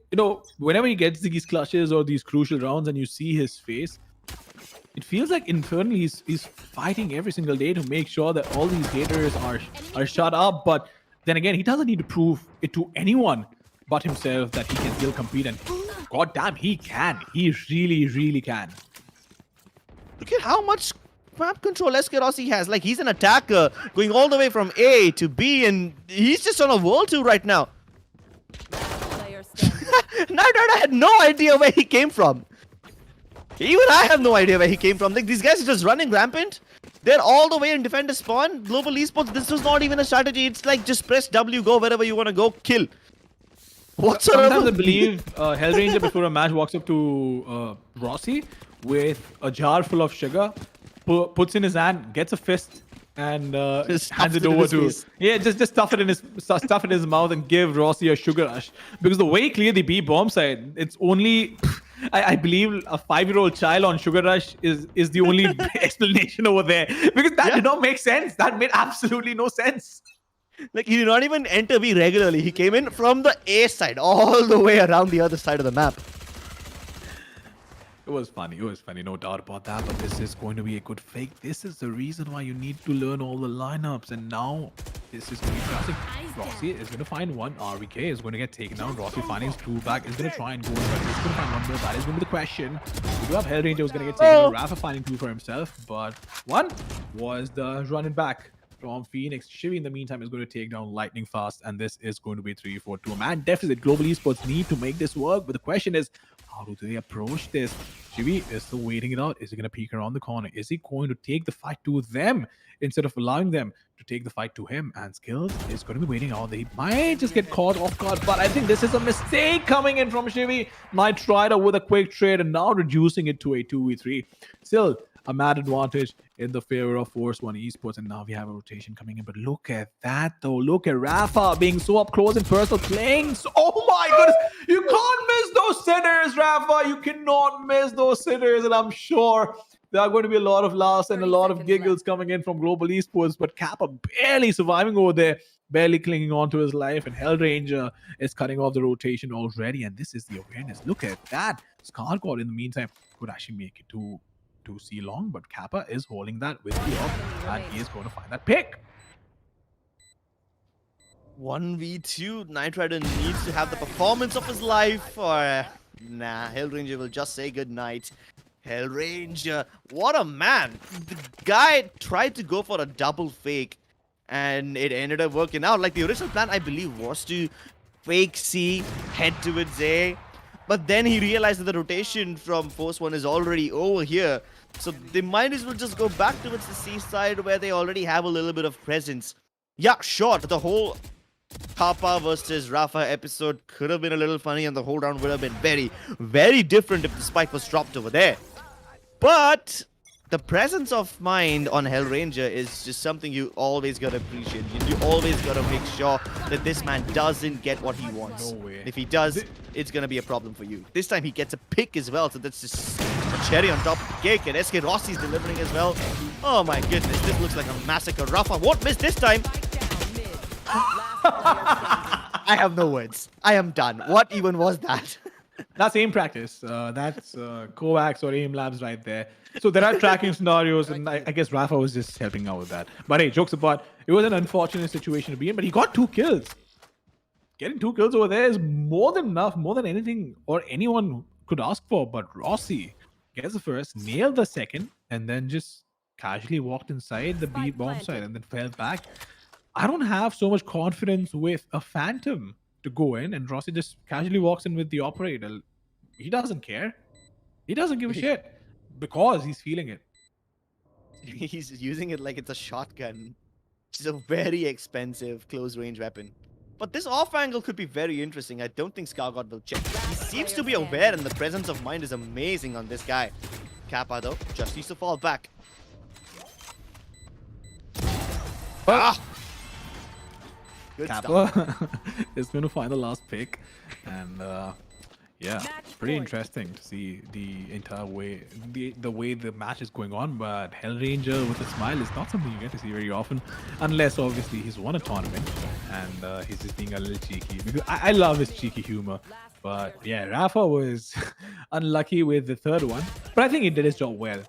whenever he gets these clutches or these crucial rounds, and you see his face, it feels like internally he's fighting every single day to make sure that all these haters are shut up. But then again, he doesn't need to prove it to anyone but himself that he can still compete. And goddamn, he can. He really, really can. Look at how much map control SK Rossi has. Like, he's an attacker going all the way from A to B, and he's just on a world tour right now. Knight Rider had no idea where he came from. Even I have no idea where he came from. Like, these guys are just running rampant. They're all the way in defender spawn. Global Esports, this was not even a strategy. It's like, just press W, go wherever you want to go, kill. Sometimes I believe Hellranger before a match walks up to Rossi with a jar full of sugar, puts in his hand, gets a fist, and hands it over to just stuff it in his mouth and give Rossi a sugar rush. Because the way he cleared the B bomb side, it's only I believe a 5-year-old child on sugar rush is the only explanation over there. Because that did not make sense. That made absolutely no sense. Like, he did not even enter B regularly. He came in from the A side, all the way around the other side of the map. It was funny, no doubt about that. But this is going to be a good fake. This is the reason why you need to learn all the lineups. And now, this is going to be classic. Rossi is going to find one. RVK is going to get taken down. Rossi finding his two back. Is going to try and go in. He's going to find one more. That is going to be the question. We do have Hellranger who's going to get taken down. Rafa finding two for himself. But one was the running back from Phoenix. Shivy, in the meantime, is going to take down lightning fast, and this is going to be 3-4-2. A man deficit. Global Esports need to make this work, but the question is, how do they approach this? Shivy is still waiting it out. Is he going to peek around the corner? Is he going to take the fight to them instead of allowing them to take the fight to him? And Skills is going to be waiting out. They might just get caught off guard, but I think this is a mistake coming in from Shivy. Knight Rider with a quick trade and now reducing it to a 2v3. Still, a mad advantage in the favor of Force One Esports, and now we have a rotation coming in. But look at that, though. Look at Rafa being so up close and personal, playing. Oh my goodness, you can't miss those sitters, Rafa. You cannot miss those sitters, and I'm sure there are going to be a lot of laughs and a lot of giggles coming in from Global Esports. But Kappa barely surviving over there, barely clinging on to his life, and Hellranger is cutting off the rotation already. And this is the awareness. Look at that. Scar God, in the meantime, could actually make it to see long, but Kappa is holding that with the up, and he is going to find that pick. 1v2. Knight Rider needs to have the performance of his life, or nah, Hellranger will just say goodnight. Hellranger, what a man. The guy tried to go for a double fake and it ended up working out. Like the original plan, I believe, was to fake C, head towards A. But then he realized that the rotation from Force 1 is already over here. So they might as well just go back towards the C side where they already have a little bit of presence. Yeah, sure, the whole Kappa versus Rafa episode could have been a little funny and the whole round would have been very, very different if the spike was dropped over there. But the presence of mind on Hellranger is just something you always gotta appreciate. You always gotta make sure that this man doesn't get what he wants. No way. If he does, it's gonna be a problem for you. This time he gets a pick as well, so that's just a cherry on top of the cake. And SK Rossi's delivering as well. Oh my goodness, this looks like a massacre. Rafa won't miss this time. I have no words. I am done. What even was that? That's aim practice. That's Kovacs or aim labs right there. So there are tracking scenarios, and I guess Rafa was just helping out with that. But hey, jokes apart, it was an unfortunate situation to be in, but he got 2 kills. Getting 2 kills over there is more than enough, more than anything or anyone could ask for. But Rossi gets the first, nailed the second, and then just casually walked inside the B bomb side and then fell back. I don't have so much confidence with a Phantom to go in, and Rossi just casually walks in with the operator. He doesn't care. He doesn't give a shit because he's feeling it. He's using it like it's a shotgun, which is a very expensive close-range weapon. But this off-angle could be very interesting. I don't think Scargott will check. He seems to be aware, and the presence of mind is amazing on this guy. Kappa, though, just needs to fall back. Ah! Good stuff. Kappa is going to find the last pick, and yeah, pretty interesting to see the entire way, the way the match is going on. But Hellranger with a smile is not something you get to see very often, unless obviously he's won a tournament and he's just being a little cheeky. Because I love his cheeky humor. But yeah, Rafa was unlucky with the third one, but I think he did his job well.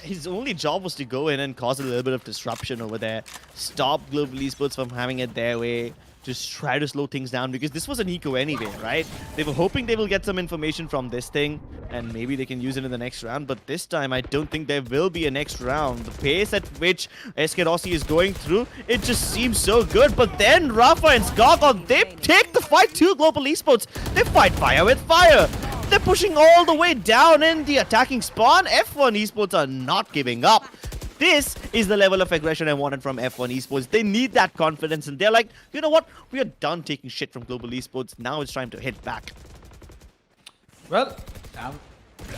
His only job was to go in and cause a little bit of disruption over there, stop Global Esports from having it their way, just try to slow things down, because this was an eco anyway, right? They were hoping they will get some information from this thing and maybe they can use it in the next round, but this time I don't think there will be a next round. The pace at which SK Rossi is going through, it just seems so good. But then Rafa and Skargon, they take the fight to Global Esports. They fight fire with fire. They're pushing all the way down in the attacking spawn. F1 Esports are not giving up. This is the level of aggression I wanted from F1 Esports. They need that confidence, and they're like, you know what? We are done taking shit from Global Esports. Now it's time to hit back. Well,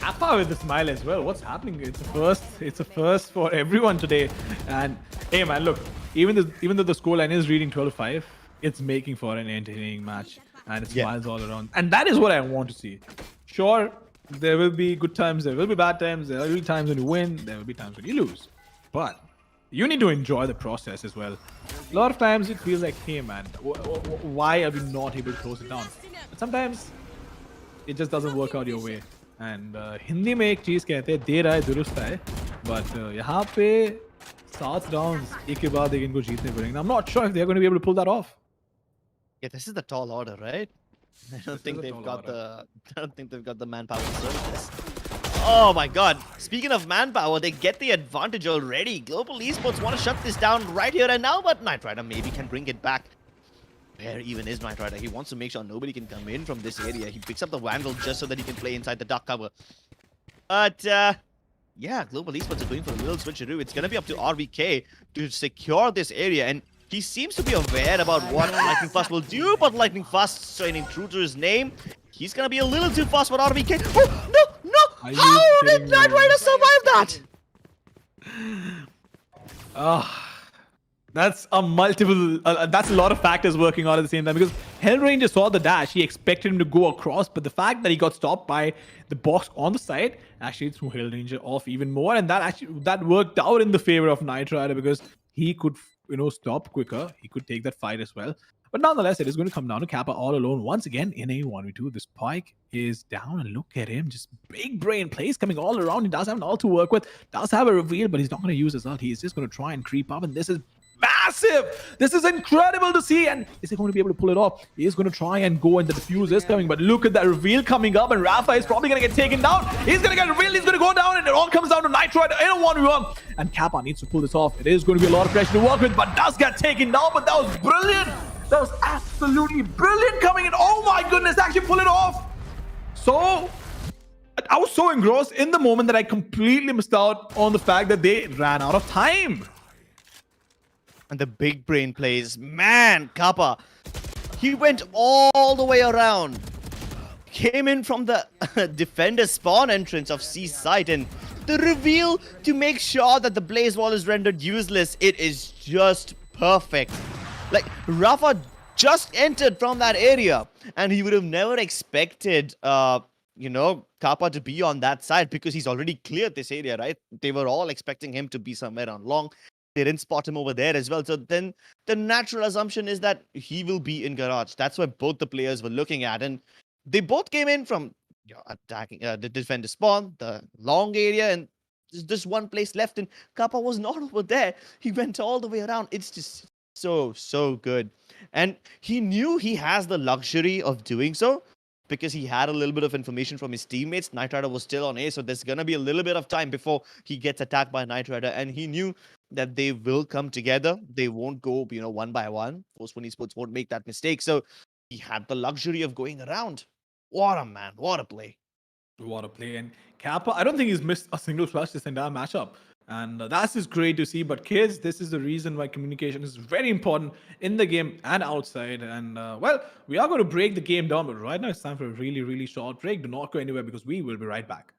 Rafa with a smile as well. What's happening? It's a first. It's a first for everyone today. And hey, man, look. Even though the scoreline is reading 12-5, it's making for an entertaining match, and it smiles all around. And that is what I want to see. Sure, there will be good times. There will be bad times. There will be times when you win. There will be times when you lose. But you need to enjoy the process as well. A lot of times it feels like, hey, man, why are we not able to close it down? But sometimes it just doesn't work out your way. And Hindi में एक चीज कहते हैं देर आए दुरुस्त आए, but यहाँ पे 7 rounds एक के बाद एक इनको जीतने पड़ेंगे. I'm not sure if they're going to be able to pull that off. Yeah, this is the tall order, right? I don't think they've got the manpower to serve this. Oh my god. Speaking of manpower, they get the advantage already. Global Esports want to shut this down right here and now, but Knight Rider maybe can bring it back. Where even is Knight Rider? He wants to make sure nobody can come in from this area. He picks up the Vandal just so that he can play inside the dark cover. But yeah, Global Esports are going for a little switcheroo. It's going to be up to RVK to secure this area, and he seems to be aware about what Lightning Fast will do, but Lightning Fast staying true to his name. He's going to be a little too fast for RVK. Oh, no! How did Knight Rider survive that? That's a multiple. That's a lot of factors working on at the same time, because Hellranger saw the dash. He expected him to go across, but the fact that he got stopped by the box on the side actually threw Hellranger off even more, and that worked out in the favor of Knight Rider, because he could, stop quicker. He could take that fight as well. But nonetheless, it is going to come down to Kappa all alone once again in a 1v2. The spike is down, and look at him. Just big brain plays coming all around. He does have an ult to work with, does have a reveal, but he's not going to use his ult. He's just going to try and creep up, and this is massive. This is incredible to see. And is he going to be able to pull it off? He is going to try and go, and the defuse is coming. But look at that reveal coming up, and Rafa is probably going to get taken down. He's going to get revealed. He's going to go down, and it all comes down to Nitro in a 1v1. And Kappa needs to pull this off. It is going to be a lot of pressure to work with, but does get taken down. But that was brilliant. That was absolutely brilliant coming in. Oh my goodness, actually pull it off. So I was so engrossed in the moment that I completely missed out on the fact that they ran out of time. And the big brain plays, man, Kappa, he went all the way around, came in from the defender spawn entrance of C site, and the reveal to make sure that the blaze wall is rendered useless, it is just perfect. Like, Rafa just entered from that area, and he would have never expected you know, Kappa to be on that side because he's already cleared this area, right? They were all expecting him to be somewhere on long. They didn't spot him over there as well. So then the natural assumption is that he will be in garage. That's where both the players were looking at. And they both came in from attacking the defender spawn, the long area, and there's just one place left. And Kappa was not over there. He went all the way around. It's just so good. And he knew he has the luxury of doing so, because he had a little bit of information from his teammates. Knight Rider was still on A, so there's going to be a little bit of time before he gets attacked by Knight Rider. And he knew that they will come together. They won't go, you know, one by one. Force1 Esports won't make that mistake. So he had the luxury of going around. What a man. What a play. What a play. And Kappa, I don't think he's missed a single flush this entire matchup. And that's just great to see. But kids, this is the reason why communication is very important in the game and outside. And well, we are going to break the game down. But right now it's time for a really short break. Do not go anywhere because we will be right back.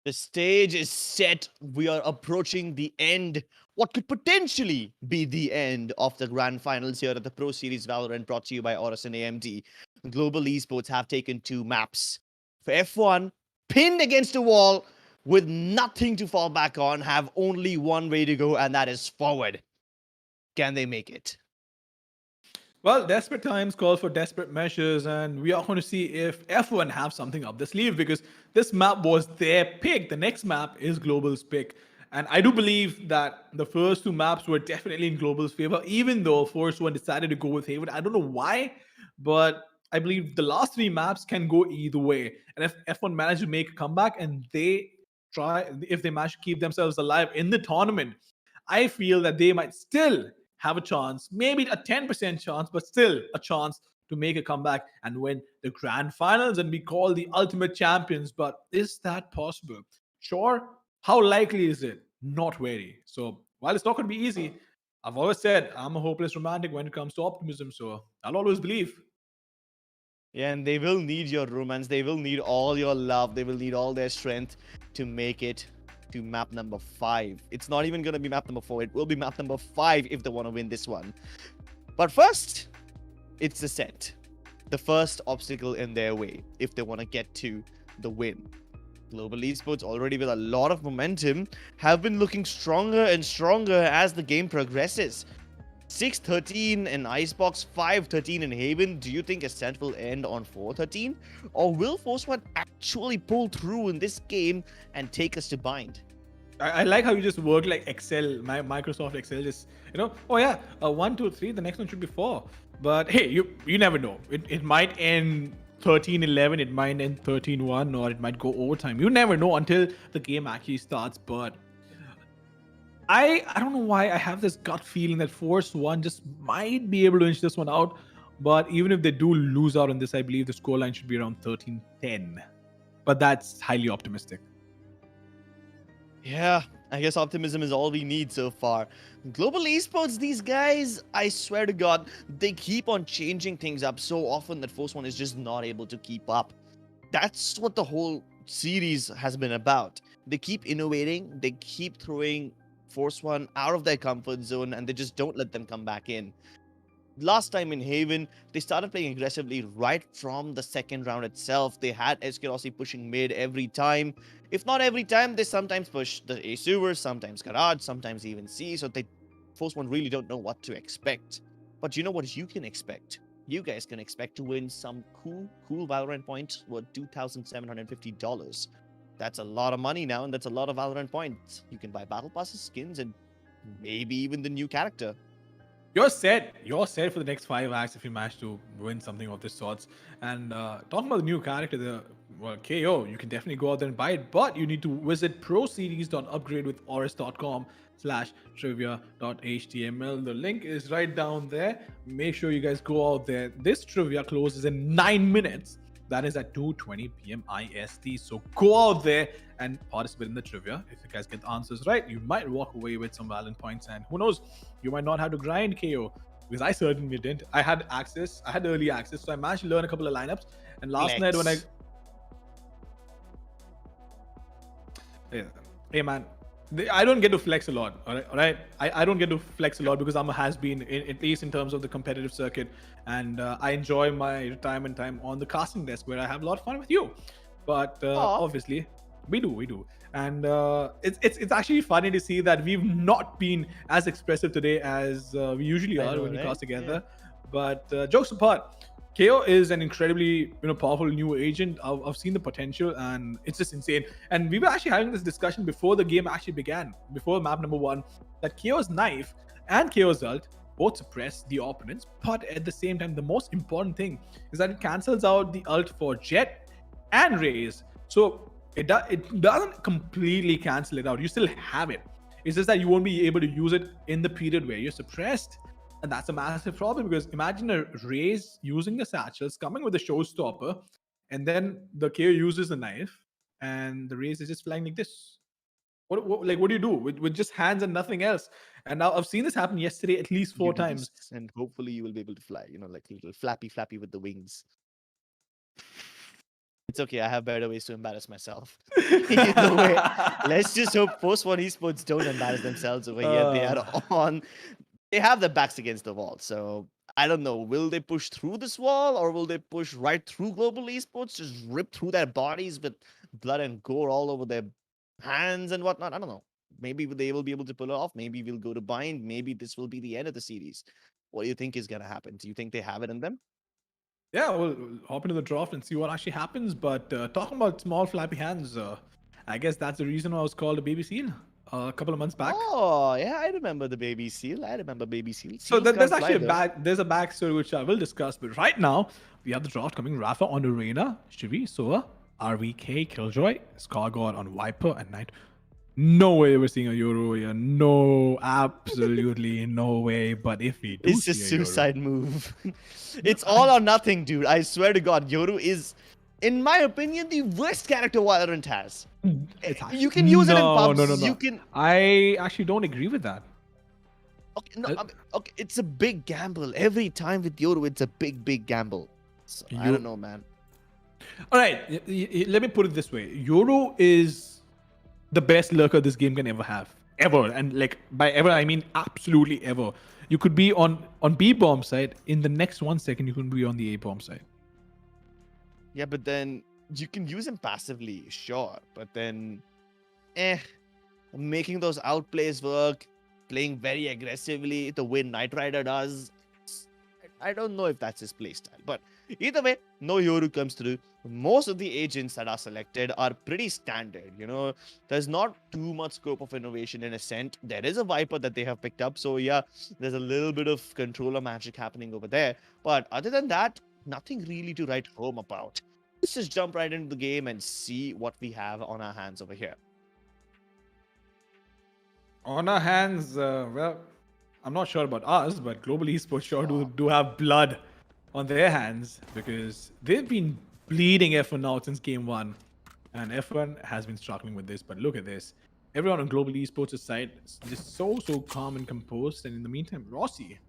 The stage is set. We are approaching the end. What could potentially be the end of the grand finals here at the Pro Series Valorant, brought to you by AORUS and AMD. Global Esports have taken 2 maps. For F1, pinned against a wall with nothing to fall back on, have only one way to go, and that is forward. Can they make it? Well, desperate times call for desperate measures, and we are going to see if F1 have something up the sleeve because this map was their pick. The next map is Global's pick. And I do believe that the first 2 maps were definitely in Global's favor, even though Force One decided to go with Haven. I don't know why, but I believe the last 3 maps can go either way. And if F1 manage to make a comeback and if they manage to keep themselves alive in the tournament, I feel that they might still have a chance, maybe a 10% chance, but still a chance to make a comeback and win the grand finals and be called the ultimate champions. But is that possible? Sure. How likely is it? Not very. So while it's not going to be easy, I've always said I'm a hopeless romantic when it comes to optimism. So I'll always believe. Yeah, and they will need your romance. They will need all your love. They will need all their strength to make it to map number 5. It's not even going to be map number 4. It will be map number 5 if they want to win this one. But first, it's the set. The first obstacle in their way if they want to get to the win. Global Esports, already with a lot of momentum, have been looking stronger and stronger as the game progresses. 6-13 in Icebox, 5-13 in Haven. Do you think Ascent will end on 4-13? Or will Force One actually pull through in this game and take us to bind? I like how you just work like Excel, Microsoft Excel. Just oh yeah, 1, 2, 3. The next one should be 4. But hey, you never know. It might end 13-11. It might end 13-1, or it might go overtime. You never know until the game actually starts. But I don't know why I have this gut feeling that Force One just might be able to inch this one out. But even if they do lose out on this, I believe the scoreline should be around 13-10. But that's highly optimistic. Yeah, I guess optimism is all we need so far. Global Esports, these guys, I swear to God, they keep on changing things up so often that Force One is just not able to keep up. That's what the whole series has been about. They keep innovating, they keep throwing Force One out of their comfort zone, and they just don't let them come back in. Last time in Haven, they started playing aggressively right from the second round itself. They had Eskerosi pushing mid every time. If not every time, they sometimes push the A sewers, sometimes Garage, sometimes even C. So they Force One really don't know what to expect. But you know what you can expect? You guys can expect to win some cool Valorant points worth $2,750. That's a lot of money now, and that's a lot of Valorant points. You can buy battle passes, skins, and maybe even the new character. You're set. You're set for the next 5 acts if you manage to win something of this sorts. And talking about the new character, the KO, you can definitely go out there and buy it, but you need to visit proseries.upgrade with aorus.com/trivia.html. The link is right down there. Make sure you guys go out there. This trivia closes in 9 minutes. That is at 2:20 p.m. IST. So go out there and participate in the trivia. If you guys get the answers right, you might walk away with some Valorant points, and who knows, you might not have to grind KO, because I certainly didn't. I had early access, so I managed to learn a couple of lineups. And last night when hey man, I don't get to flex a lot, all right? I don't get to flex a lot because I'm a has-been, at least in terms of the competitive circuit, and I enjoy my retirement time on the casting desk where I have a lot of fun with you. But obviously, we do, and it's actually funny to see that we've not been as expressive today as we usually are when we cast together. Yeah. But jokes apart, KO is an incredibly powerful new agent. I've seen the potential, and it's just insane. And we were actually having this discussion before the game actually began, before map number 1, that KO's knife and KO's ult both suppress the opponents, but at the same time, the most important thing is that it cancels out the ult for Jet and Raze. So it doesn't completely cancel it out. You still have it. It's just that you won't be able to use it in the period where you're suppressed. And that's a massive problem, because imagine a Raze using the satchels, coming with a showstopper, and then the KO uses the knife, and the Raze is just flying like this. What do you do with just hands and nothing else? And now I've seen this happen yesterday at least 4 times. And hopefully you will be able to fly, like a little flappy with the wings. It's okay. I have better ways to embarrass myself. Either way, let's just hope Post One Esports don't embarrass themselves over here. They are on. They have their backs against the wall. So I don't know. Will they push through this wall or will they push right through Global Esports? Just rip through their bodies with blood and gore all over their hands and whatnot. I don't know. Maybe they will be able to pull it off. Maybe we'll go to bind. Maybe this will be the end of the series. What do you think is gonna happen? Do you think they have it in them? Yeah, we'll hop into the draft and see what actually happens. But talking about small flappy hands, I guess that's the reason I was called a baby seal a couple of months back. Oh, yeah, I remember the baby seal. I remember baby seal. So Seals there's can't actually fly, there's a backstory which I will discuss. But right now, we have the draft coming. Rafa on Arena, Shivi, Sova, RVK, Killjoy, Scargod on Viper and Knight. No way we're seeing a Yoru here. No, absolutely no way. But if we do It's a see a suicide move. It's all or nothing, dude. I swear to God, Yoru is, in my opinion, the worst character Valorant has. You can use it in pubs. No. You can. I actually don't agree with that. Okay, no, I mean, okay, it's a big gamble. Every time with Yoru, it's a big gamble. So, I don't know, man. All right, let me put it this way: Yoru is the best lurker this game can ever have, ever, and like by ever I mean absolutely ever. You could be on B bomb side in the next 1 second. You can be on the A bomb side. Yeah, but then you can use him passively, sure. But then, making those outplays work, playing very aggressively the way Knight Rider does. I don't know if that's his playstyle, but either way, no Yoru comes through. Most of the agents that are selected are pretty standard. You know, there's not too much scope of innovation in Ascent. There is a Viper that they have picked up, so yeah, there's a little bit of controller magic happening over there. But other than that, nothing really to write home about. Let's just jump right into the game and see what we have on our hands over here. On our hands, well, I'm not sure about us, but Global Esports sure do have blood on their hands because they've been bleeding F1 out since game 1. And F1 has been struggling with this, but look at this. Everyone on Global Esports' side is just so calm and composed. And in the meantime, Rossi,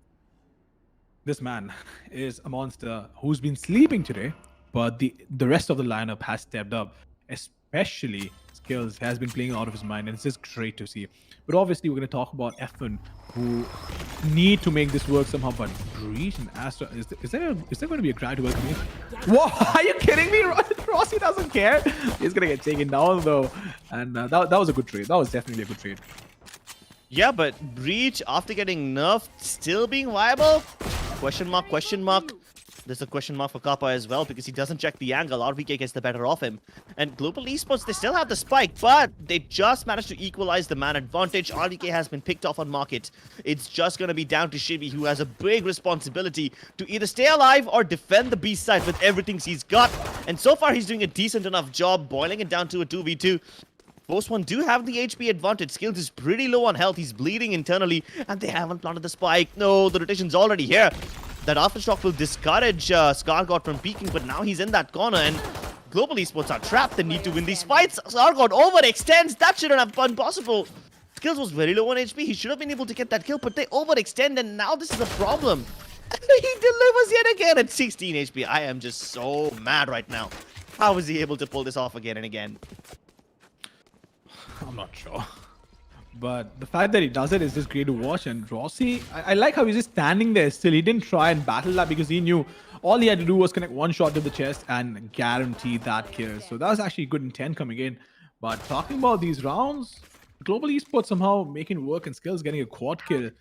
this man is a monster who's been sleeping today, but the rest of the lineup has stepped up, especially Skills has been playing out of his mind, and it's just great to see. But obviously, we're going to talk about F1, who need to make this work somehow. But Breach and Astra, is there going to be a crowd welcoming? What? Are you kidding me? Rossi doesn't care. He's going to get taken down though, and that was a good trade. That was definitely a good trade. Yeah, but Breach, after getting nerfed, still being viable? Question mark, question mark. There's a question mark for Kappa as well because he doesn't check the angle. RVK gets the better of him. And Global Esports, they still have the spike, but they just managed to equalize the man advantage. RVK has been picked off on market. It's just going to be down to Shivi, who has a big responsibility to either stay alive or defend the B side with everything he's got. And so far, he's doing a decent enough job, boiling it down to a 2v2. Post One do have the HP advantage. Skills is pretty low on health. He's bleeding internally, and they haven't planted the spike. No, the rotation's already here. That aftershock will discourage Scargod from peeking, but now he's in that corner, and Global Esports are trapped. They need to win these fights. Scargod overextends. That shouldn't have been possible. Skills was very low on HP. He should have been able to get that kill, but they overextend, and now this is a problem. He delivers yet again at 16 HP. I am just so mad right now. How is he able to pull this off again and again? I'm not sure. But the fact that he does it is just great to watch. And Rossi, I like how he's just standing there still. He didn't try and battle that because he knew all he had to do was connect one shot to the chest and guarantee that kill. So that was actually good intent coming in. But talking about these rounds, Global Esports somehow making work and Skills getting a quad kill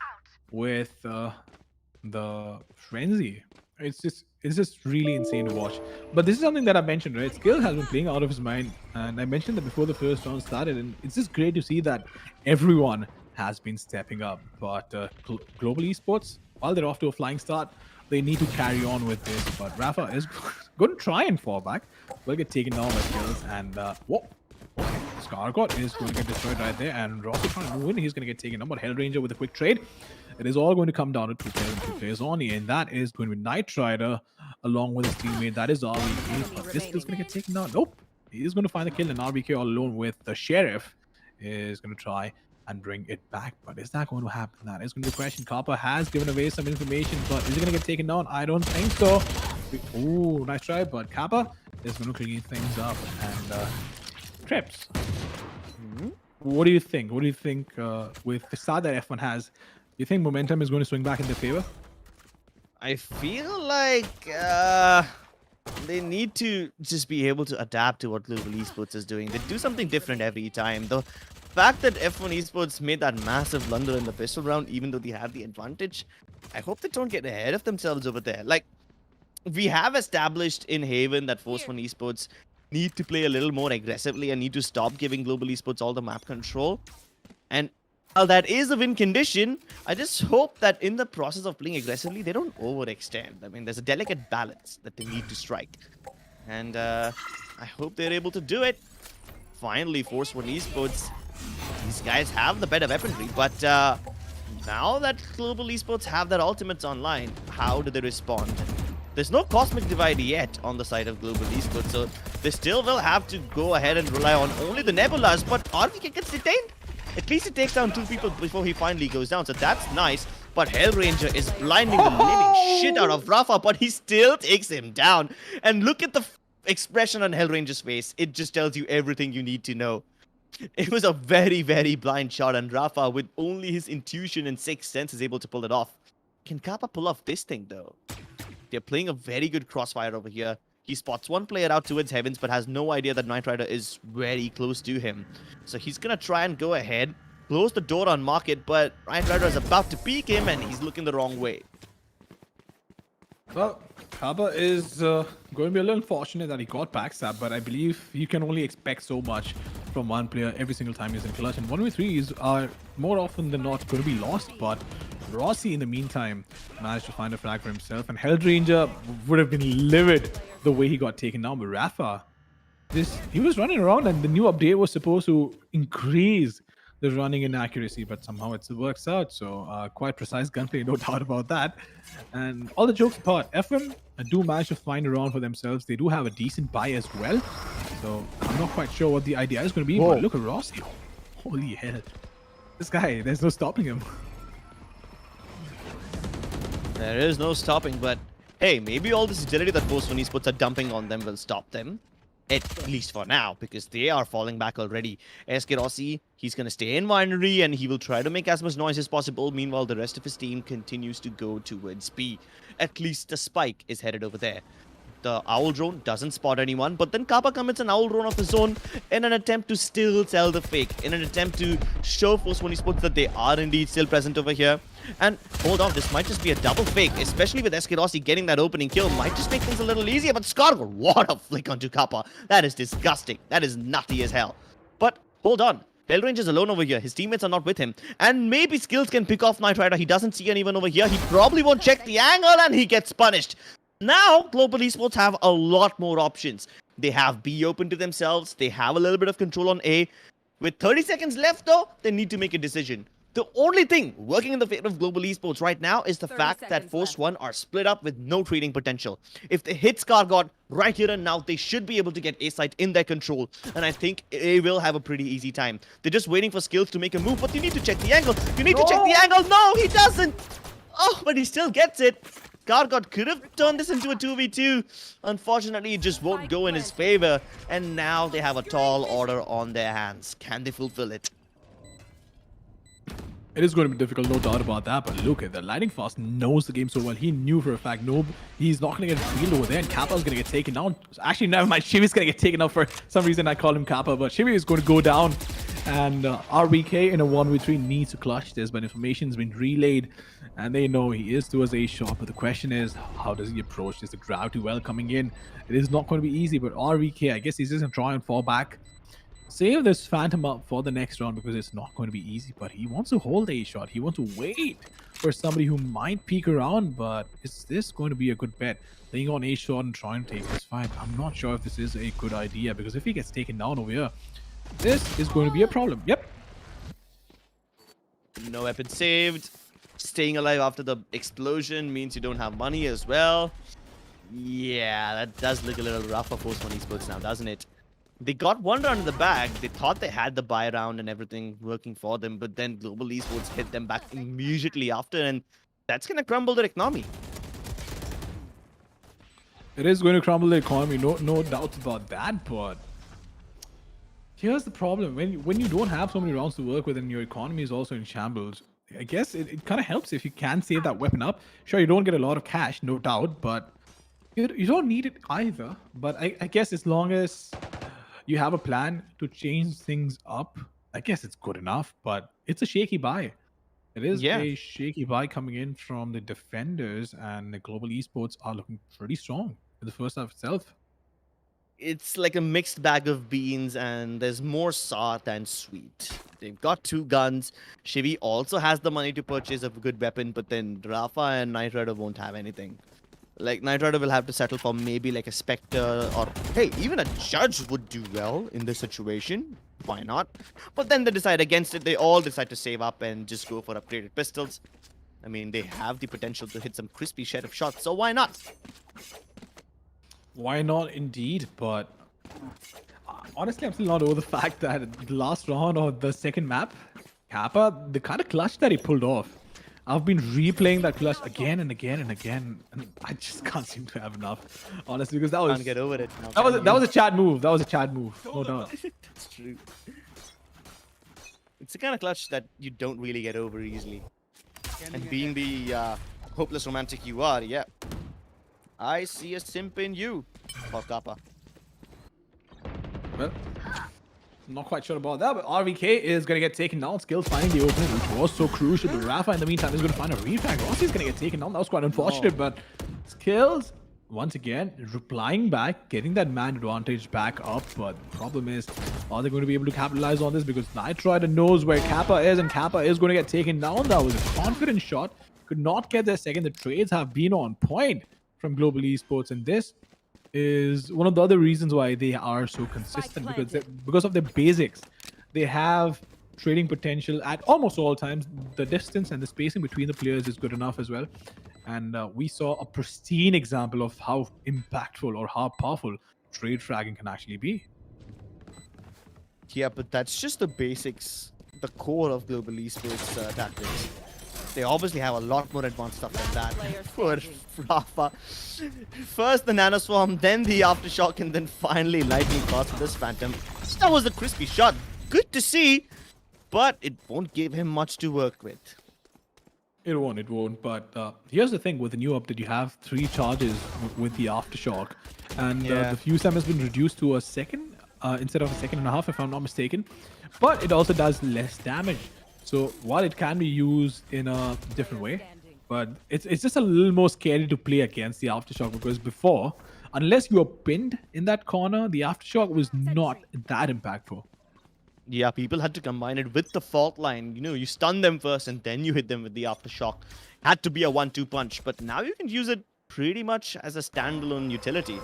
with the Frenzy. It's just really insane to watch. But this is something that I mentioned, right? Skill has been playing out of his mind, and I mentioned that before the first round started, and it's just great to see that everyone has been stepping up. But Global Esports, while they're off to a flying start, they need to carry on with this. But Rafa is going to try and fall back. Will get taken down by Skills, and whoa. Okay, Scargod is going to get destroyed right there, and Rossi trying to move in. He's going to get taken down, but Hellranger with a quick trade. It is all going to come down to 2 players and 2 players only, and that is going to be Knight Rider along with his teammate. That is RBK, but this is going to get taken down. Nope, he is going to find the kill, and RBK all alone with the Sheriff is going to try and bring it back. But is that going to happen? That is going to be the question. Kappa has given away some information, but is it going to get taken down? I don't think so. Oh, nice try, but Kappa is going to clean things up. And Trips, what do you think? What do you think with the start that F1 has? Do you think momentum is going to swing back in their favor? I feel like they need to just be able to adapt to what Global Esports is doing. They do something different every time. The fact that F1 Esports made that massive blunder in the pistol round, even though they had the advantage, I hope they don't get ahead of themselves over there. Like, we have established in Haven that Force 1 Esports need to play a little more aggressively and need to stop giving Global Esports all the map control. And while that is a win condition, I just hope that in the process of playing aggressively, they don't overextend. I mean, there's a delicate balance that they need to strike. And I hope they're able to do it. Finally, Force 1 Esports, these guys have the better weaponry, but now that Global Esports have their ultimates online, how do they respond? There's no Cosmic Divide yet on the side of Global Esports, so they still will have to go ahead and rely on only the Nebulas, but RVK gets detained. At least it takes down 2 people before he finally goes down, so that's nice. But Hellranger is blinding the living shit out of Rafa, but he still takes him down. And look at the expression on Hellranger's face. It just tells you everything you need to know. It was a very, very blind shot, and Rafa, with only his intuition and sixth sense, is able to pull it off. Can Kappa pull off this thing, though? They're playing a very good crossfire over here. He spots one player out towards Heavens, but has no idea that Knight Rider is very close to him. So he's going to try and go ahead, close the door on Market, but Knight Rider is about to peek him, and he's looking the wrong way. Well, Kappa is going to be a little fortunate that he got backstab, but I believe you can only expect so much from one player every single time he's in clutch. And 1v3s are more often than not going to be lost, but Rossi, in the meantime, managed to find a frag for himself, and Hellranger would have been livid the way he got taken down. But Rafa, he was running around, and the new update was supposed to increase the running inaccuracy, but somehow it works out. So quite precise gunplay, no doubt about that. And all the jokes apart, FM do manage to find a round for themselves. They do have a decent buy as well. So I'm not quite sure what the idea is going to be, but look at Rossi. Holy hell. This guy, there's no stopping him. There is no stopping, but hey, maybe all this agility that Force 1 Esports are dumping on them will stop them. At least for now, because they are falling back already. SK Rossi, he's going to stay in binary and he will try to make as much noise as possible. Meanwhile, the rest of his team continues to go towards B. At least the spike is headed over there. The Owl Drone doesn't spot anyone, but then Kappa commits an Owl Drone of his own in an attempt to still sell the fake, in an attempt to show Force 1 Esports that they are indeed still present over here. And hold on, this might just be a double fake, especially with SK Rossi getting that opening kill. Might just make things a little easier, but Scarver, what a flick onto Kappa. That is disgusting. That is nutty as hell. But hold on. Hellranger's alone over here. His teammates are not with him. And maybe Skills can pick off Knight Rider. He doesn't see anyone over here. He probably won't check the angle and he gets punished. Now, Global Esports have a lot more options. They have B open to themselves. They have a little bit of control on A. With 30 seconds left, though, they need to make a decision. The only thing working in the favor of Global Esports right now is the fact that Force 1 are split up with no trading potential. If they hit Scargod right here and now, they should be able to get A-site in their control. And I think A will have a pretty easy time. They're just waiting for Skills to make a move, but you need to check the angle. You need to check the angle. No, he doesn't. Oh, but he still gets it. Scargod could have turned this into a 2v2. Unfortunately, it just won't go in his favor. And now they have a tall order on their hands. Can they fulfill it? It is going to be difficult, no doubt about that. But look at the Lightning Fast knows the game so well. He knew for a fact, no, he's not going to get field over there, and Kappa's going to get taken down. Actually, never mind. Shivi's going to get taken out for some reason. I call him Kappa, but Shivi is going to go down. And RBK in a 1v3 needs to clutch this, but information's been relayed, and they know he is towards a shot. But the question is, how does he approach this? The gravity well coming in. It is not going to be easy, but RBK, I guess he's just going to try and fall back. Save this Phantom up for the next round because it's not going to be easy, but he wants to hold a shot. He wants to wait for somebody who might peek around, but is this going to be a good bet? Laying on a shot and trying to take this fight. I'm not sure if this is a good idea because if he gets taken down over here, this is going to be a problem. Yep. No weapon saved. Staying alive after the explosion means you don't have money as well. Yeah, that does look a little rough for Force 1 Esports now, doesn't it? They got one round in the bag. They thought they had the buy round and everything working for them, but then Global Esports hit them back immediately after, and that's going to crumble their economy. It is going to crumble the economy, no doubts about that. But here's the problem: when you don't have so many rounds to work with, and your economy is also in shambles, I guess it kind of helps if you can save that weapon up. Sure, you don't get a lot of cash, no doubt, but you don't need it either. But I guess as long as you have a plan to change things up, I guess it's good enough. But it's a shaky buy. It is Yeah. a shaky buy coming in from the defenders, and the global esports are looking pretty strong in the first half itself. It's like a mixed bag of beans, and there's more sour than sweet. They've got 2 guns. Shivi also has the money to purchase a good weapon, but then Rafa and Knight Rider won't have anything. Like, Knight Rider will have to settle for maybe like a Spectre, or hey, even a Judge would do well in this situation. Why not? But then they decide against it. They all decide to save up and just go for upgraded pistols. I mean, they have the potential to hit some crispy sheriff shots, so why not? Why not, indeed? But honestly, I'm still not over the fact that the last round or the second map, Kappa, the kind of clutch that he pulled off. I've been replaying that clutch again and again and again, and I just can't seem to have enough, honestly, because that was Can't get over it now. that was a Chad move. That was a Chad move, no doubt. That's true. It's the kind of clutch that you don't really get over easily. And being the hopeless romantic you are, yeah. I see a simp in you, Kappa. Well, not quite sure about that, but RVK is going to get taken down. Skills finding the opening, which was so crucial. But Rafa, in the meantime, is going to find a refrag. Rossi's going to get taken down. That was quite unfortunate, but Skills, once again, replying back, getting that man advantage back up. But the problem is, are they going to be able to capitalize on this? Because Knight Rider knows where Kappa is, and Kappa is going to get taken down. That was a confident shot. Could not get their second. The trades have been on point from Global Esports, and this is one of the other reasons why they are so consistent, because of their basics. They have trading potential at almost all times. The distance and the spacing between the players is good enough as well. And we saw a pristine example of how impactful or how powerful trade fragging can actually be. Yeah, but that's just the basics, the core of global esports tactics. They obviously have a lot more advanced stuff than that. Poor Rafa. First the nanoswarm, then the aftershock, and then finally lightning fast with this phantom. That was a crispy shot. Good to see, but it won't give him much to work with. It won't. But here's the thing: with the new update, you have 3 charges with the aftershock, and the fuse time has been reduced to a second instead of a second and a half, if I'm not mistaken. But it also does less damage. So while it can be used in a different way, but it's just a little more scary to play against the aftershock, because before, unless you were pinned in that corner, the aftershock was not that impactful. Yeah, people had to combine it with the fault line. You know, you stun them first and then you hit them with the aftershock. Had to be a 1-2 punch, but now you can use it pretty much as a standalone utility.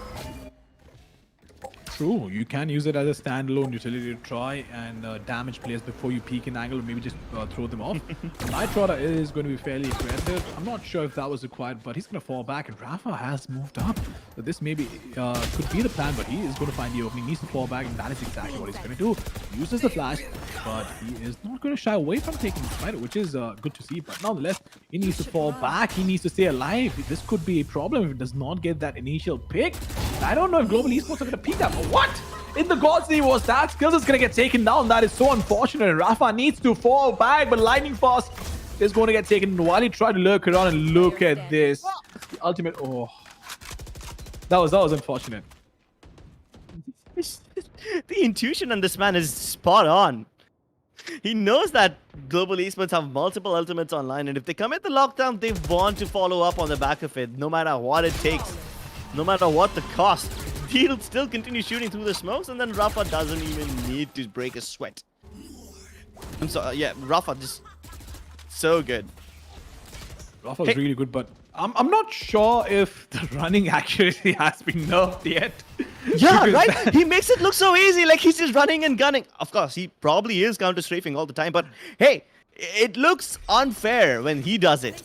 True, you can use it as a standalone utility to try and damage players before you peek in angle, or maybe just throw them off. Knight Rider is going to be fairly aggressive. I'm not sure if that was required, but he's going to fall back, and Rafa has moved up. So this maybe could be the plan, but he is going to find the opening. He needs to fall back, and that is exactly what he's going to do. Uses the flash, but he is not going to shy away from taking the spider, which is good to see. But nonetheless, he needs to fall back. He needs to stay alive. This could be a problem if it does not get that initial pick. I don't know if Global Esports are going to peek that, but what? In the God's name was that? Skills is going to get taken down. That is so unfortunate. Rafa needs to fall back, but Lightning Fast is going to get taken while he tried to lurk around, and look at this. The ultimate. Oh. That was unfortunate. The intuition on this man is spot on. He knows that Global Esports have multiple ultimates online, and if they commit the lockdown, they want to follow up on the back of it, no matter what it takes, no matter what the cost. He'll still continue shooting through the smokes, and then Rafa doesn't even need to break a sweat. I'm sorry, yeah, Rafa just so good. Rafa was really good, but I'm not sure if the running accuracy has been nerfed yet. Yeah, right? He makes it look so easy, like he's just running and gunning. Of course, he probably is counter-strafing all the time, but hey, it looks unfair when he does it.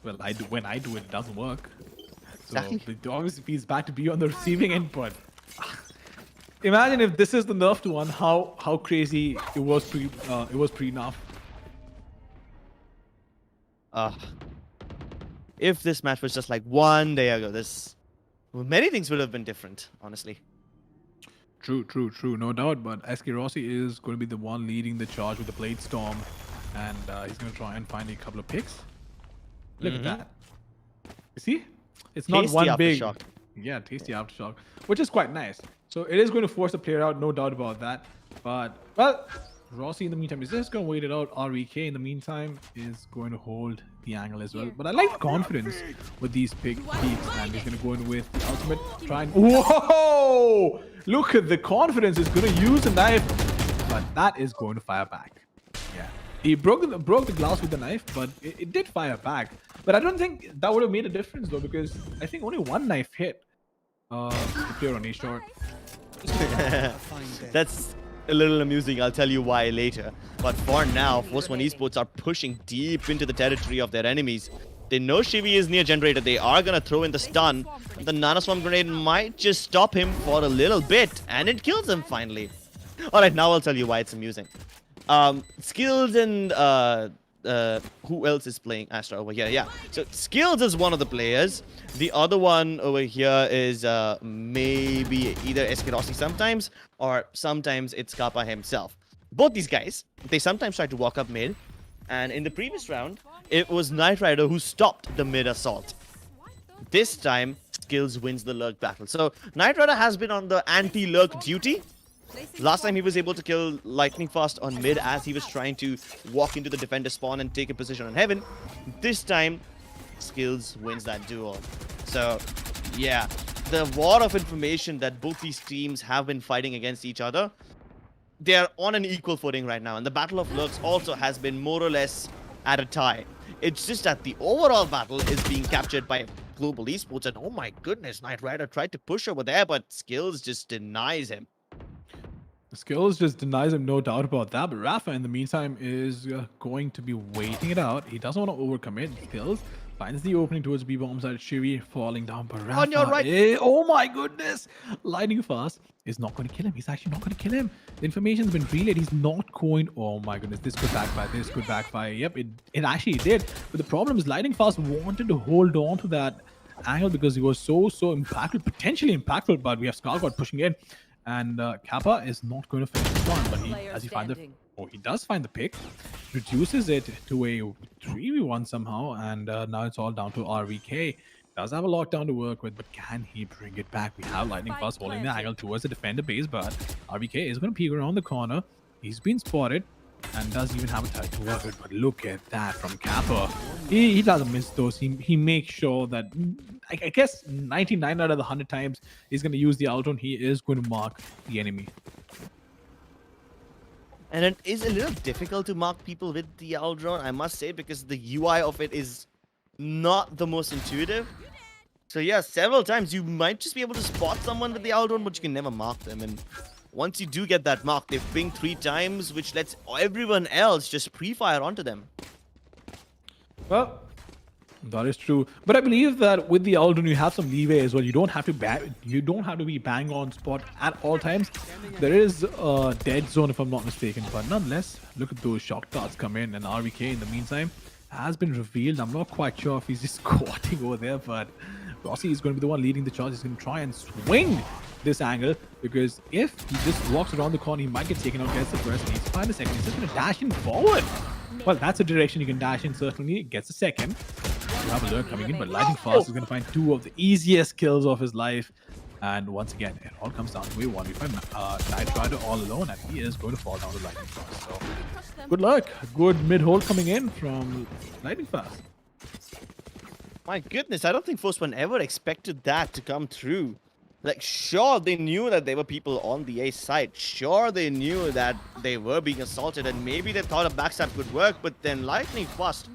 Well, when I do it, it doesn't work. So Exactly. it obviously feels bad to be on the receiving end, but imagine if this is the nerfed one, how crazy it was pre-nerf. If this match was just like one day ago, this many things would have been different, honestly. True. No doubt. But SK Rossi is going to be the one leading the charge with the Blade Storm. And he's going to try and find a couple of picks. Look at that. You see? It's not Tasty one big... aftershock. Yeah, tasty aftershock. Which is quite nice. So it is going to force the player out, no doubt about that. But, well, Rossi in the meantime is just going to wait it out. REK in the meantime is going to hold the angle as well. But I like confidence with these peaks. And he's going to go in with the ultimate. Try and... Whoa! Look at the confidence. He's going to use a knife. But that is going to fire back. Yeah. He broke the glass with the knife, but it did fire back. But I don't think that would have made a difference, though, because I think only one knife hit the player on A short. That's a little amusing. I'll tell you why later. But for now, Force One Esports are pushing deep into the territory of their enemies. They know Shivi is near generator. They are going to throw in the stun. The Nanoswarm grenade might just stop him for a little bit, and it kills him finally. Alright, now I'll tell you why it's amusing. Skills and who else is playing Astra over here? Yeah, so Skills is one of the players. The other one over here is maybe either SK Rossi sometimes, or sometimes it's Kappa himself. Both these guys, they sometimes try to walk up mid, and in the previous round, it was Knight Rider who stopped the mid assault. This time, Skills wins the lurk battle. So Knight Rider has been on the anti-lurk duty. Last time he was able to kill Lightning Fast on mid as he was trying to walk into the defender spawn and take a position on heaven. This time, Skills wins that duel. So, yeah, the war of information that both these teams have been fighting against each other, they are on an equal footing right now. And the Battle of Lurks also has been more or less at a tie. It's just that the overall battle is being captured by Global Esports. And oh my goodness, Knight Rider tried to push over there, but Skills just denies him. Skills just denies him, no doubt about that. But Rafa, in the meantime, is going to be waiting it out. He doesn't want to overcommit. Skills finds the opening towards B-bomb side. Shiri falling down. But Rafa, on your right. Oh my goodness! Lightning Fast is not going to kill him. He's actually not going to kill him. The information's been relayed. He's not going... Oh my goodness, this could backfire. This could backfire. Yep, it actually did. But the problem is Lightning Fast wanted to hold on to that angle because he was so impactful, potentially impactful. But we have Scargod pushing in. And Kappa is not going to finish this one, but he does find the pick, reduces it to a 3v1 somehow, and now it's all down to RVK. Does have a lockdown to work with, but can he bring it back? We have Lightning Fast holding the angle towards the defender base, but RVK is going to peek around the corner. He's been spotted and does even have a time to work with, but look at that from Kappa. He doesn't miss those. He makes sure that, I guess 99 out of the 100 times he's going to use the Aldron. He is going to mark the enemy. And it is a little difficult to mark people with the Aldron, I must say, because the UI of it is not the most intuitive. So yeah, several times you might just be able to spot someone with the Aldron, but you can never mark them. And once you do get that mark, they ping 3 times, which lets everyone else just pre-fire onto them. Well, that is true. But I believe that with the Aldrin, you have some leeway as well. You don't have to be bang on spot at all times. There is a dead zone, if I'm not mistaken. But nonetheless, look at those shock darts come in, and RVK in the meantime has been revealed. I'm not quite sure if he's just squatting over there, but Rossi is going to be the one leading the charge. He's going to try and swing this angle, because if he just walks around the corner, he might get taken out, gets the first, and he's fine the second. He's just going to dash in forward. Well, that's a direction you can dash in, certainly. Gets the second. You have a lurk coming in, but Lightning Fast is going to find 2 of the easiest kills of his life. And once again, it all comes down to a 1v5 Knight Rider all alone, and he is going to fall down to Lightning Fast. So, good luck. Good mid-hold coming in from Lightning Fast. My goodness, I don't think Force One ever expected that to come through. Like, sure, they knew that there were people on the A side. Sure, they knew that they were being assaulted, and maybe they thought a backstab could work, but then Lightning Fast,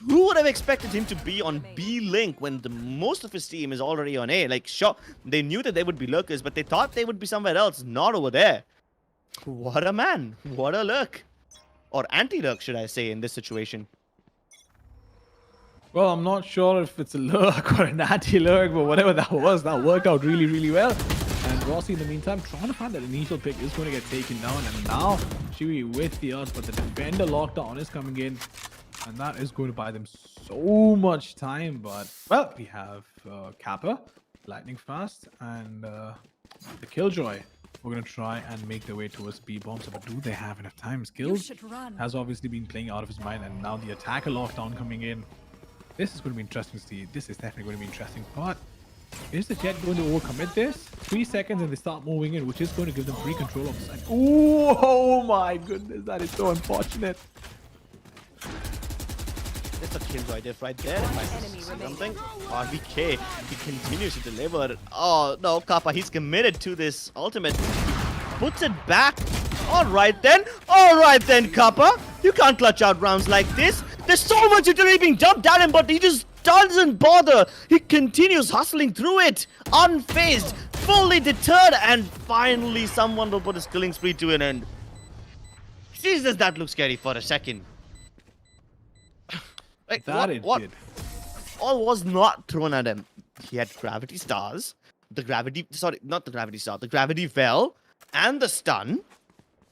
who would have expected him to be on B Link when most of his team is already on A? Like, sure, they knew that there would be lurkers, but they thought they would be somewhere else, not over there. What a man. What a lurk. Or anti-lurk, should I say, in this situation. Well, I'm not sure if it's a lurk or an anti-lurk, but whatever that was, that worked out really, really well. And Rossi, in the meantime, trying to find that initial pick, is going to get taken down. And now, Shiwi with the earth, but the defender lockdown is coming in. And that is going to buy them so much time. But, well, we have Kappa, lightning fast, and the Killjoy. We're going to try and make their way towards B bombs. But do they have enough time? Skills has obviously been playing out of his mind. And now the attacker lockdown coming in. This is going to be interesting to see. This is definitely going to be interesting. But is the Jet going to overcommit this? 3 seconds and they start moving in, which is going to give them free control of the side. Ooh, oh my goodness. That is so unfortunate. That's a Killjoy diff right there. If I see something. RVK, he continues to deliver. Oh no, Kappa, he's committed to this ultimate. Puts it back. Alright then, Kappa. You can't clutch out rounds like this. There's so much utility being dumped at him, but he just doesn't bother. He continues hustling through it, unfazed, fully deterred, and finally someone will put his killing spree to an end. Jesus, that looks scary for a second. Like, what? All was not thrown at him. He had gravity stars. The gravity fell, and the stun.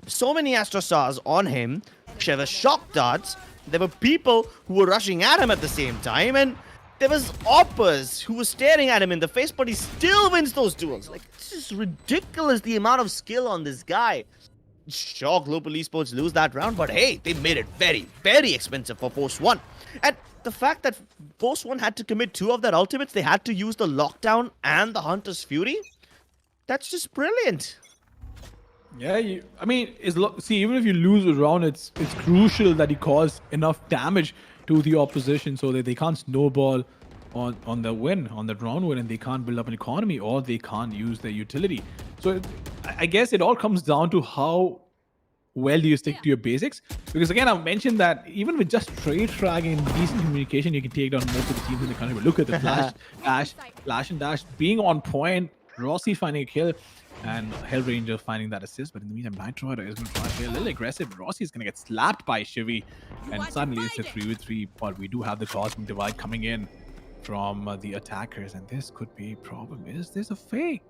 So many Astro Stars on him. There were shock darts. There were people who were rushing at him at the same time, and there was Oppers who were staring at him in the face, but he still wins those duels. Like, this is ridiculous, the amount of skill on this guy. Sure, Global Esports lose that round, but hey, they made it very, very expensive for Force 1. And the fact that Force 1 had to commit 2 of their ultimates, they had to use the Lockdown and the Hunter's Fury, that's just brilliant. Yeah, I mean, see, even if you lose a round, it's crucial that you cause enough damage to the opposition so that they can't snowball on the win, on the round win, and they can't build up an economy or they can't use their utility. So I guess it all comes down to how well do you stick to your basics. Because again, I've mentioned that even with just trade fragging and decent communication, you can take down most of the teams in the country. But look at the flash and dash being on point, Rossi finding a kill, and Hellranger finding that assist. But in the meantime, Nitroid is going to try to play a little aggressive. Rossi is going to get slapped by Shivy, and suddenly it's a 3v3. But we do have the Cosmic Divide coming in from the attackers, and this could be a problem. Is this a fake?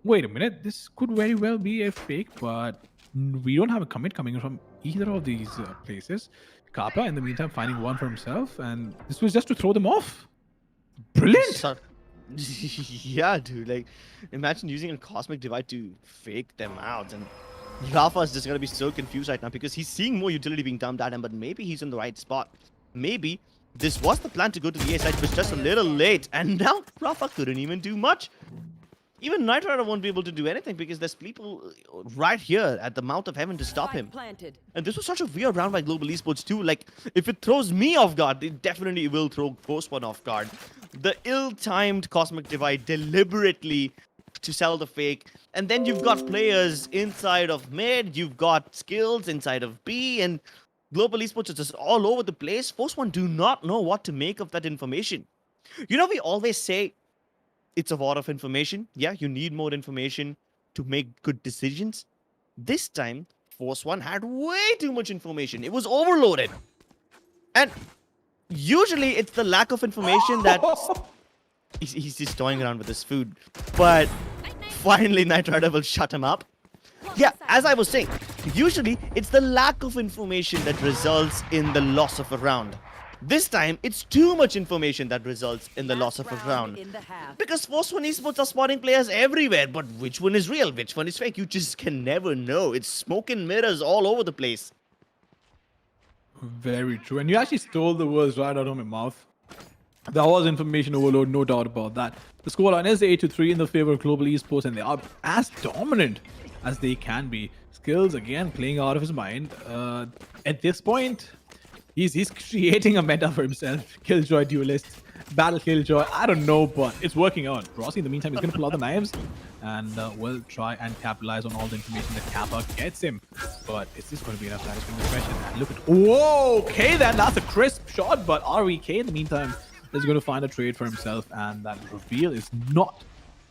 Wait a minute. This could very well be a fake, but we don't have a commit coming from either of these places. Kappa, in the meantime, finding one for himself, and this was just to throw them off. Brilliant! Yeah, dude. Like, imagine using a Cosmic Divide to fake them out, and Rafa is just gonna be so confused right now because he's seeing more utility being dumped at him, but maybe he's in the right spot. Maybe this was the plan to go to the A side, but just a little late, and now Rafa couldn't even do much. Even Knight Rider won't be able to do anything because there's people right here at the mouth of heaven to stop him. And this was such a weird round by Global Esports too. Like, if it throws me off guard, it definitely will throw Force 1 off guard. The ill-timed Cosmic Divide deliberately to sell the fake. And then you've got players inside of mid, you've got skills inside of B, and Global Esports is just all over the place. Force 1 do not know what to make of that information. You know, we always say, it's a war of information. Yeah, you need more information to make good decisions. This time, Force 1 had way too much information. It was overloaded. And usually, it's the lack of information that... He's just toying around with his food. But finally, Knight Rider will shut him up. Yeah, as I was saying, usually, it's the lack of information that results in the loss of a round. This time, it's too much information that results in the loss of a round. Because Force 1 Esports are spotting players everywhere, but which one is real, which one is fake, you just can never know. It's smoke and mirrors all over the place. Very true. And you actually stole the words right out of my mouth. There was information overload, no doubt about that. The scoreline is 8-3 in the favor of Global Esports, and they are as dominant as they can be. Skills, again, playing out of his mind. At this point... He's creating a meta for himself. Killjoy duelist, battle Killjoy. I don't know, but it's working out. Rossi, in the meantime, is going to pull out the knives and will try and capitalize on all the information that Kappa gets him. But is this going to be enough? That is going to be the question. And look at... Whoa, okay then. That's a crisp shot, but RVK, in the meantime, is going to find a trade for himself. And that reveal is not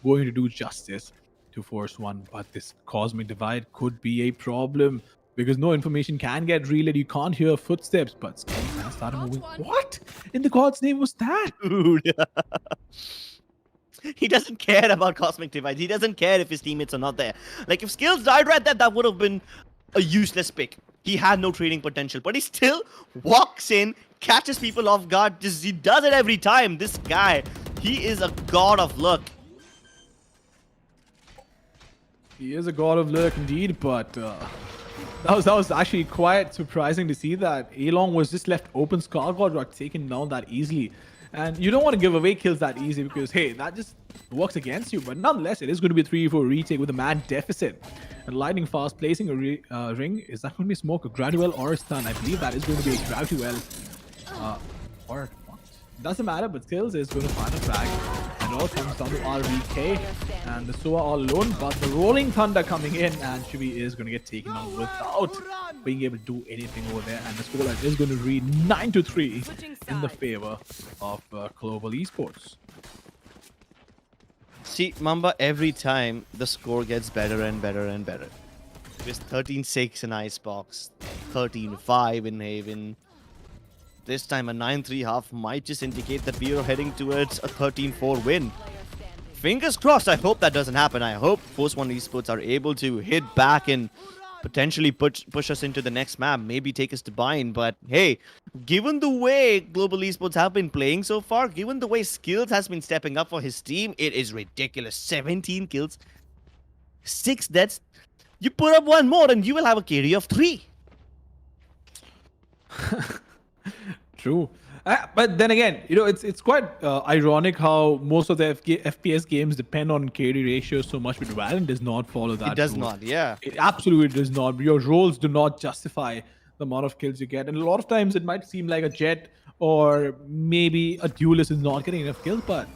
going to do justice to Force 1. But this Cosmic Divide could be a problem. Because no information can get relayed, you can't hear footsteps, but Skelly kind of started moving. What in the God's name was that? Dude. He doesn't care about Cosmic Divide. He doesn't care if his teammates are not there. Like, if Skills died right there, that would have been a useless pick. He had no trading potential, but he still walks in, catches people off guard. Just, he does it every time. This guy, he is a god of luck. He is a god of luck indeed, but that was actually quite surprising to see that A-Long was just left open. Scargod got taken down that easily. And you don't want to give away kills that easy because, hey, that just works against you. But nonetheless, it is going to be a 3-4 retake with a man deficit. And Lightning Fast placing a ring. Is that going to be smoke, a gradual, or a stun? I believe that is going to be a gradual. Or what? Doesn't matter, but Skills is going to find a frag. And it all comes down to RVK and the Sua all alone. But the Rolling Thunder coming in, and Shivi is going to get taken out without being able to do anything over there. And the scoreline is going to read 9-3 in the favor of Global Esports. See, Mamba, every time the score gets better and better and better. There's 13-6 in Icebox, 13-5 in Haven. This time a 9-3 half might just indicate that we are heading towards a 13-4 win. Fingers crossed, I hope that doesn't happen. I hope Force One Esports are able to hit back and potentially push us into the next map, maybe take us to bind. But hey, given the way Global Esports have been playing so far, given the way Skills has been stepping up for his team, it is ridiculous. 17 kills, 6 deaths. You put up one more and you will have a carry of 3. True. But then again, you know, it's quite ironic how most of the FPS games depend on carry ratio so much, but Valorant does not follow that. It does rule. not, yeah. It absolutely does not. Your roles do not justify the amount of kills you get. And a lot of times it might seem like a Jet or maybe a duelist is not getting enough kills, but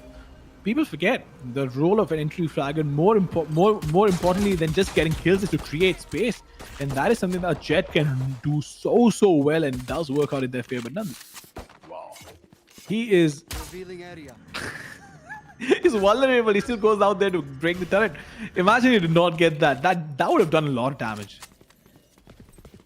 people forget the role of an entry fragger, more importantly than just getting kills, is to create space. And that is something that a Jet can do so well and does work out in their favor. Wow. He is... Revealing area. He's vulnerable. He still goes out there to break the turret. Imagine he did not get that. That would have done a lot of damage.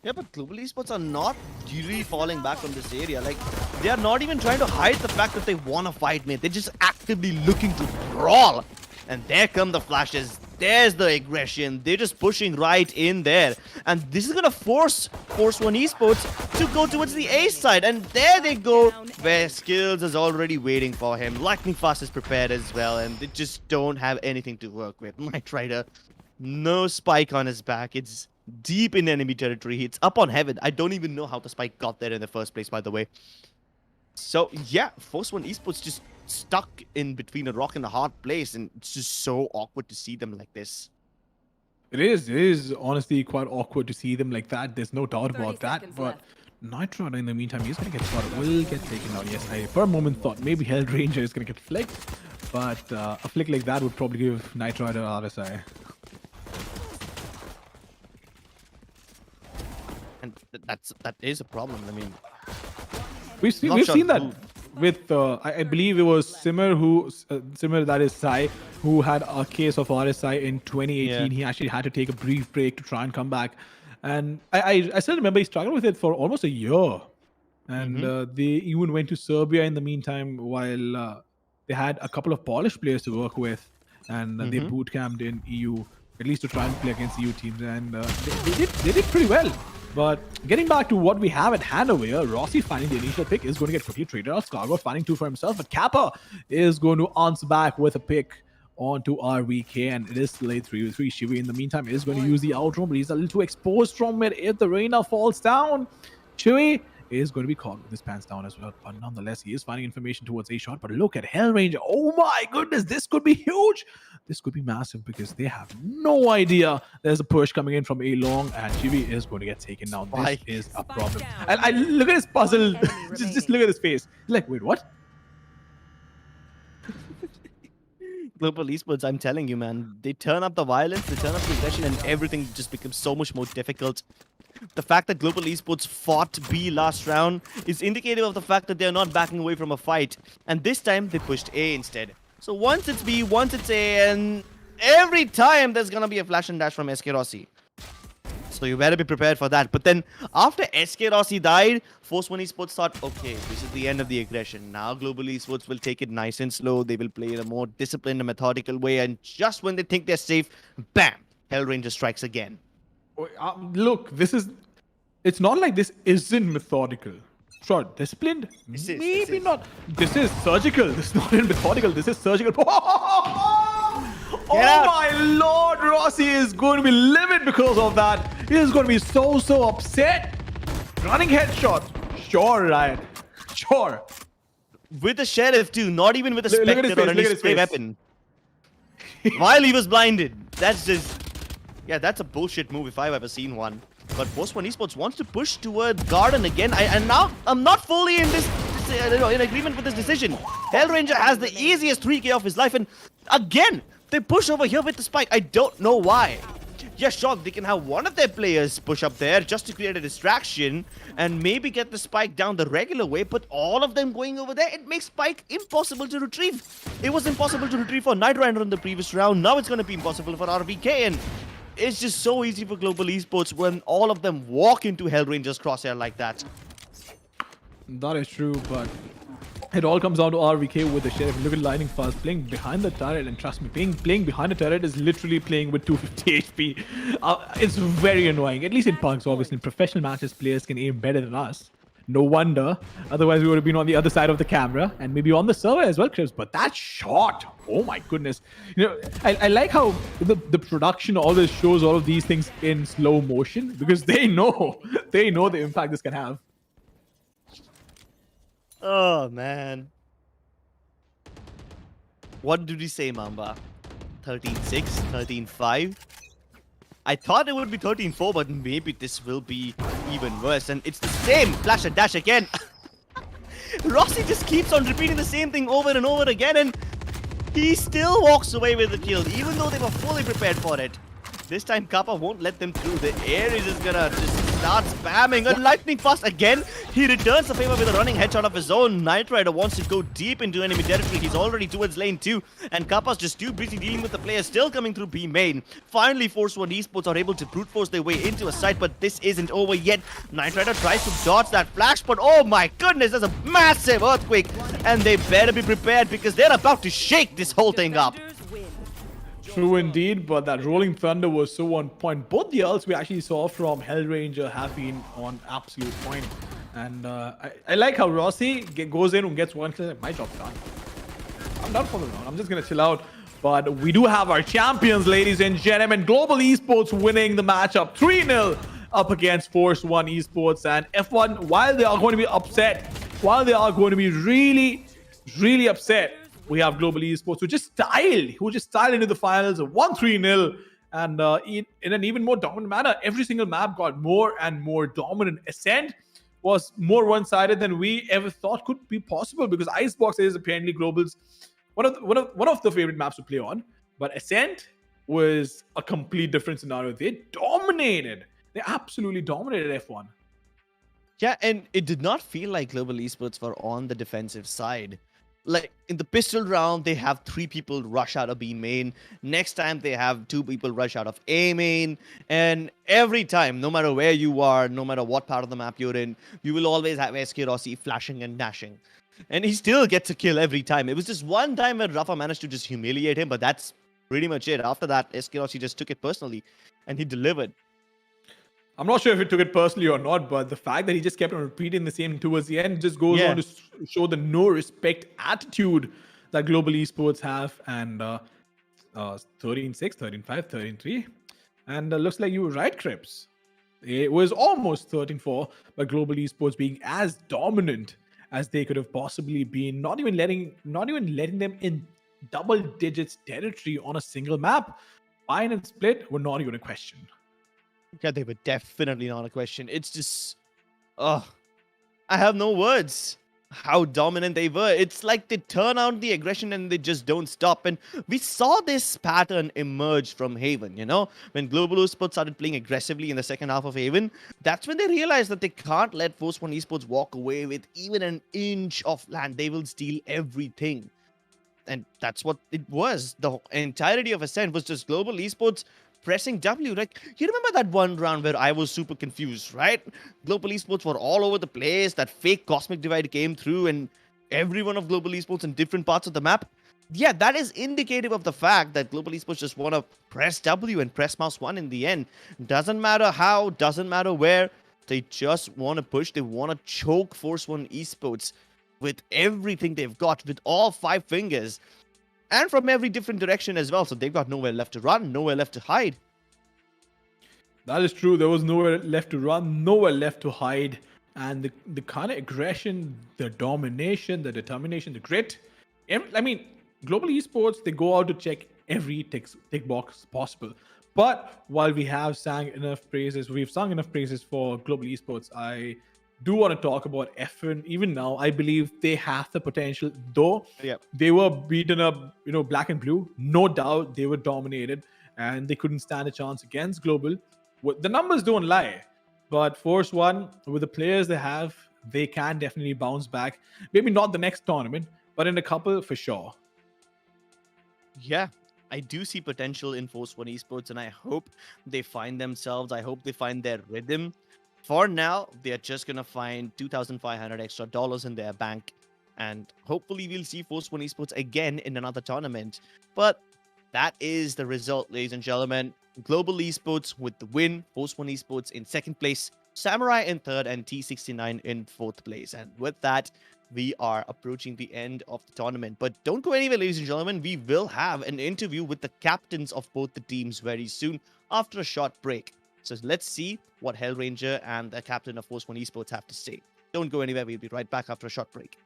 Yeah, but Global Esports are not really falling back from this area. Like, they are not even trying to hide the fact that they want to fight, mate. They're just actively looking to brawl. And there come the flashes. There's the aggression. They're just pushing right in there. And this is going to force One Esports to go towards the A side. And there they go, where Skills is already waiting for him. Lightning Fast is prepared as well. And they just don't have anything to work with. Knight Rider, no spike on his back. It's deep in enemy territory. It's up on Heaven. I don't even know how the spike got there in the first place, by the way. So, yeah, Force One Esports just stuck in between a rock and a hard place, and it's just so awkward to see them like this. It is honestly quite awkward to see them like that. There's no doubt 30 about that. seconds But left. Nitro, in the meantime, he's going to get spotted. Will get taken out. Yes, I for a moment thought maybe Hell Ranger is going to get flicked. But a flick like that would probably give Nitro an RSI. And that is a problem. I mean, We've Not sure seen that who. with I believe it was Simmer that is Sai, who had a case of RSI in 2018. Yeah. He actually had to take a brief break to try and come back, and I still remember he struggled with it for almost a year, and they even went to Serbia in the meantime while they had a couple of Polish players to work with, and they boot camped in EU at least to try and play against EU teams, and they did pretty well. But getting back to what we have at hand over here, Rossi finding the initial pick is going to get quickly traded out. Scargo finding 2 for himself, but Kappa is going to answer back with a pick onto RVK, and it is still a 3v3. Shivi in the meantime is going to use the out roam, but he's a little too exposed from it. If the Reina falls down, Shivi is going to be caught with his pants down as well. But nonetheless, he is finding information towards A shot. But look at Hell Ranger. Oh my goodness, this could be huge. This could be massive because they have no idea there's a push coming in from A long, and Chibi is going to get taken down. This Spike. is a Spike problem. down. And I look at his puzzle. Enemy just remaining. look at his face. He's like, wait, what? Global Esports, I'm telling you, man, they turn up the violence, they turn up the aggression, and everything just becomes so much more difficult. The fact that Global Esports fought B last round is indicative of the fact that they're not backing away from a fight. And this time, they pushed A instead. So once it's B, once it's A, and every time there's gonna be a flash and dash from SK Rossi. So you better be prepared for that. But then, after SK Rossi died, Force One Esports thought, okay, this is the end of the aggression. Now Global Esports will take it nice and slow. They will play in a more disciplined and methodical way. And just when they think they're safe, bam! Hell Ranger strikes again. Look, this is it's not like this isn't methodical. Sure, disciplined? Maybe not. This is surgical. This is not methodical. This is surgical. Oh my lord, Rossi is going to be livid because of that. He is going to be so upset. Running headshot. Sure, Riot. Sure. With the Sheriff too, not even with a Look at his Spectre or face, any look at his spray face. weapon. While he was blinded. That's just... Yeah, that's a bullshit move if I've ever seen one. But Post One Esports wants to push toward Garden again. And now I'm not fully in in agreement with this decision. Hellranger has the easiest 3k of his life, and again, they push over here with the spike. I don't know why. Yeah, sure, they can have one of their players push up there just to create a distraction and maybe get the spike down the regular way, but all of them going over there, it makes spike impossible to retrieve. It was impossible to retrieve for Night Rider in the previous round. Now it's going to be impossible for RBK, and it's just so easy for Global Esports when all of them walk into Hellranger's crosshair like that. That is true, but it all comes down to RVK with the Sheriff. Look at Lightning Fast playing behind the turret, and trust me, playing behind the turret is literally playing with 250 HP. It's very annoying. At least in Punks, obviously. In professional matches, players can aim better than us. No wonder. Otherwise, we would have been on the other side of the camera and maybe on the server as well, Chris. But that shot, oh my goodness. You know, I like how the production always shows all of these things in slow motion because they know the impact this can have. Oh, man. What did we say, Mamba? 13-6, 13-5? I thought it would be 13-4, but maybe this will be even worse. And it's the same flash and dash again. Rossi just keeps on repeating the same thing over and over again, and he still walks away with the kill, even though they were fully prepared for it. This time, Kappa won't let them through. The air is just gonna just start spamming. And Lightning Fast again. He returns the favor with a running headshot of his own. Knight Rider wants to go deep into enemy territory. He's already towards lane 2. And Kappa's just too busy dealing with the players still coming through B main. Finally, Force One Esports are able to brute force their way into a site, but this isn't over yet. Knight Rider tries to dodge that flash, but oh my goodness, there's a massive earthquake. And they better be prepared because they're about to shake this whole thing up. True indeed, but that Rolling Thunder was so on point. Both the ults we actually saw from Hellranger have been on absolute point. And I like how Rossi goes in and gets one kill. My job's done. I'm done for the round. I'm just going to chill out. But we do have our champions, ladies and gentlemen. Global Esports winning the matchup 3-0 up against Force One Esports. And F1, while they are going to be upset, while they are going to be really upset, we have Global Esports who just styled into the finals, won 3-0, and in an even more dominant manner. Every single map got more and more dominant. Ascent was more one-sided than we ever thought could be possible because Icebox is apparently Global's one of the favorite maps to play on. But Ascent was a complete different scenario. They dominated. They absolutely dominated F1. Yeah, and it did not feel like Global Esports were on the defensive side. Like, in the pistol round, they have 3 people rush out of B main. Next time, they have 2 people rush out of A main. And every time, no matter where you are, no matter what part of the map you're in, you will always have SK Rossi flashing and dashing. And he still gets a kill every time. It was just one time where Rafa managed to just humiliate him, but that's pretty much it. After that, SK Rossi just took it personally, and he delivered. I'm not sure if he took it personally or not, but the fact that he just kept on repeating the same towards the end just goes on to show the no respect attitude that Global Esports have. And 13-6, 13-5, 13-3. And looks like you were right, Crips. It was almost 13-4, but Global Esports being as dominant as they could have possibly been, not even letting them in double digits territory on a single map. Bind and split were not even a question. Yeah, they were definitely not a question. It's just... I have no words. How dominant they were. It's like they turn out the aggression and they just don't stop. And we saw this pattern emerge from Haven, you know? When Global Esports started playing aggressively in the second half of Haven, that's when they realized that they can't let Force One Esports walk away with even an inch of land. They will steal everything. And that's what it was. The entirety of Ascent was just Global Esports pressing W. Like, you remember that one round where I was super confused, right? Global Esports were all over the place. That fake Cosmic Divide came through and every one of Global Esports in different parts of the map. Yeah, that is indicative of the fact that Global Esports just want to press W and press mouse 1 in the end. Doesn't matter how, doesn't matter where. They just want to push. They want to choke Force One Esports with everything they've got, with all 5 fingers, and from every different direction as well. So they've got nowhere left to run, nowhere left to hide. That is true. There was nowhere left to run, nowhere left to hide. And the kind of aggression, the domination, the determination, the grit. I mean, Global Esports, they go out to check every tick box possible. But while we've sung enough praises for Global Esports, I do want to talk about FN. Even now, I believe they have the potential, though they were beaten up, black and blue. No doubt they were dominated and they couldn't stand a chance against Global. The numbers don't lie, but Force One, with the players they have, they can definitely bounce back. Maybe not the next tournament, but in a couple for sure. Yeah, I do see potential in Force One Esports, and I hope they find themselves. I hope they find their rhythm. For now, they're just gonna find $2,500 extra in their bank, and hopefully we'll see Force One Esports again in another tournament. But that is the result, ladies and gentlemen. Global Esports with the win, Force One Esports in 2nd place, Samurai in 3rd, and T69 in 4th place. And with that, we are approaching the end of the tournament. But don't go anywhere, ladies and gentlemen. We will have an interview with the captains of both the teams very soon after a short break. So let's see what Hellranger and the captain of Force One Esports have to say. Don't go anywhere. We'll be right back after a short break.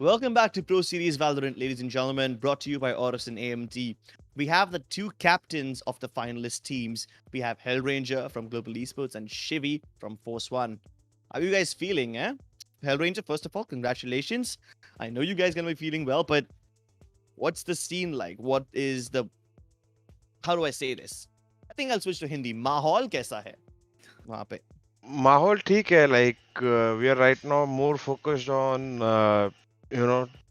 Welcome back to Pro Series Valorant, ladies and gentlemen, brought to you by AORUS and AMD. We have the two captains of the finalist teams. We have Hellranger from Global Esports and Shivy from Force One. How are you guys feeling, eh? Hellranger, first of all, congratulations. I know you guys gonna be feeling well, but what's the scene like? What is the... How do I say this? I think I'll switch to Hindi. Mahal kaisa hai? वहाँ पे. माहौल ठीक है like we are right now more focused on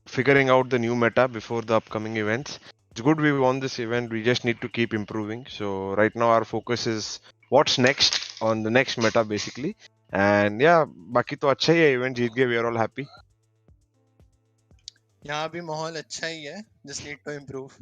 figuring out the new meta before the upcoming events. It's good we won this event, we just need to keep improving. So right now our focus is what's next on the next meta basically. And yeah, बाकी तो अच्छा ही है, event जीत गए, we are all happy. यहाँ भी माहौल अच्छा ही है, just need to improve.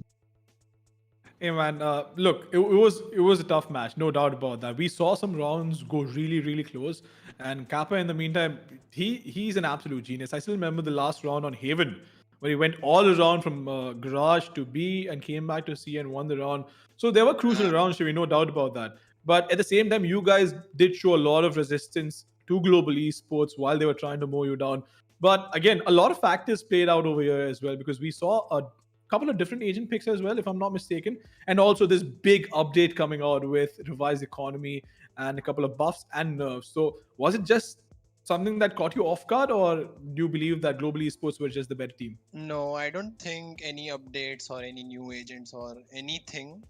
Hey man, look, it was a tough match, no doubt about that. We saw some rounds go really close, and Kappa in the meantime, he's an absolute genius. I still remember the last round on Haven, where he went all around from garage to B and came back to C and won the round. So there were crucial rounds, Shivi, no doubt about that. But at the same time, you guys did show a lot of resistance to Global Esports while they were trying to mow you down. But again, a lot of factors played out over here as well, because we saw a couple of different agent picks as well, if I'm not mistaken, and also this big update coming out with revised economy and a couple of buffs and nerfs. So was it just something that caught you off guard, or do you believe that Global Esports were just the better team? No, I don't think any updates or any new agents or anything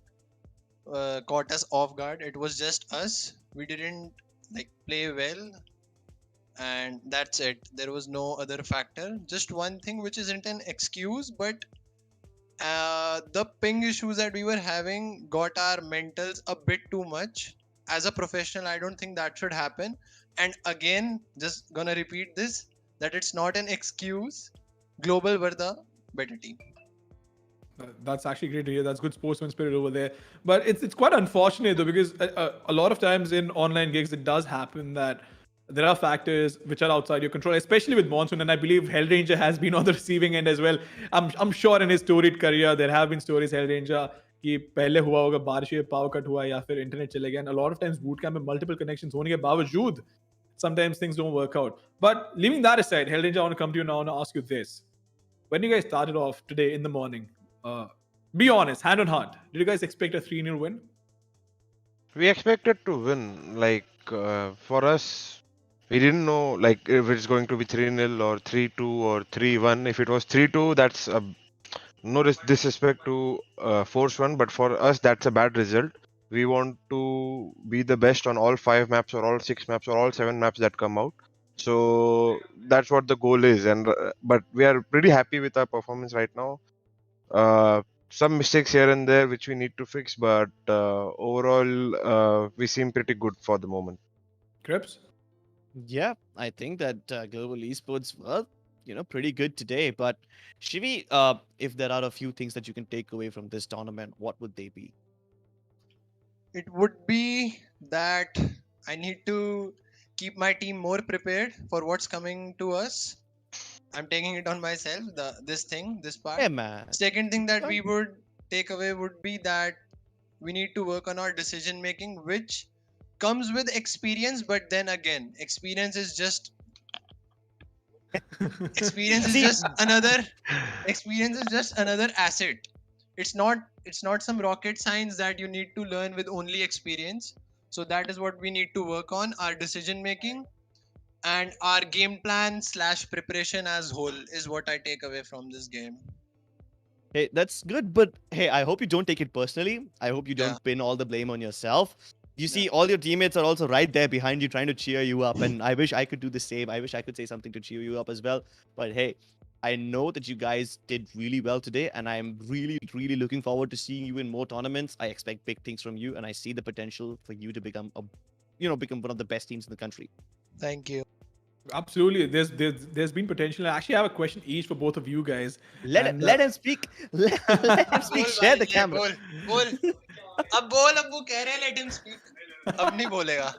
caught us off guard. It was just us. We didn't play well, and that's it. There was no other factor. Just one thing, which isn't an excuse, but the ping issues that we were having got our mentals a bit too much. As a professional, I don't think that should happen. And again, just gonna repeat this, that it's not an excuse. Global were the better team. That's actually great to hear. That's good sportsman spirit over there. But it's quite unfortunate though, because a lot of times in online gigs, it does happen that there are factors which are outside your control, especially with Monsoon, and I believe Hellranger has been on the receiving end as well. I'm sure in his storied career there have been stories Hellranger कि पहले हुआ होगा बारिश में power cut हुआ या फिर internet चले गया, and a lot of times boot camp में multiple connections होने के बावजूद sometimes things don't work out. But leaving that aside, Hellranger, I want to come to you now and ask you this. When you guys started off today in the morning, be honest, hand on heart, did you guys expect a 3-0 win? We expected to win. For us, we didn't know if it's going to be 3-0 or 3-2 or 3-1. If it was 3-2, that's no disrespect to Force One, but for us that's a bad result. We want to be the best on all 5 maps or all 6 maps or all 7 maps that come out. So that's what the goal is. And but we are pretty happy with our performance right now. Some mistakes here and there which we need to fix, but overall we seem pretty good for the moment. Crips? Yeah, I think that Global Esports were, pretty good today. But Shivi, if there are a few things that you can take away from this tournament, what would they be? It would be that I need to keep my team more prepared for what's coming to us. I'm taking it on myself, this part. Hey, man. Second thing that we would take away would be that we need to work on our decision making, which comes with experience, but then again, experience is just another asset. It's not some rocket science that you need to learn with only experience. So that is what we need to work on, our decision making and our game plan / preparation as whole is what I take away from this game. Hey, that's good, but hey, I hope you don't take it personally. I hope you don't pin all the blame on yourself. You see, all your teammates are also right there behind you trying to cheer you up, and I wish I could do the same. I wish I could say something to cheer you up as well. But hey, I know that you guys did really well today, and I'm really looking forward to seeing you in more tournaments. I expect big things from you, and I see the potential for you to become one of the best teams in the country. Thank you. Absolutely, there's been potential. I actually have a question each for both of you guys. Let him speak. Let him speak. Share the camera. अब वो कह रहे हैं let him speak. अब नहीं बोलेगा.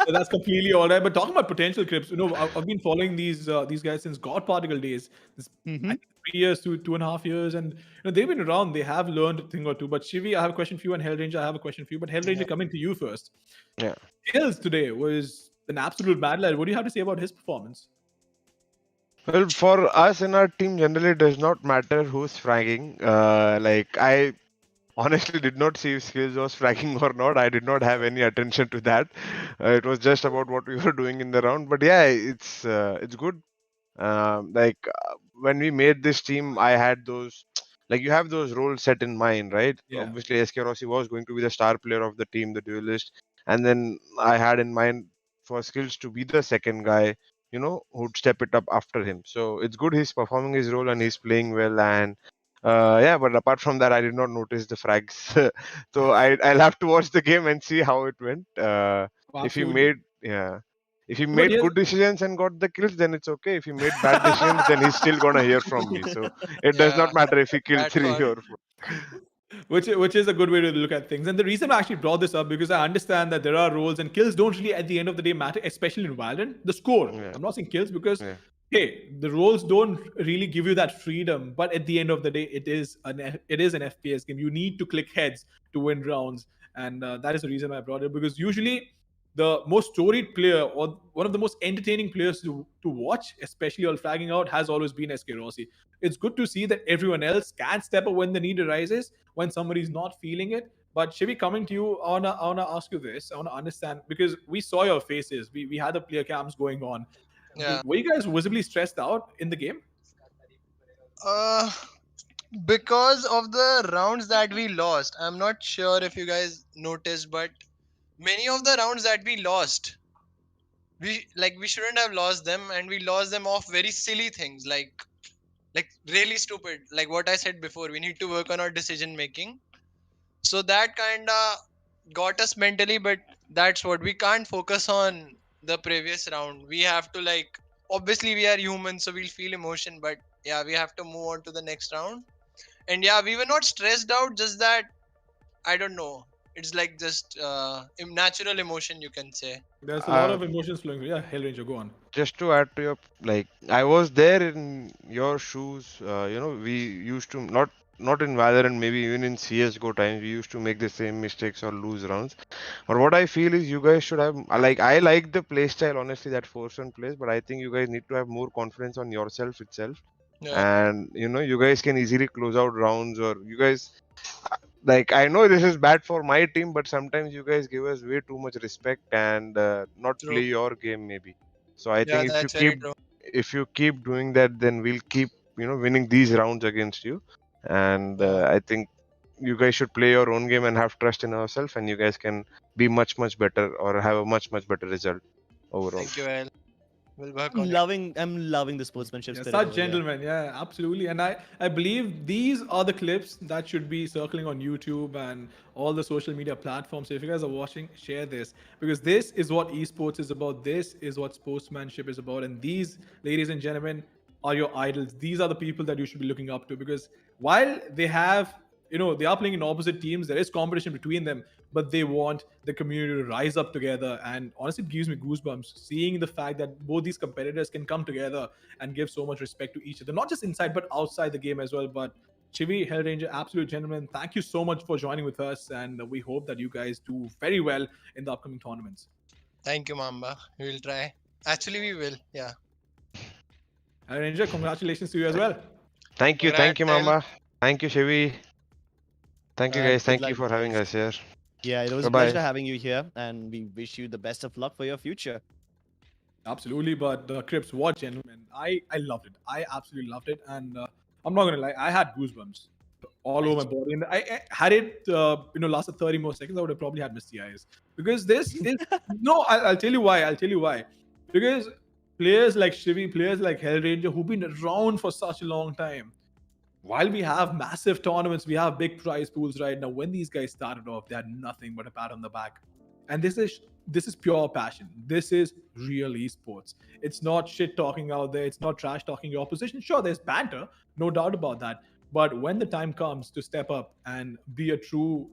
So that's completely all right. But talking about potential, Crips, I've been following these guys since God Particle days. I think 3 years to 2.5 years, and they've been around. They have learned a thing or two. But Shivi, I have a question for you, and Hellranger, I have a question for you. But Hellranger, coming to you first. Yeah. Hills today was an absolute bad lad. What do you have to say about his performance? Well, for us in our team, generally it does not matter who's fragging. Like I honestly did not see if Skills was fragging or not. I did not have any attention to that. It was just about what we were doing in the round. But yeah, it's good. When we made this team, I had those like you have those roles set in mind, right? Yeah. Obviously, SK Rossi was going to be the star player of the team, the duelist, and then I had in mind for Skills to be the second guy, who'd step it up after him. So it's good he's performing his role and he's playing well. And yeah, but apart from that, I did not notice the frags. So I'll have to watch the game and see how it went. If he Absolutely. made yeah. If he But made yes, good decisions and got the kills, then it's okay. If he made bad decisions, then he's still gonna hear from me. So it does Yeah, not matter if he killed that three part. or four. which is a good way to look at things. And the reason I actually brought this up because I understand that there are roles and kills don't really at the end of the day matter, especially in Valorant. The score. Yeah, I'm not saying kills because yeah. hey, the roles don't really give you that freedom. But at the end of the day, it is an FPS game. You need to click heads to win rounds, and that is the reason I brought it because usually the most storied player or one of the most entertaining players to watch, especially while flagging out, has always been SK Rossi. It's good to see that everyone else can step up when the need arises, when somebody's not feeling it. But Shivi, coming to you, I wanna ask you this. I wanna understand because we saw your faces. We had the player cams going on. Yeah. Were you guys visibly stressed out in the game? Uh, because of the rounds that we lost. I'm not sure if you guys noticed, but many of the rounds that we lost, we shouldn't have lost them, and we lost them off very silly things like really stupid. Like what I said before, we need to work on our decision making. So that kinda got us mentally, but that's what we can't focus on the previous round. We have to obviously we are human, so we'll feel emotion, but yeah, we have to move on to the next round. And yeah, we were not stressed out, just that I don't know. It's like just natural emotion, you can say. There's a lot Uh, of emotions flowing. Yeah, Hellranger, go on. just to add to your I was there in your shoes. We used to not in Valorant, maybe even in CS:GO times, we used to make the same mistakes or lose rounds. But what I feel is you guys should have I like the play style honestly that Forsen plays, but I think you guys need to have more confidence on yourself itself. Yeah, And you guys can easily close out rounds, or you guys I know this is bad for my team, but sometimes you guys give us way too much respect and not true. play your game maybe. So I Yeah, think that's very true. if you keep doing that, then we'll keep winning these rounds against you. And Yeah. I think you guys should play your own game and have trust in yourself, and you guys can be much better or have a much better result overall. Thank you, Al. We'll work I'm on it. loving the sportsmanship Yeah, spirit such over here. gentlemen. Yeah, absolutely. And I believe these are the clips that should be circling on YouTube and all the social media platforms. So if you guys are watching, share this because this is what esports is about. This is what sportsmanship is about. And these, ladies and gentlemen, are your idols. These are the people that you should be looking up to because while they have, they are playing in opposite teams, there is competition between them, but they want the community to rise up together. And honestly, it gives me goosebumps seeing the fact that both these competitors can come together and give so much respect to each other, not just inside but outside the game as well. But Chivi, Hellranger, absolute gentlemen, thank you so much for joining with us, and we hope that you guys do very well in the upcoming tournaments. Thank you, Mamba. We will try. Actually, we will. Yeah. Hellranger, congratulations to you as well. Thank Congrats, you, Al. Mama. Thank you, Shivi. Thank All you, right, guys. good Thank you luck, for having guys. us here. Yeah, it was Bye a bye. pleasure having you here, and we wish you the best of luck for your future. Absolutely, but Crips, what gentlemen! I loved it. I absolutely loved it, and I'm not gonna lie, I had goosebumps all over my body, and I had it. Lasted 30 more seconds, I would have probably had misty eyes because this is no. I'll tell you why. I'll tell you why. Because players like Shivi, players like Hellranger, who've been around for such a long time, while we have massive tournaments, we have big prize pools right now. When these guys started off, they had nothing but a pat on the back, and this is pure passion. This is real esports. It's not shit talking out there. It's not trash talking your opposition. Sure, there's banter, no doubt about that. But when the time comes to step up and be a true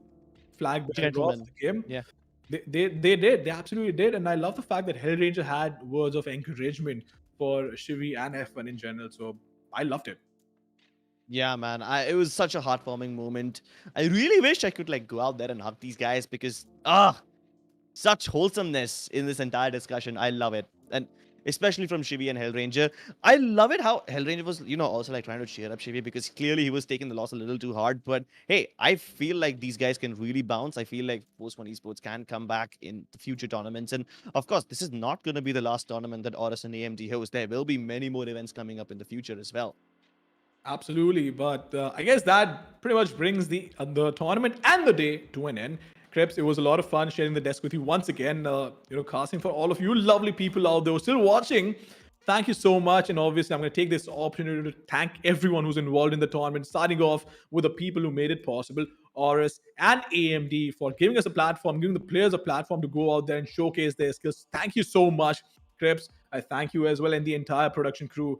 flag bearer of Gentlemen. the game, Yeah. they did. They absolutely did. And I love the fact that Hellranger had words of encouragement for Shivi and F1 in general. So I loved it. Yeah, man. It was such a heartwarming moment. I really wish I could go out there and hug these guys because such wholesomeness in this entire discussion. I love it. And especially from Shivi and Hellranger. I love it how Hellranger was, also like trying to cheer up Shivi because clearly he was taking the loss a little too hard. But hey, I feel like these guys can really bounce. I feel like Post One Esports can come back in the future tournaments. And of course, this is not going to be the last tournament that AORUS and AMD host. There will be many more events coming up in the future as well. Absolutely, but I guess that pretty much brings the tournament and the day to an end. Krebs, it was a lot of fun sharing the desk with you once again. Casting for all of you lovely people out there still watching. Thank you so much, and obviously I'm going to take this opportunity to thank everyone who's involved in the tournament, starting off with the people who made it possible, AORUS and AMD, for giving us a platform, giving the players a platform to go out there and showcase their skills. Thank you so much, Krebs. I thank you as well, and the entire production crew.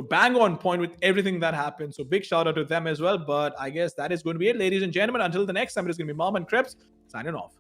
Bang on point with everything that happened. So big shout out to them as well. But I guess that is going to be it, ladies and gentlemen. Until the next time, it is going to be Mom and Krebs signing off.